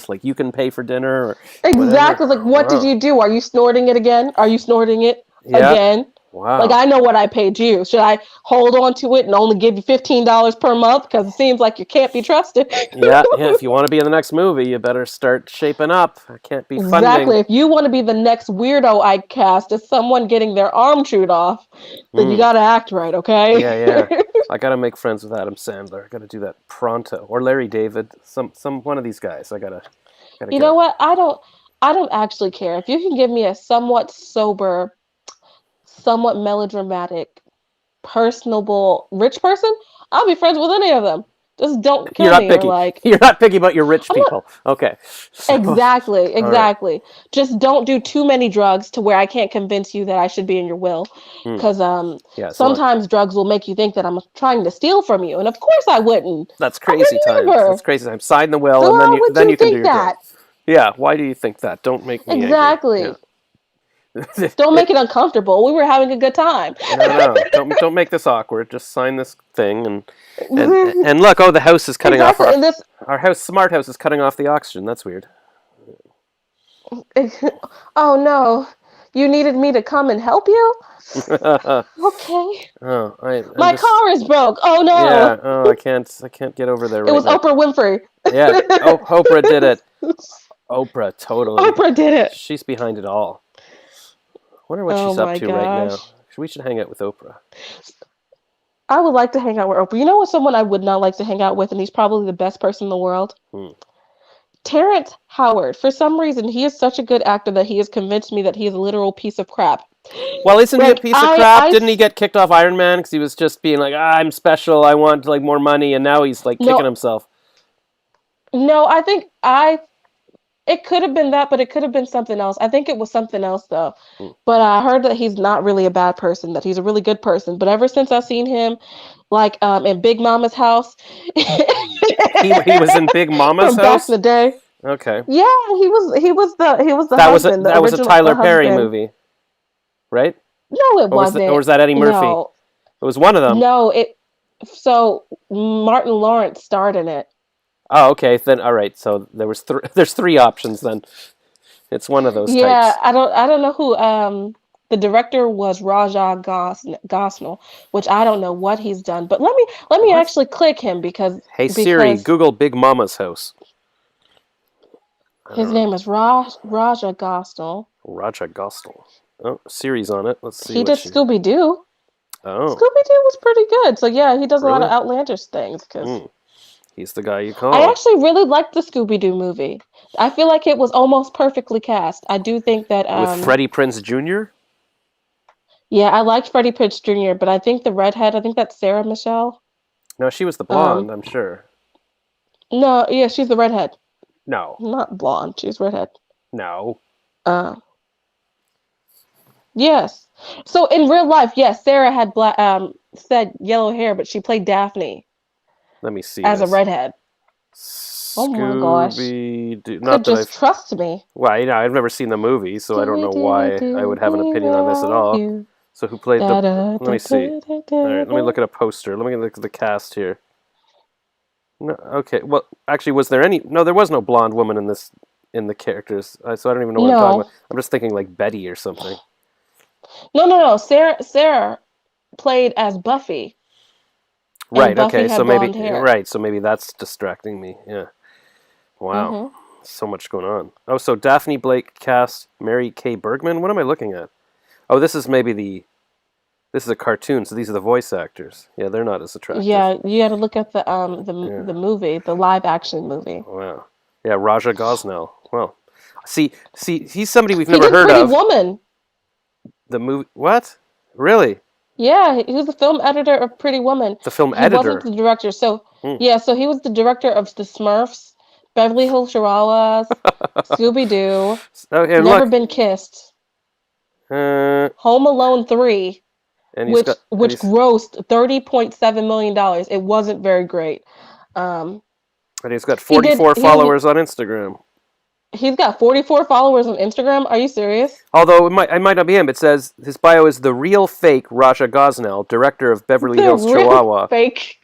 A: Like, you can pay for dinner. Or
B: exactly.
A: whatever.
B: Like, what did you do? Are you snorting it again? Are you snorting it again?
A: Wow.
B: Like, I know what I paid you. Should I hold on to it and only give you $15 per month? Because it seems like you can't be trusted.
A: yeah. If you want to be in the next movie, you better start shaping up. I can't be funding.
B: Exactly. If you want to be the next weirdo I cast as someone getting their arm chewed off, then you got to act right, okay?
A: Yeah. I got to make friends with Adam Sandler. I got to do that pronto. Or Larry David. Some one of these guys. I got to
B: You know what? I don't actually care. If you can give me a somewhat sober, somewhat melodramatic, personable, rich person, I'll be friends with any of them. Just don't kill me.
A: Picky. You're not picky about your rich people. Okay.
B: So, exactly. Right. Just don't do too many drugs to where I can't convince you that I should be in your will. Because sometimes drugs will make you think that I'm trying to steal from you. And of course I wouldn't.
A: That's crazy times. That's crazy times. Sign the will and then you can do your drugs. Yeah, why do you think that? Don't make me
B: exactly.
A: Angry. Yeah.
B: Don't make it uncomfortable. We were having a good time.
A: No. Don't make this awkward. Just sign this thing and look. Oh, the house is cutting off. Our smart house is cutting off the oxygen. That's weird.
B: Oh no! You needed me to come and help you? Okay. My car is broke. Oh no!
A: Yeah. Oh, I can't get over there.
B: It was Oprah Winfrey.
A: Yeah. Oh, Oprah did it. Oprah totally.
B: Oprah did it.
A: She's behind it all. I wonder what she's up to right now. We should hang out with Oprah.
B: I would like to hang out with Oprah. You know what someone I would not like to hang out with, and he's probably the best person in the world? Terrence Howard. For some reason, he is such a good actor that he has convinced me that he is a literal piece of crap.
A: Well, isn't he a piece of crap? Didn't he get kicked off Iron Man because he was just being like, I'm special, I want like more money, and now he's like kicking himself?
B: No, I think it could have been that, but it could have been something else. I think it was something else, though. But I heard that he's not really a bad person, that he's a really good person. But ever since I've seen him, like in Big Mama's house.
A: he was in Big Mama's house?
B: Back in the day.
A: Okay.
B: Yeah, he was the
A: that
B: husband.
A: That was a Tyler Perry movie, right?
B: No, it wasn't.
A: Or was that Eddie Murphy?
B: No.
A: It was one of them.
B: No, so Martin Lawrence starred in it.
A: Oh, okay. Then all right. So there's three options then. It's one of those types.
B: Yeah, I don't know who. The director was Raja Gosnell, which I don't know what he's done. But let me actually click him because.
A: Hey Siri, Google Big Mama's house.
B: His name is Raja Gosnell.
A: Raja Gosnell. Oh, Siri's on it. Let's see.
B: He did Scooby Doo.
A: Oh.
B: Scooby Doo was pretty good. So yeah, he does a lot of outlandish things because.
A: He's the guy you call.
B: I actually really liked the Scooby-Doo movie. I feel like it was almost perfectly cast. I do think that...
A: with Freddie Prinze Jr.?
B: Yeah, I liked Freddie Prinze Jr., but I think the redhead, I think that's Sarah Michelle.
A: No, she was the blonde, I'm sure.
B: No, yeah, she's the redhead.
A: No.
B: Not blonde, she's redhead.
A: No.
B: Yes. So in real life, yes, Sarah had said yellow hair, but she played Daphne.
A: Let me see.
B: As a redhead. Oh my gosh.
A: Not
B: just trust me.
A: Well, I've never seen the movie, so I don't know why I would have an opinion on this at all. So who played the... Let me see. All right, let me look at a poster. Let me look at the cast here. No, okay, well, actually, was there any... No, there was no blonde woman in this in the characters, so I don't even know what I'm talking
B: No,
A: about. I'm just thinking like Betty or something.
B: no. Sarah played as Buffy, and
A: Right.
B: Buffy
A: Okay. So
B: had
A: maybe
B: blonde hair.
A: right. So maybe that's distracting me. Yeah. Wow.
B: Hmm.
A: So much going on. Oh, so Daphne Blake cast Mary Kay Bergman. What am I looking at? Oh, this is maybe the. This is a cartoon, so these are the voice actors. Yeah, they're not as attractive.
B: Yeah, you got to look at
A: Yeah.
B: the movie, the live action movie.
A: Wow. Yeah, Raja Gosnell. Well, see, he's somebody we've
B: He
A: never
B: did
A: heard
B: Pretty
A: of.
B: Woman.
A: The movie. What? Really?
B: Yeah, he was the film editor of Pretty Woman.
A: The film
B: He wasn't
A: editor.
B: the director. So,
A: Hmm.
B: yeah, so he was the director of The Smurfs, Beverly Hills Chihuahuas, Scooby Doo,
A: Oh, and
B: Never
A: look.
B: Been Kissed,
A: Uh,
B: Home Alone 3,
A: and he's
B: which
A: got and
B: which
A: he's
B: grossed $30.7 million. It wasn't very great. Um,
A: and he's got
B: he did
A: 44
B: he
A: followers on Instagram.
B: he's got 44 followers on Instagram. Are you serious?
A: Although it might not be him. It says his bio is the real fake Raja Gosnell, director of Beverly
B: The
A: Hills
B: real
A: Chihuahua.
B: fake.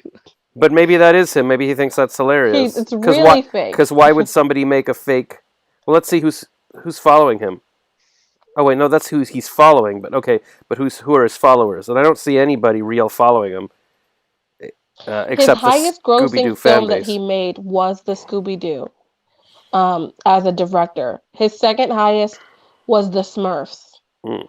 A: But maybe that is him. Maybe he thinks that's hilarious.
B: It's really fake.
A: Because why would somebody make a fake? Well, let's see who's following him. Oh wait, no, that's who he's following. But okay, but who are his followers? And I don't see anybody real following him,
B: His
A: except the
B: highest
A: Scooby
B: grossing
A: Doo fan
B: film that
A: base.
B: he made was the Scooby Doo, as a director. His second highest was the Smurfs.
A: Hmm.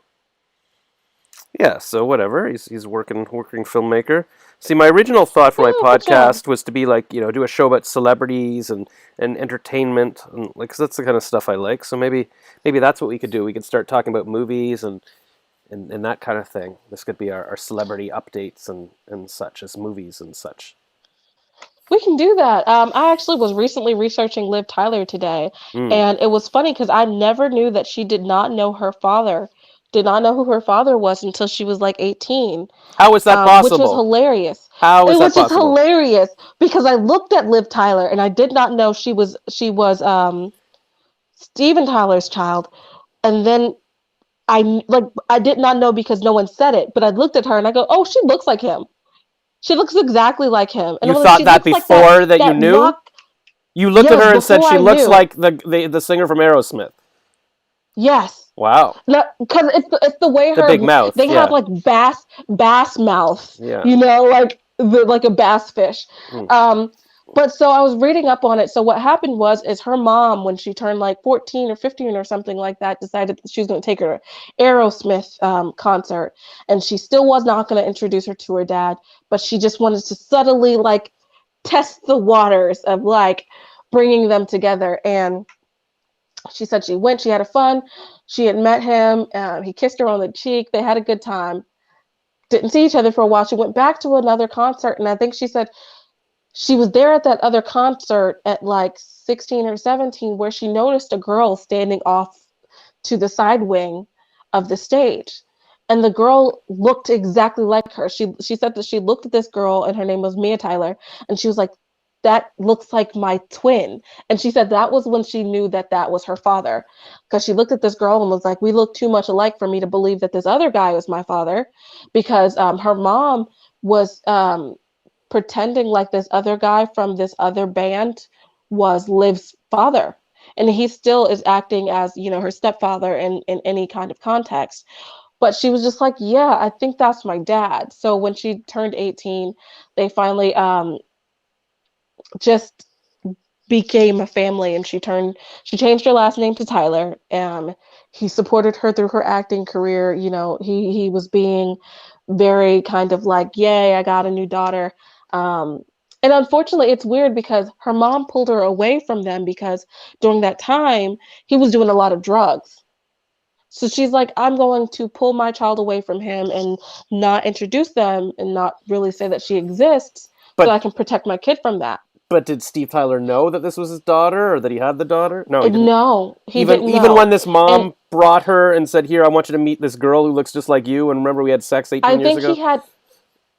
A: Yeah, so whatever. He's working filmmaker. See, my original thought for my
B: Oh, good job.
A: podcast was to be like, do a show about celebrities and entertainment, and like 'cause that's the kind of stuff I like. So maybe that's what we could do. We could start talking about movies and that kind of thing. This could be our celebrity updates and such as movies and such.
B: We can do that. I actually was recently researching Liv Tyler today,
A: Mm.
B: and it was funny because I never knew that she did not know her father, did not know who her father was until she was like 18,
A: How is that
B: which was
A: possible?
B: hilarious.
A: How is
B: It
A: that
B: was just
A: possible?
B: hilarious because I looked at Liv Tyler and I did not know she was Steven Tyler's child, and then I did not know because no one said it, but I looked at her and I go, oh, she looks like him. She looks exactly like him, and
A: You
B: I'm like,
A: thought
B: she
A: that
B: looks like that
A: before that you
B: that
A: knew?
B: rock.
A: You looked at
B: Yes,
A: her and said
B: before
A: she
B: I
A: looks
B: knew.
A: like the singer from Aerosmith.
B: Yes.
A: Wow.
B: No, because it's the way
A: The
B: her
A: big mouth.
B: they have
A: Yeah.
B: like bass mouth,
A: Yeah.
B: like a bass fish.
A: Mm.
B: Um, but so I was reading up on it. So what happened was is her mom, when she turned like 14 or 15 or something like that, decided that she was going to take her to Aerosmith concert, and she still was not going to introduce her to her dad, but she just wanted to subtly like test the waters of like bringing them together. And she said she went, she had a fun. She had met him. He kissed her on the cheek. They had a good time. Didn't see each other for a while. She went back to another concert, and I think she said she was there at that other concert at like 16 or 17, where she noticed a girl standing off to the side wing of the stage. And the girl looked exactly like her. She said that she looked at this girl, and her name was Mia Tyler, and she was like, that looks like my twin. And she said that was when she knew that that was her father, because she looked at this girl and was like, we look too much alike for me to believe that this other guy was my father, because her mom was pretending like this other guy from this other band was Liv's father. And he still is acting as, her stepfather in any kind of context. But she was just like, yeah, I think that's my dad. So when she turned 18, they finally just became a family, and she changed her last name to Tyler. He supported her through her acting career. He was being very kind of like, yay, I got a new daughter. And unfortunately, it's weird because her mom pulled her away from them because during that time he was doing a lot of drugs. So she's like, I'm going to pull my child away from him and not introduce them and not really say that she exists, so
A: But
B: I can protect my kid from that.
A: but did Steve Tyler know that this was his daughter or that he had the daughter? No, he didn't.
B: No, he didn't
A: Even
B: know.
A: when this
B: And
A: mom brought her and said, "Here, I want you to meet this girl who looks just like you," and remember we had sex
B: I
A: 18 years
B: think
A: ago.
B: he had,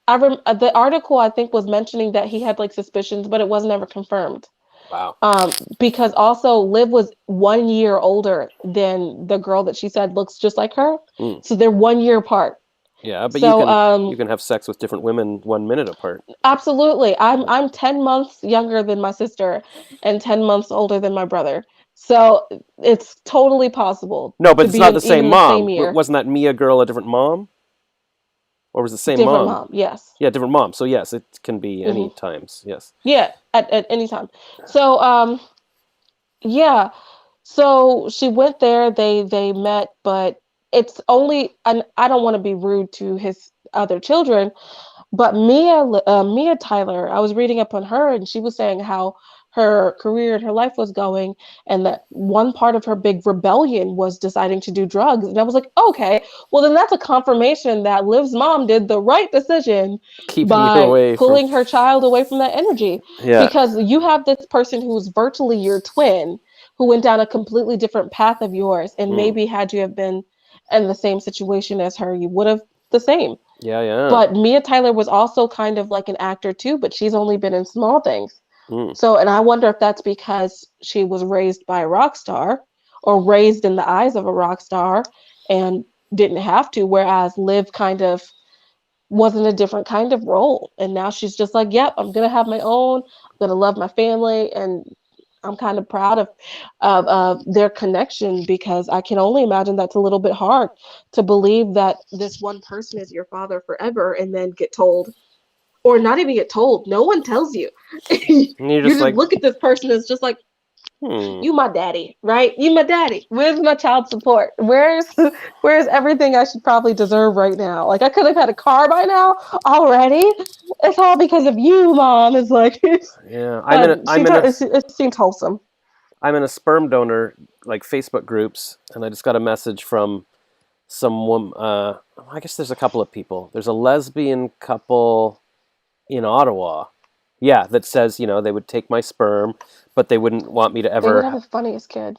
B: the article I think was mentioning that he had like suspicions, but it was never confirmed.
A: Wow.
B: Because also Liv was 1 year older than the girl that she said looks just like her.
A: Mm.
B: So they're 1 year apart.
A: Yeah, but
B: So
A: you can have sex with different women 1 minute apart.
B: absolutely. I'm 10 months younger than my sister and 10 months older than my brother. So it's totally possible
A: No, but
B: to
A: it's
B: be
A: not the
B: in
A: same
B: even the same
A: mom.
B: year.
A: Wasn't that Mia girl a different mom? Or was it the same
B: Different
A: mom?
B: mom, yes.
A: Yeah, different mom. So yes, it can be any
B: Hmm.
A: times. Yes.
B: Yeah, at any time. So yeah. So she went there, they met, but it's only, and I don't want to be rude to his other children, but Mia Tyler, I was reading up on her, and she was saying how her career and her life was going, and that one part of her big rebellion was deciding to do drugs. And I was like, okay, well then that's a confirmation that Liv's mom did the right decision
A: Keeping you
B: by
A: away from.
B: pulling her child away from that energy,
A: Yeah.
B: because you have this person who's virtually your twin who went down a completely different path of yours, and
A: Mm.
B: maybe had you have been in the same situation as her, you would have the same.
A: Yeah. Yeah.
B: But Mia Tyler was also kind of like an actor too, but she's only been in small things.
A: Mm.
B: So, and I wonder if that's because she was raised by a rock star, or raised in the eyes of a rock star, and didn't have to, whereas Liv kind of was in a different kind of role. And now she's just like, yep, I'm going to have my own, I'm going to love my family. And I'm kind of proud of their connection, because I can only imagine that's a little bit hard to believe that this one person is your father forever, and then get told, or not even get told. No one tells you. You
A: And you're just
B: just
A: like,
B: look at this person as just like,
A: hmm.
B: you my daddy, right? You my daddy. Where's my child support? Where's everything I should probably deserve right now? Like I could have had a car by now already. It's all because of you, mom. It's like,
A: Yeah.
B: but it seems wholesome.
A: I'm in a sperm donor like Facebook groups, and I just got a message from some woman. I guess there's a couple of people. There's a lesbian couple in Ottawa. Yeah, that says they would take my sperm, but they wouldn't want me to
B: They would
A: ever.
B: have the funniest kid.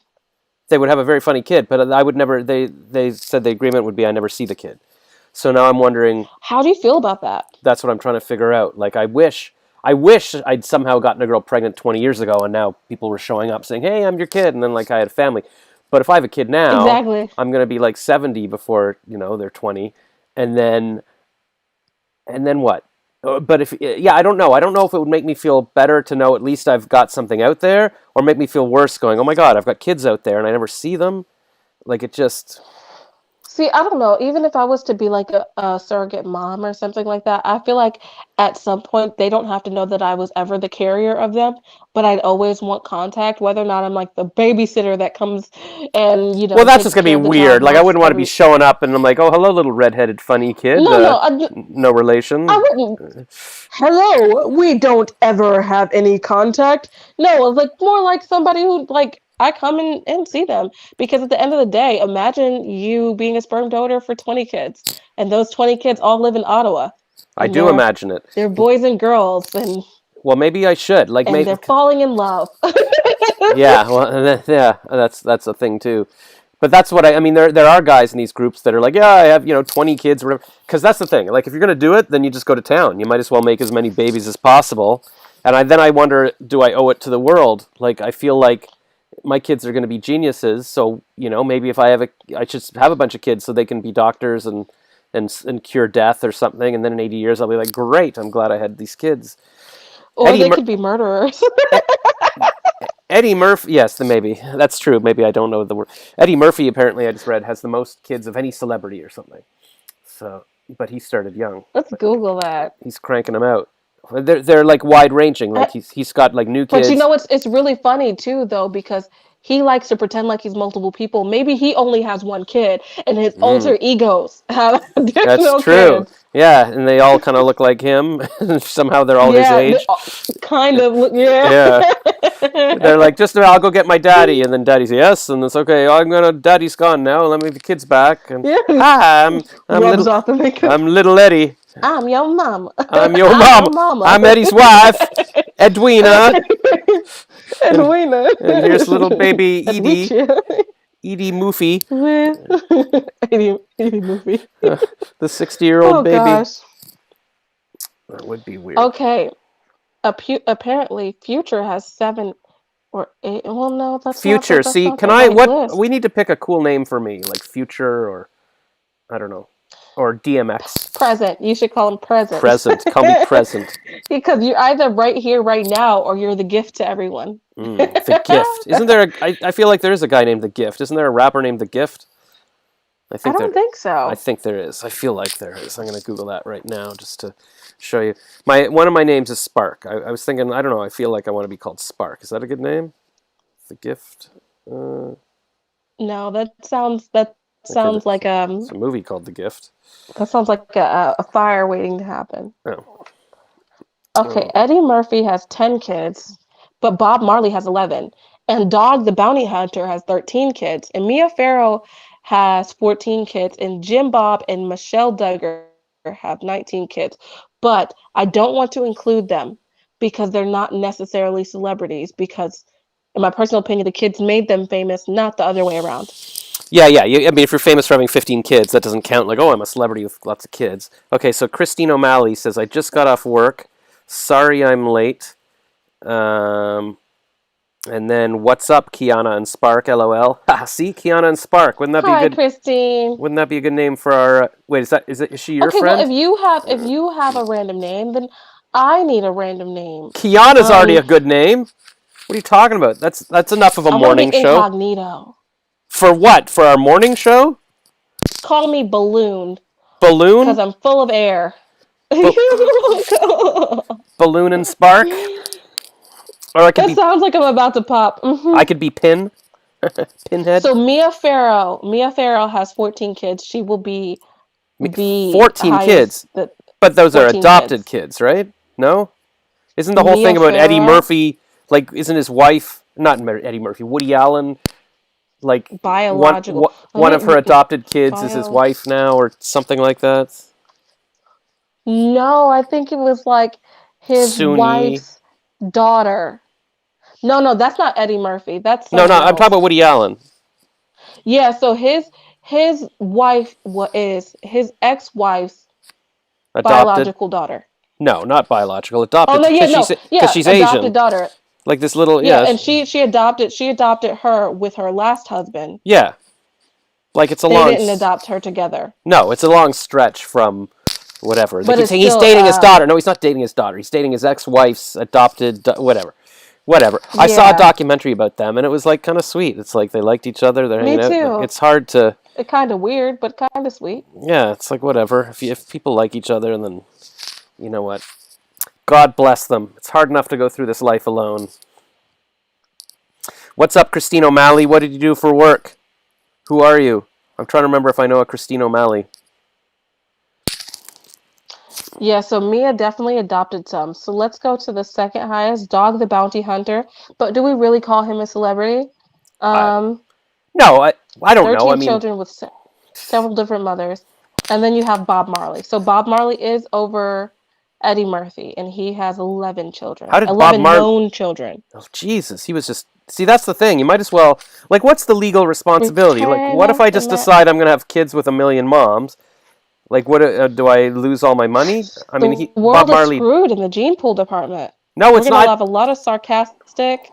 A: They would have a very funny kid, but I would never. They said the agreement would be I never see the kid. So now I'm wondering.
B: How do you feel about that?
A: That's what I'm trying to figure out. Like I wish I'd somehow gotten a girl pregnant 20 years ago, and now people were showing up saying, "Hey, I'm your kid," and then like I had a family. But if I have a kid now,
B: Exactly.
A: I'm gonna be like 70 before they're 20, and then what? But if yeah, I don't know. I don't know if it would make me feel better to know at least I've got something out there, or make me feel worse going, "Oh my God, I've got kids out there and I never see them." Like it just.
B: See, I don't know. Even if I was to be like a surrogate mom or something like that, I feel like at some point they don't have to know that I was ever the carrier of them, but I'd always want contact, whether or not I'm like the babysitter that comes and,
A: Well, that's
B: takes
A: just gonna be
B: care of the child
A: weird. Like I
B: once
A: wouldn't want to be
B: every.
A: showing up and I'm like, "Oh, hello, little redheaded funny kid."
B: No, no,
A: No
B: I
A: relation.
B: wouldn't. Hello, we don't ever have any contact. No, it's like more like somebody who, like, I come and see them, because at the end of the day, imagine you being a sperm donor for 20 kids, and those 20 kids all live in Ottawa,
A: I
B: and
A: do imagine it.
B: they're boys and girls, and
A: Well, maybe I should like
B: they're
A: make.
B: falling in love.
A: Yeah, well, yeah, that's a thing too. But that's what I mean. There are guys in these groups that are like, yeah, I have 20 kids or whatever. Because that's the thing. Like, if you're gonna do it, then you just go to town. You might as well make as many babies as possible. And then I wonder, do I owe it to the world? Like, I feel like my kids are going to be geniuses. So maybe if I should have a bunch of kids so they can be doctors and cure death or something. And then in 80 years, I'll be like, great, I'm glad I had these kids.
B: Or
A: Eddie
B: they
A: Mur-
B: could be murderers.
A: Eddie Murphy, yes, maybe that's true. Maybe I don't know the word. Eddie Murphy apparently I just read has the most kids of any celebrity or something. So, but he started young.
B: Let's Google that.
A: He's cranking them out. They're like wide ranging. Like he's got like new
B: But
A: kids.
B: it's really funny too, though, because he likes to pretend like he's multiple people. Maybe he only has one kid, and his
A: Mm,
B: alter egos have
A: that's
B: additional
A: true.
B: kids.
A: Yeah, and they all kind of look like him. Somehow they're all his
B: Yeah,
A: age.
B: kind of. Yeah.
A: Yeah. They're like, just I'll go get my daddy, and then daddy's yes, and it's okay. Daddy's gone now. Let me have the kids back. And
B: Yeah.
A: hi, I'm
B: Rubs
A: little,
B: off the makeup.
A: I'm little Eddie.
B: I'm your mama.
A: I'm your
B: I'm
A: mom.
B: your mama.
A: I'm Eddie's wife, Edwina,
B: And
A: and
B: we know.
A: and here's little baby Edie,
B: Edwina.
A: Edie Moofy,
B: With 80 movie.
A: the 60-year-old
B: Oh
A: baby.
B: gosh.
A: That would be weird.
B: Okay. Apparently, Future has 7 or 8. Well, no,
A: Future.
B: that's
A: See,
B: not
A: can
B: the
A: I?
B: right
A: What
B: list.
A: we need to pick a cool name for me, like Future or I don't know. Or DMX.
B: Present. You should call him present.
A: Present. Call me present.
B: Because you're either right here, right now, or you're the gift to everyone.
A: The Gift. Isn't there I feel like there is a guy named The Gift. Isn't there a rapper named The Gift?
B: I don't think so.
A: I think there is. I feel like there is. I'm going to Google that right now just to show you. One of my names is Spark. I was thinking, I don't know, I feel like I want to be called Spark. Is that a good name? The Gift?
B: No, that sounds like
A: It's a movie called The Gift.
B: that sounds like a fire waiting to happen.
A: Oh.
B: Okay, Eddie Murphy has 10 kids, but Bob Marley has 11. And Dog the Bounty Hunter has 13 kids. And Mia Farrow has 14 kids. And Jim Bob and Michelle Duggar have 19 kids. But I don't want to include them because they're not necessarily celebrities. Because, in my personal opinion, the kids made them famous, not the other way around.
A: Yeah. I mean, if you're famous for having 15 kids, that doesn't count. Like, oh, I'm a celebrity with lots of kids. Okay, so Christine O'Malley says, I just got off work. Sorry I'm late. And then, what's up, Kiana and Spark? LOL. See, Kiana and Spark. Wouldn't that be
B: Hi,
A: good?
B: Christine.
A: Wouldn't that be a good name for our? Wait, is she your friend?
B: Well, if you have a random name, then I need a random name.
A: Kiana's already a good name. What are you talking about? That's enough of a morning show.
B: Incognito.
A: For what? For our morning show?
B: Call me Balloon.
A: Balloon?
B: Because I'm full of air.
A: Balloon and Spark? Or I could
B: That sounds like I'm about to pop.
A: I could be Pinhead.
B: So Mia Farrow has 14 kids. She will be the
A: 14 kids. But those are adopted kids, right? No? Isn't the whole thing about Eddie Murphy, like, isn't his wife, not Eddie Murphy, Woody Allen, like,
B: biological.
A: One of her adopted kids is his wife now, or something like that?
B: No, I think it was like his wife's daughter. No, that's not Eddie Murphy. That's
A: I'm talking about Woody Allen.
B: Yeah, so his wife is his ex-wife's biological daughter.
A: No, not biological. Adopted.
B: Oh no,
A: because she's
B: adopted
A: Asian.
B: Daughter.
A: Like this little
B: and she adopted her with her last husband.
A: Yeah, like it's a
B: they
A: long.
B: They didn't adopt her together.
A: No, it's a long stretch from whatever.
B: But
A: he's dating his daughter. No, he's not dating his daughter. He's dating his ex-wife's adopted whatever. I saw a documentary about them, and it was like kind of sweet. It's like they liked each other. They're hanging out. Me too. It's hard to.
B: It's kind of weird, but kind of sweet.
A: Yeah, it's like whatever. If people like each other, and then you know what, God bless them. It's hard enough to go through this life alone. What's up, Christine O'Malley? What did you do for work? Who are you? I'm trying to remember if I know a Christine O'Malley.
B: Yeah, so Mia definitely adopted some. So let's go to the second highest, Dog the Bounty Hunter. But do we really call him a celebrity?
A: No, I don't know.
B: 13 children with several different mothers. And then you have Bob Marley. So Bob Marley is over Eddie Murphy, and he has 11 children.
A: How did
B: 11 known children.
A: Oh, Jesus. He was just... See, that's the thing. You might as well... Like, what's the legal responsibility? Like, what if I just decide I'm going to have kids with 1 million moms? Like, what do I lose all my money? I mean,
B: Bob Marley is screwed in the gene pool department.
A: No, it's not.
B: We're gonna have a lot of sarcastic,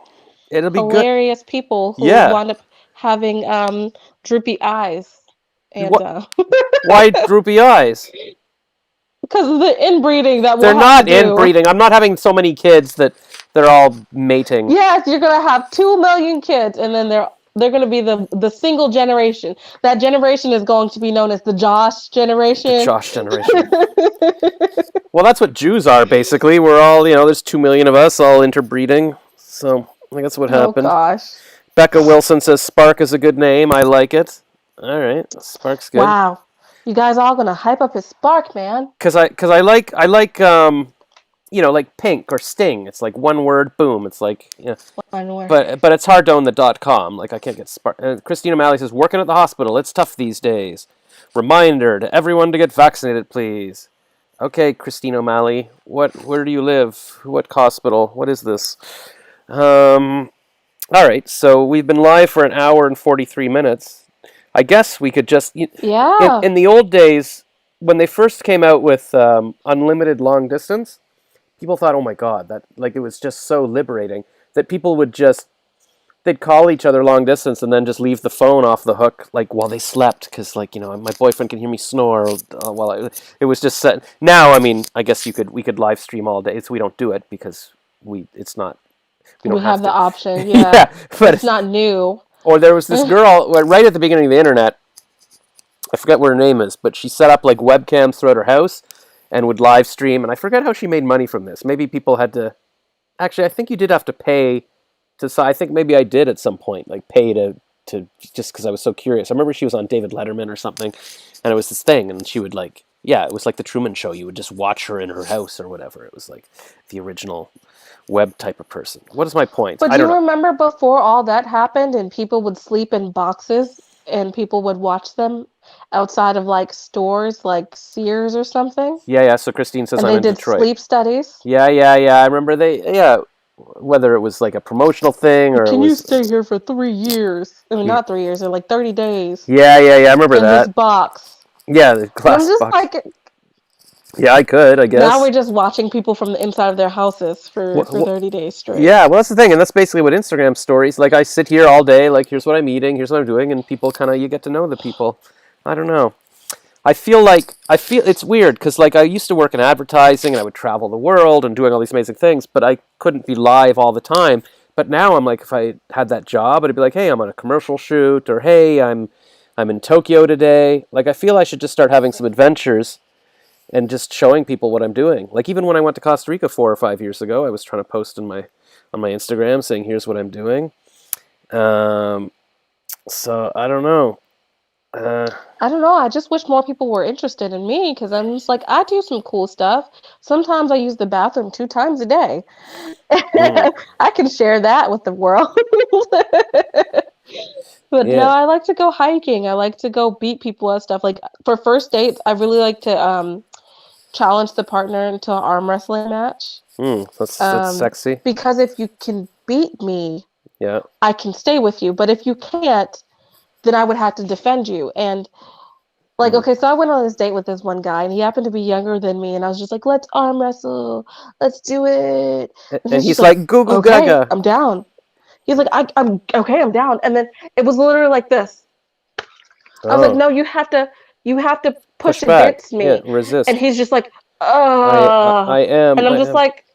B: hilarious people who wind up having droopy eyes. And
A: why droopy eyes?
B: Because of the inbreeding that
A: they're not inbreeding. I'm not having so many kids that they're all mating.
B: Yes, you're gonna have 2 million kids, and then they're going to be the single generation. That generation is going to be known as the Josh generation.
A: The Josh generation. Well, that's what Jews are, basically. We're all, there's 2 million of us all interbreeding. So, I think that's what happened.
B: Oh, gosh.
A: Becca Wilson says Spark is a good name. I like it. All right. Spark's good.
B: Wow. You guys all going to hype up his Spark, man.
A: Because I like like Pink or Sting. It's like one word, boom. It's like,
B: one word.
A: But it's hard to own the .com. Like, I can't get Spark. Christina O'Malley says, working at the hospital. It's tough these days. Reminder to everyone to get vaccinated, please. Okay, Christina O'Malley. Where do you live? What hospital? What is this? All right, so we've been live for 1 hour and 43 minutes. I guess we could just...
B: Yeah.
A: In the old days, when they first came out with unlimited long distance... People thought, oh my God, that it was just so liberating that people would just they'd call each other long distance and then just leave the phone off the hook like while they slept because like my boyfriend can hear me snore while it was just set. Now I mean I guess we could live stream all day, so we don't do it because it's not we don't
B: We
A: have
B: have the
A: to.
B: option, yeah.
A: Yeah, but
B: It's not new.
A: or there was this girl right at the beginning of the internet. I forget what her name is, but she set up like webcams throughout her house and would live stream, and I forget how she made money from this. Maybe people had to. Actually, I think you did have to pay to. I think maybe I did at some point, like pay to just because I was so curious. I remember she was on David Letterman or something, and it was this thing, and she would like, yeah, it was like the Truman Show. You would just watch her in her house or whatever. It was like the original web type of person. What is my point?
B: But
A: I
B: do
A: don't
B: you
A: know.
B: remember before all that happened and people would sleep in boxes and people would watch them outside of like stores like Sears or something?
A: Yeah, yeah. So Christine says
B: And
A: I'm
B: they
A: in
B: did
A: Detroit.
B: sleep studies?
A: Yeah, yeah, yeah. I remember yeah. Whether it was like a promotional thing or it
B: Can you
A: was.
B: stay here for 3 years? I mean,
A: Yeah,
B: not 3 years, in like 30 days
A: yeah, yeah. I remember
B: in this
A: that.
B: box.
A: Yeah, the
B: And I'm
A: glass
B: just
A: box.
B: like,
A: Yeah, I could, I
B: now
A: guess.
B: we're just watching people from the inside of their houses for 30 days straight.
A: Yeah, well, that's the thing, and that's basically what Instagram stories. Like, I sit here all day, like, here's what I'm eating, here's what I'm doing, and people kind of you get to know the people. I don't know. I feel it's weird because like I used to work in advertising and I would travel the world and doing all these amazing things, but I couldn't be live all the time. But now I'm like, if I had that job, I'd be like, hey, I'm on a commercial shoot, or hey, I'm in Tokyo today. Like, I feel I should just start having some adventures and just showing people what I'm doing. Like even when I went to Costa Rica 4 or 5 years ago, I was trying to post on my Instagram saying, here's what I'm doing. Um, so I don't know. Uh,
B: I don't know. I just wish more people were interested in me because I'm just like, I do some cool stuff. Sometimes I use the bathroom 2 times a day.
A: mm,
B: I can share that with the world. But no,
A: yeah.
B: I like to go hiking. I like to go beat people at stuff. Like for first dates, I really like to challenge the partner into an arm wrestling match.
A: That's sexy.
B: Because if you can beat me,
A: Yeah.
B: I can stay with you. But if you can't, then I would have to defend you. And like,
A: Mm.
B: okay, so I went on this date with this one guy, and he happened to be younger than me, and I was just like, let's arm wrestle, let's do it. And
A: And
B: he's just
A: he's
B: like,
A: like, goo goo
B: okay,
A: gaga.
B: I'm down. He's like, I'm okay, I'm down. And then it was literally like this. I was like,
A: Oh,
B: no, you have to
A: push
B: push
A: back.
B: against
A: Yeah,
B: me. And
A: resist.
B: he's just like,
A: I am.
B: and I'm
A: I
B: just
A: am.
B: like,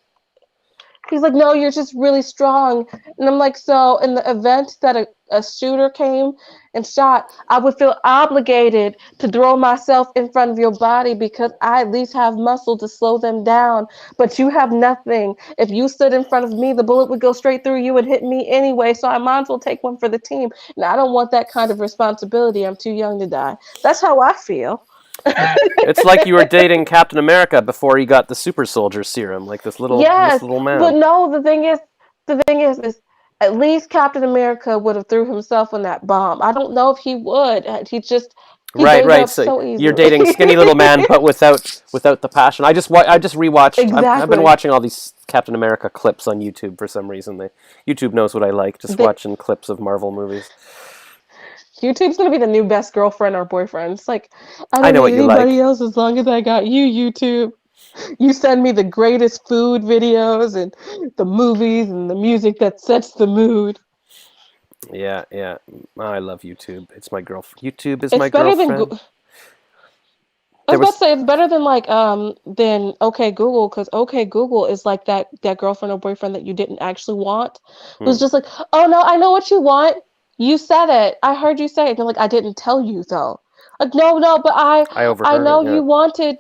B: he's like, no, you're just really strong. And I'm like, so in the event that a shooter came and shot, I would feel obligated to throw myself in front of your body because I at least have muscle to slow them down. But you have nothing. If you stood in front of me, the bullet would go straight through you and hit me anyway. So I might as well take one for the team. And I don't want that kind of responsibility. I'm too young to die. That's how I feel.
A: It's like you were dating Captain America before he got the super soldier serum, like this
B: Yes,
A: little
B: but
A: man.
B: no, is at least Captain America would have threw himself on that bomb. I don't know if he would. He
A: Right,
B: gave
A: right.
B: up
A: So
B: so
A: you're
B: easily.
A: dating skinny little man, but without the passion. I just rewatched. I've been
B: Exactly.
A: watching all these Captain America clips on YouTube for some reason. YouTube knows what I like. Just
B: The,
A: watching clips of Marvel movies.
B: YouTube's gonna be the new best girlfriend or boyfriend. It's like I
A: I
B: don't
A: know what
B: need
A: you
B: anybody
A: like.
B: else as long as I got you, YouTube. You send me the greatest food videos and the movies and the music that sets the mood.
A: Yeah, yeah. I love YouTube. It's my girl. YouTube is my
B: It's better than
A: girlfriend.
B: I
A: There
B: was about to
A: was
B: say it's better than like than OK Google because OK Google is like that girlfriend or boyfriend that you didn't actually want. Who's
A: hmm,
B: just like, oh no, I know what you want. You said it. I heard you say it. And they're like, I didn't tell you though. Like, no, but
A: I
B: I
A: overheard it.
B: know
A: Yeah,
B: you wanted.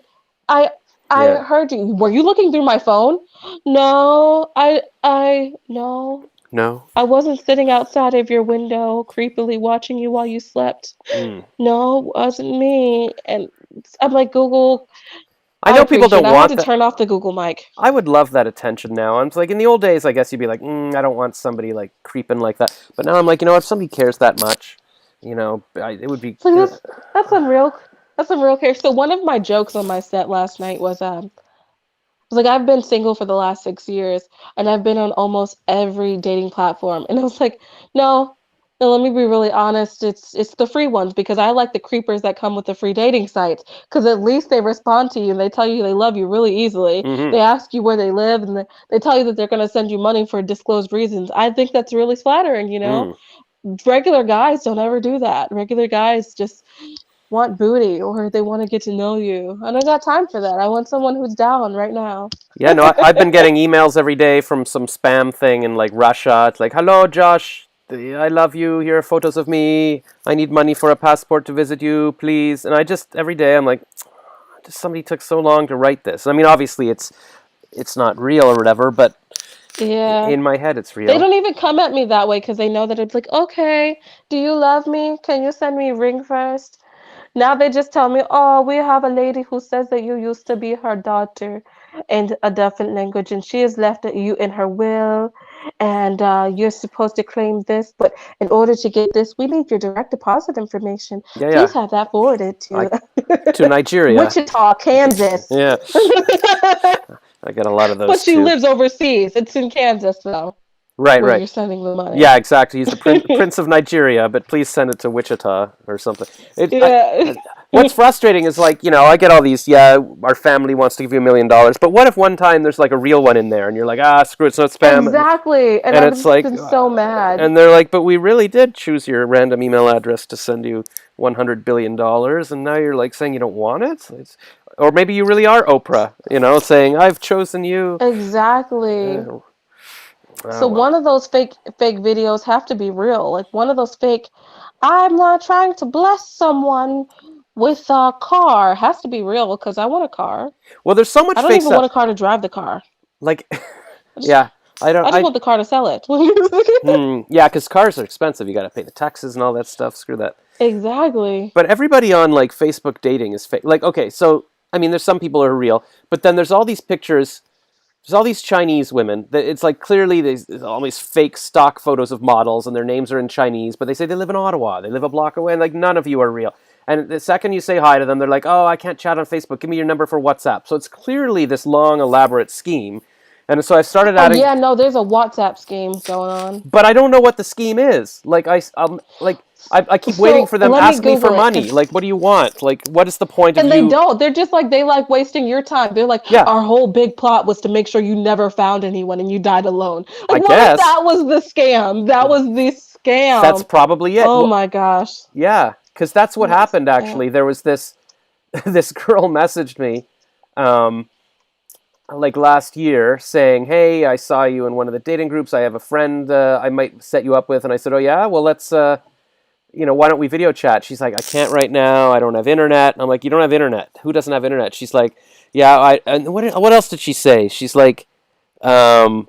B: I
A: yeah.
B: heard you. Were you looking through my phone? No, I no.
A: No.
B: I wasn't sitting outside of your window creepily watching you while you slept.
A: Mm.
B: No, wasn't me. And I'm like, Google,
A: I
B: I
A: know people
B: appreciate it.
A: don't
B: I had
A: want
B: to
A: that.
B: turn off the Google mic.
A: I would love that attention now. I'm like in the old days, I guess you'd be like, I don't want somebody like creeping like that. But now I'm like, if somebody cares that much, it would be.
B: So that's some real that's some real care. So one of my jokes on my set last night was like I've been single for the last 6 years and I've been on almost every dating platform. And I was like, no, Now, let me be really honest. It's the free ones because I like the creepers that come with the free dating sites because at least they respond to you and they tell you they love you really easily.
A: Mm-hmm.
B: They ask you where they live and they tell you that they're going to send you money for disclosed reasons. I think that's really flattering, you know?
A: Mm.
B: Regular guys don't ever do that. Regular guys just want booty or they want to get to know you. I don't got time for that. I want someone who's down right now.
A: Yeah, no, I've been getting emails every day from some spam thing in like Russia. It's like, hello, Josh. I love you. Here are photos of me. I need money for a passport to visit you, please. And I just every day I'm like, just somebody took so long to write this. I mean, obviously it's not real or whatever, but
B: Yeah.
A: in my head it's
B: They
A: real.
B: don't even come at me that way because they know that it's like, okay, do you love me? Can you send me a ring first? Now they just tell me, oh, we have a lady who says that you used to be her daughter in a different language, and she has left you in her will, and you're supposed to claim this, but in order to get this, we need your direct deposit information.
A: Yeah,
B: Please
A: yeah.
B: have that forwarded to
A: Like to Nigeria.
B: Wichita, Kansas.
A: Yeah, I get a lot of
B: But
A: those
B: she
A: too.
B: lives overseas. It's in Kansas, though,
A: Right,
B: where
A: right.
B: you're sending the money.
A: Yeah, exactly. He's the prince of Nigeria, but please send it to Wichita or something. It, I,
B: Yeah.
A: what's frustrating is like I get all these. Yeah, our family wants to give you $1 million, but what if one time there's like a real one in there, and you're like, screw it, it's not spam,
B: Exactly. And
A: and
B: I've
A: it's like,
B: been so mad.
A: and they're like, but we really did choose your random email address to send you $100 billion, and now you're like saying you don't want it. Or maybe you really are Oprah, saying I've chosen you.
B: Exactly.
A: Uh,
B: So
A: well.
B: one of those fake videos have to be real. Like one of those fake, I'm not trying to bless someone with a car has to be real because I want a car.
A: Well, there's so
B: I
A: much
B: don't
A: fake
B: even want a
A: stuff.
B: car to drive the car.
A: Like,
B: I just
A: yeah, I don't.
B: I just want the car to sell it.
A: Yeah, because cars are expensive. You got to pay the taxes and all that stuff. Screw that.
B: Exactly.
A: But everybody on like Facebook dating is fake. Like, okay, so I mean, there's some people who are real, but then there's all these pictures. There's all these Chinese women that it's like clearly there's all these fake stock photos of models and their names are in Chinese, but they say they live in Ottawa, they live a block away, and like none of you are real. And the second you say hi to them, they're like, "Oh, I can't chat on Facebook. Give me your number for WhatsApp." So it's clearly this long, elaborate scheme. And so I started
B: Oh
A: adding,
B: yeah, no, there's a WhatsApp scheme going on.
A: but I don't know what the scheme is. Like I keep waiting
B: So
A: for them.
B: let me
A: Ask me for
B: Google it
A: money.
B: because
A: Like, what do you want? Like, what is the point of
B: and they
A: you?
B: don't. They're just like they like wasting your time. They're like,
A: Yeah,
B: our whole big plot was to make sure you never found anyone and you died alone.
A: I
B: Like, what if
A: guess
B: that was the scam? That was the
A: that's
B: scam.
A: probably it.
B: Oh
A: Well,
B: my gosh.
A: yeah, because that's what
B: That's
A: happened. Actually, there was this this girl messaged me, um, like last year, saying, "Hey, I saw you in one of the dating groups. I have a friend I might set you up with." And I said, "Oh yeah, well let's why don't we video chat?" She's like, "I can't right now. I don't have internet." I'm like, "You don't have internet? Who doesn't have internet?" She's like, "Yeah, I." And what else did she say? She's like, um,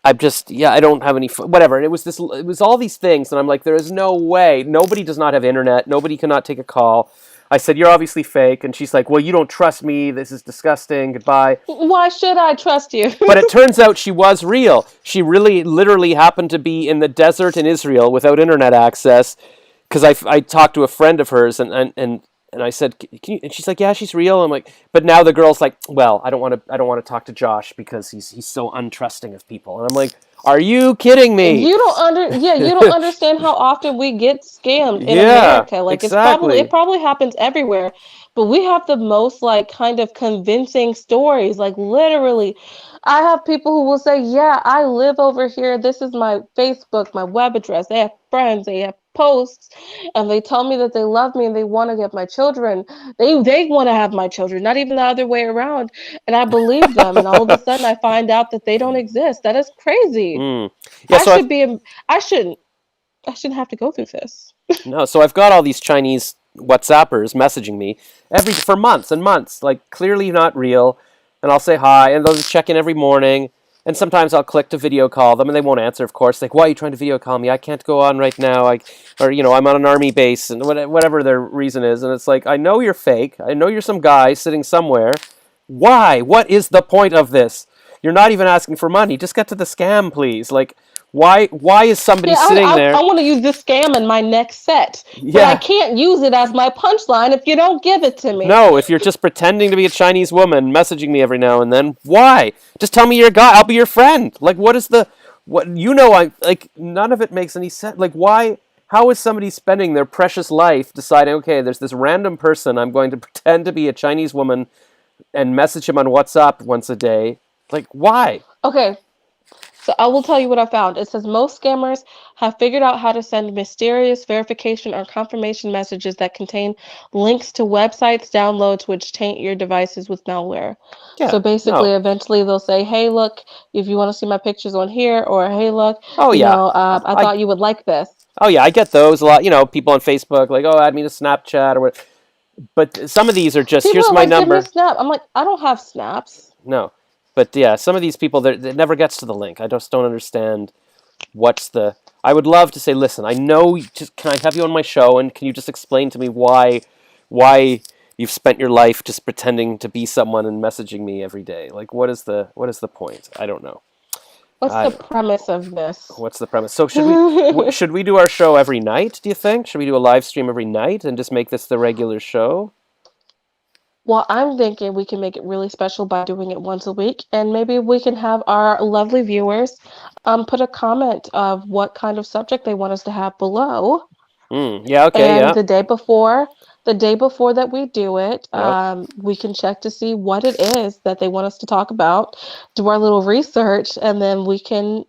A: I'm just, yeah, I don't have any whatever. And it was all these things, and I'm like, there is no way. Nobody does not have internet. Nobody cannot take a call. I said, you're obviously fake, and she's like, well, you don't trust me. This is disgusting. Goodbye.
B: Why should I trust you?
A: But it turns out she was real. She really, literally happened to be in the desert in Israel without internet access. Because I talked to a friend of hers, and I said, can you? And she's like, yeah, she's real. I'm like, but now the girl's like, well, I don't want to talk to Josh because he's so untrusting of people. And I'm like, are you kidding me?
B: You don't understand how often we get scammed in
A: Yeah,
B: America. Like it
A: exactly.
B: probably happens everywhere, but we have the most like kind of convincing stories. Like literally, I have people who will say, "Yeah, I live over here. This is my Facebook, my web address." They have friends, they have posts, and they tell me that they love me and they want to get my children. They want to have my children, not even the other way around. And I believe them, and all of a sudden I find out that they don't exist. That is crazy.
A: Mm. Yeah,
B: I
A: so I've
B: should be. I shouldn't. I shouldn't have to go through this.
A: no, so I've got all these Chinese WhatsAppers messaging me for months and months, like clearly not real, and I'll say hi, and they'll just check in every morning. And sometimes I'll click to video call them, and they won't answer, of course. Like, why are you trying to video call me? I can't go on right now. I'm on an army base, and whatever their reason is. And it's like, I know you're fake. I know you're some guy sitting somewhere. Why? What is the point of this? You're not even asking for money. Just get to the scam, please. Like, why is somebody
B: Yeah,
A: sitting there?
B: I want to use this scam in my next set, but I
A: Yeah.
B: can't use it as my punchline if you don't give it to me.
A: No, if you're just pretending to be a Chinese woman, messaging me every now and then, why? Just tell me you're a guy. I'll be your friend. Like, what is the what I like. None of it makes any sense. Like, why? How is somebody spending their precious life deciding? Okay, there's this random person. I'm going to pretend to be a Chinese woman and message him on WhatsApp once a day. Like, why?
B: Okay, so I will tell you what I found. It says most scammers have figured out how to send mysterious verification or confirmation messages that contain links to websites, downloads, which taint your devices with malware.
A: Yeah.
B: So basically,
A: No.
B: eventually they'll say, "Hey, look, if you want to see my pictures on here," or "Hey, look,
A: Oh yeah.
B: I
A: I
B: thought you would like this."
A: Oh yeah, I get those a lot. People on Facebook like, oh, add me to Snapchat or what. But some of these are just,
B: People
A: here's
B: are
A: my
B: like, "Give me a
A: number.
B: snap." I'm like, "I don't have snaps."
A: No, but yeah, some of these people, it never gets to the link. I just don't understand what's the. I would love to say, listen, I know. Just can I have you on my show, and can you just explain to me why you've spent your life just pretending to be someone and messaging me every day? Like, what is the point? I don't know.
B: What's
A: I
B: the
A: don't know.
B: premise of this?
A: What's the premise? So should we do our show every night? Do you think? Should we do a live stream every night and just make this the regular show?
B: Well, I'm thinking we can make it really special by doing it once a week, and maybe we can have our lovely viewers put a comment of what kind of subject they want us to have below.
A: Yeah. Okay.
B: And
A: Yeah.
B: the day before that we do it,
A: Yep.
B: we can check to see what it is that they want us to talk about, do our little research, and then we can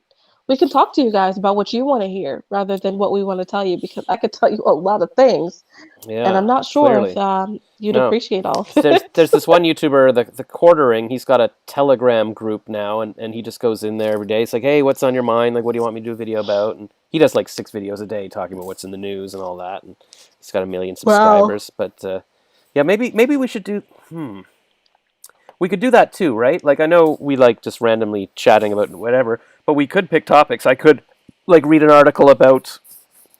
B: talk to you guys about what you want to hear rather than what we want to tell you, because I could tell you a lot of things, and
A: Yeah.
B: I'm not sure if
A: Clearly.
B: you'd
A: No.
B: appreciate all of
A: There's
B: it.
A: there's this one YouTuber, the Quartering. He's got a Telegram group now, and he just goes in there every day. It's like, hey, what's on your mind? Like, what do you want me to do a video about? And he does like 6 videos a day talking about what's in the news and all that. And he's got 1 million
B: Wow.
A: subscribers. But yeah, maybe we should do. We could do that too, right? Like, I know we like just randomly chatting about whatever, but we could pick topics. I could like read an article about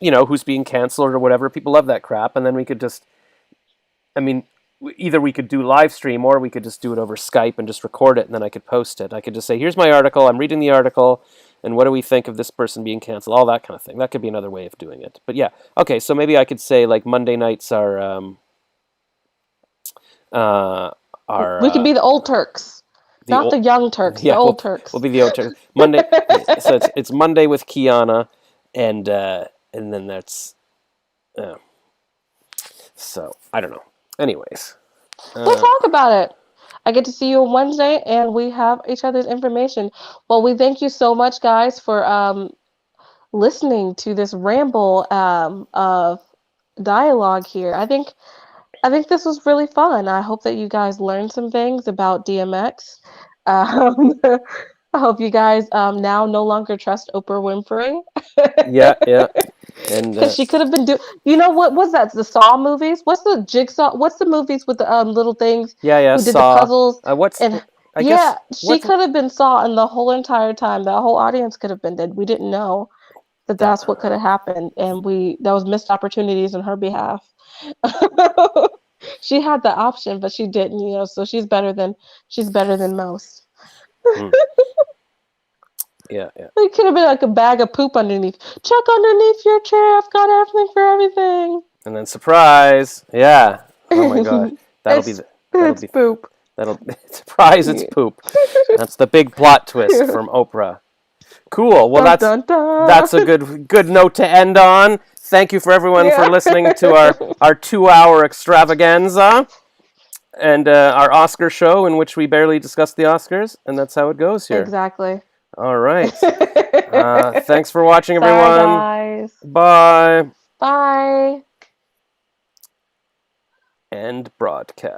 A: who's being canceled or whatever. People love that crap, and then we could just. I mean, either we could do live stream or we could just do it over Skype and just record it, and then I could post it. I could just say, here's my article. I'm reading the article, and what do we think of this person being canceled? All that kind of thing. That could be another way of doing it. But yeah, okay. So maybe I could say like Monday nights are uh,
B: We could be the old Turks,
A: the
B: not
A: old.
B: the young Turks, the
A: Yeah,
B: old
A: we'll
B: Turks.
A: be the old Monday. So it's Monday with Kiana, and then that's. Uh, so I don't know. Anyways.
B: We'll talk about it. I get to see you on Wednesday, and we have each other's information. Well, we thank you so much, guys, for listening to this ramble of dialogue here. I think this was really fun. I hope that you guys learned some things about DMX. I hope you guys now no longer trust Oprah Winfrey.
A: Yeah, yeah, and
B: Because she could have been doing, what was that? The Saw movies? What's the Jigsaw? What's the movies with the little things
A: yeah,
B: who did the
A: Saw.
B: puzzles?
A: What's
B: And
A: I
B: yeah,
A: guess
B: she
A: what's
B: could have been Saw, and the whole entire time, that whole audience could have been dead. We didn't know that
A: that?
B: that's what could have happened, and that was missed opportunities on her behalf. She had the option, but she didn't. So she's better than most.
A: Hmm. Yeah, yeah.
B: It could have been like a bag of poop underneath. Check underneath your chair. I've got everything for everything.
A: And then surprise, yeah. Oh my god, that'll be
B: it's
A: the that'll
B: it's
A: be
B: poop.
A: that'll surprise. It's poop. That's the big plot twist from Oprah. Cool. Well,
B: Dun
A: that's
B: dun dun.
A: that's a good note to end on. Thank you for everyone for
B: Yeah.
A: listening to our 2 hour extravaganza and our Oscar show in which we barely discussed the Oscars, and that's how it goes here.
B: Exactly.
A: All right. Thanks for watching,
B: Bye,
A: everyone.
B: guys.
A: Bye.
B: Bye.
A: End broadcast.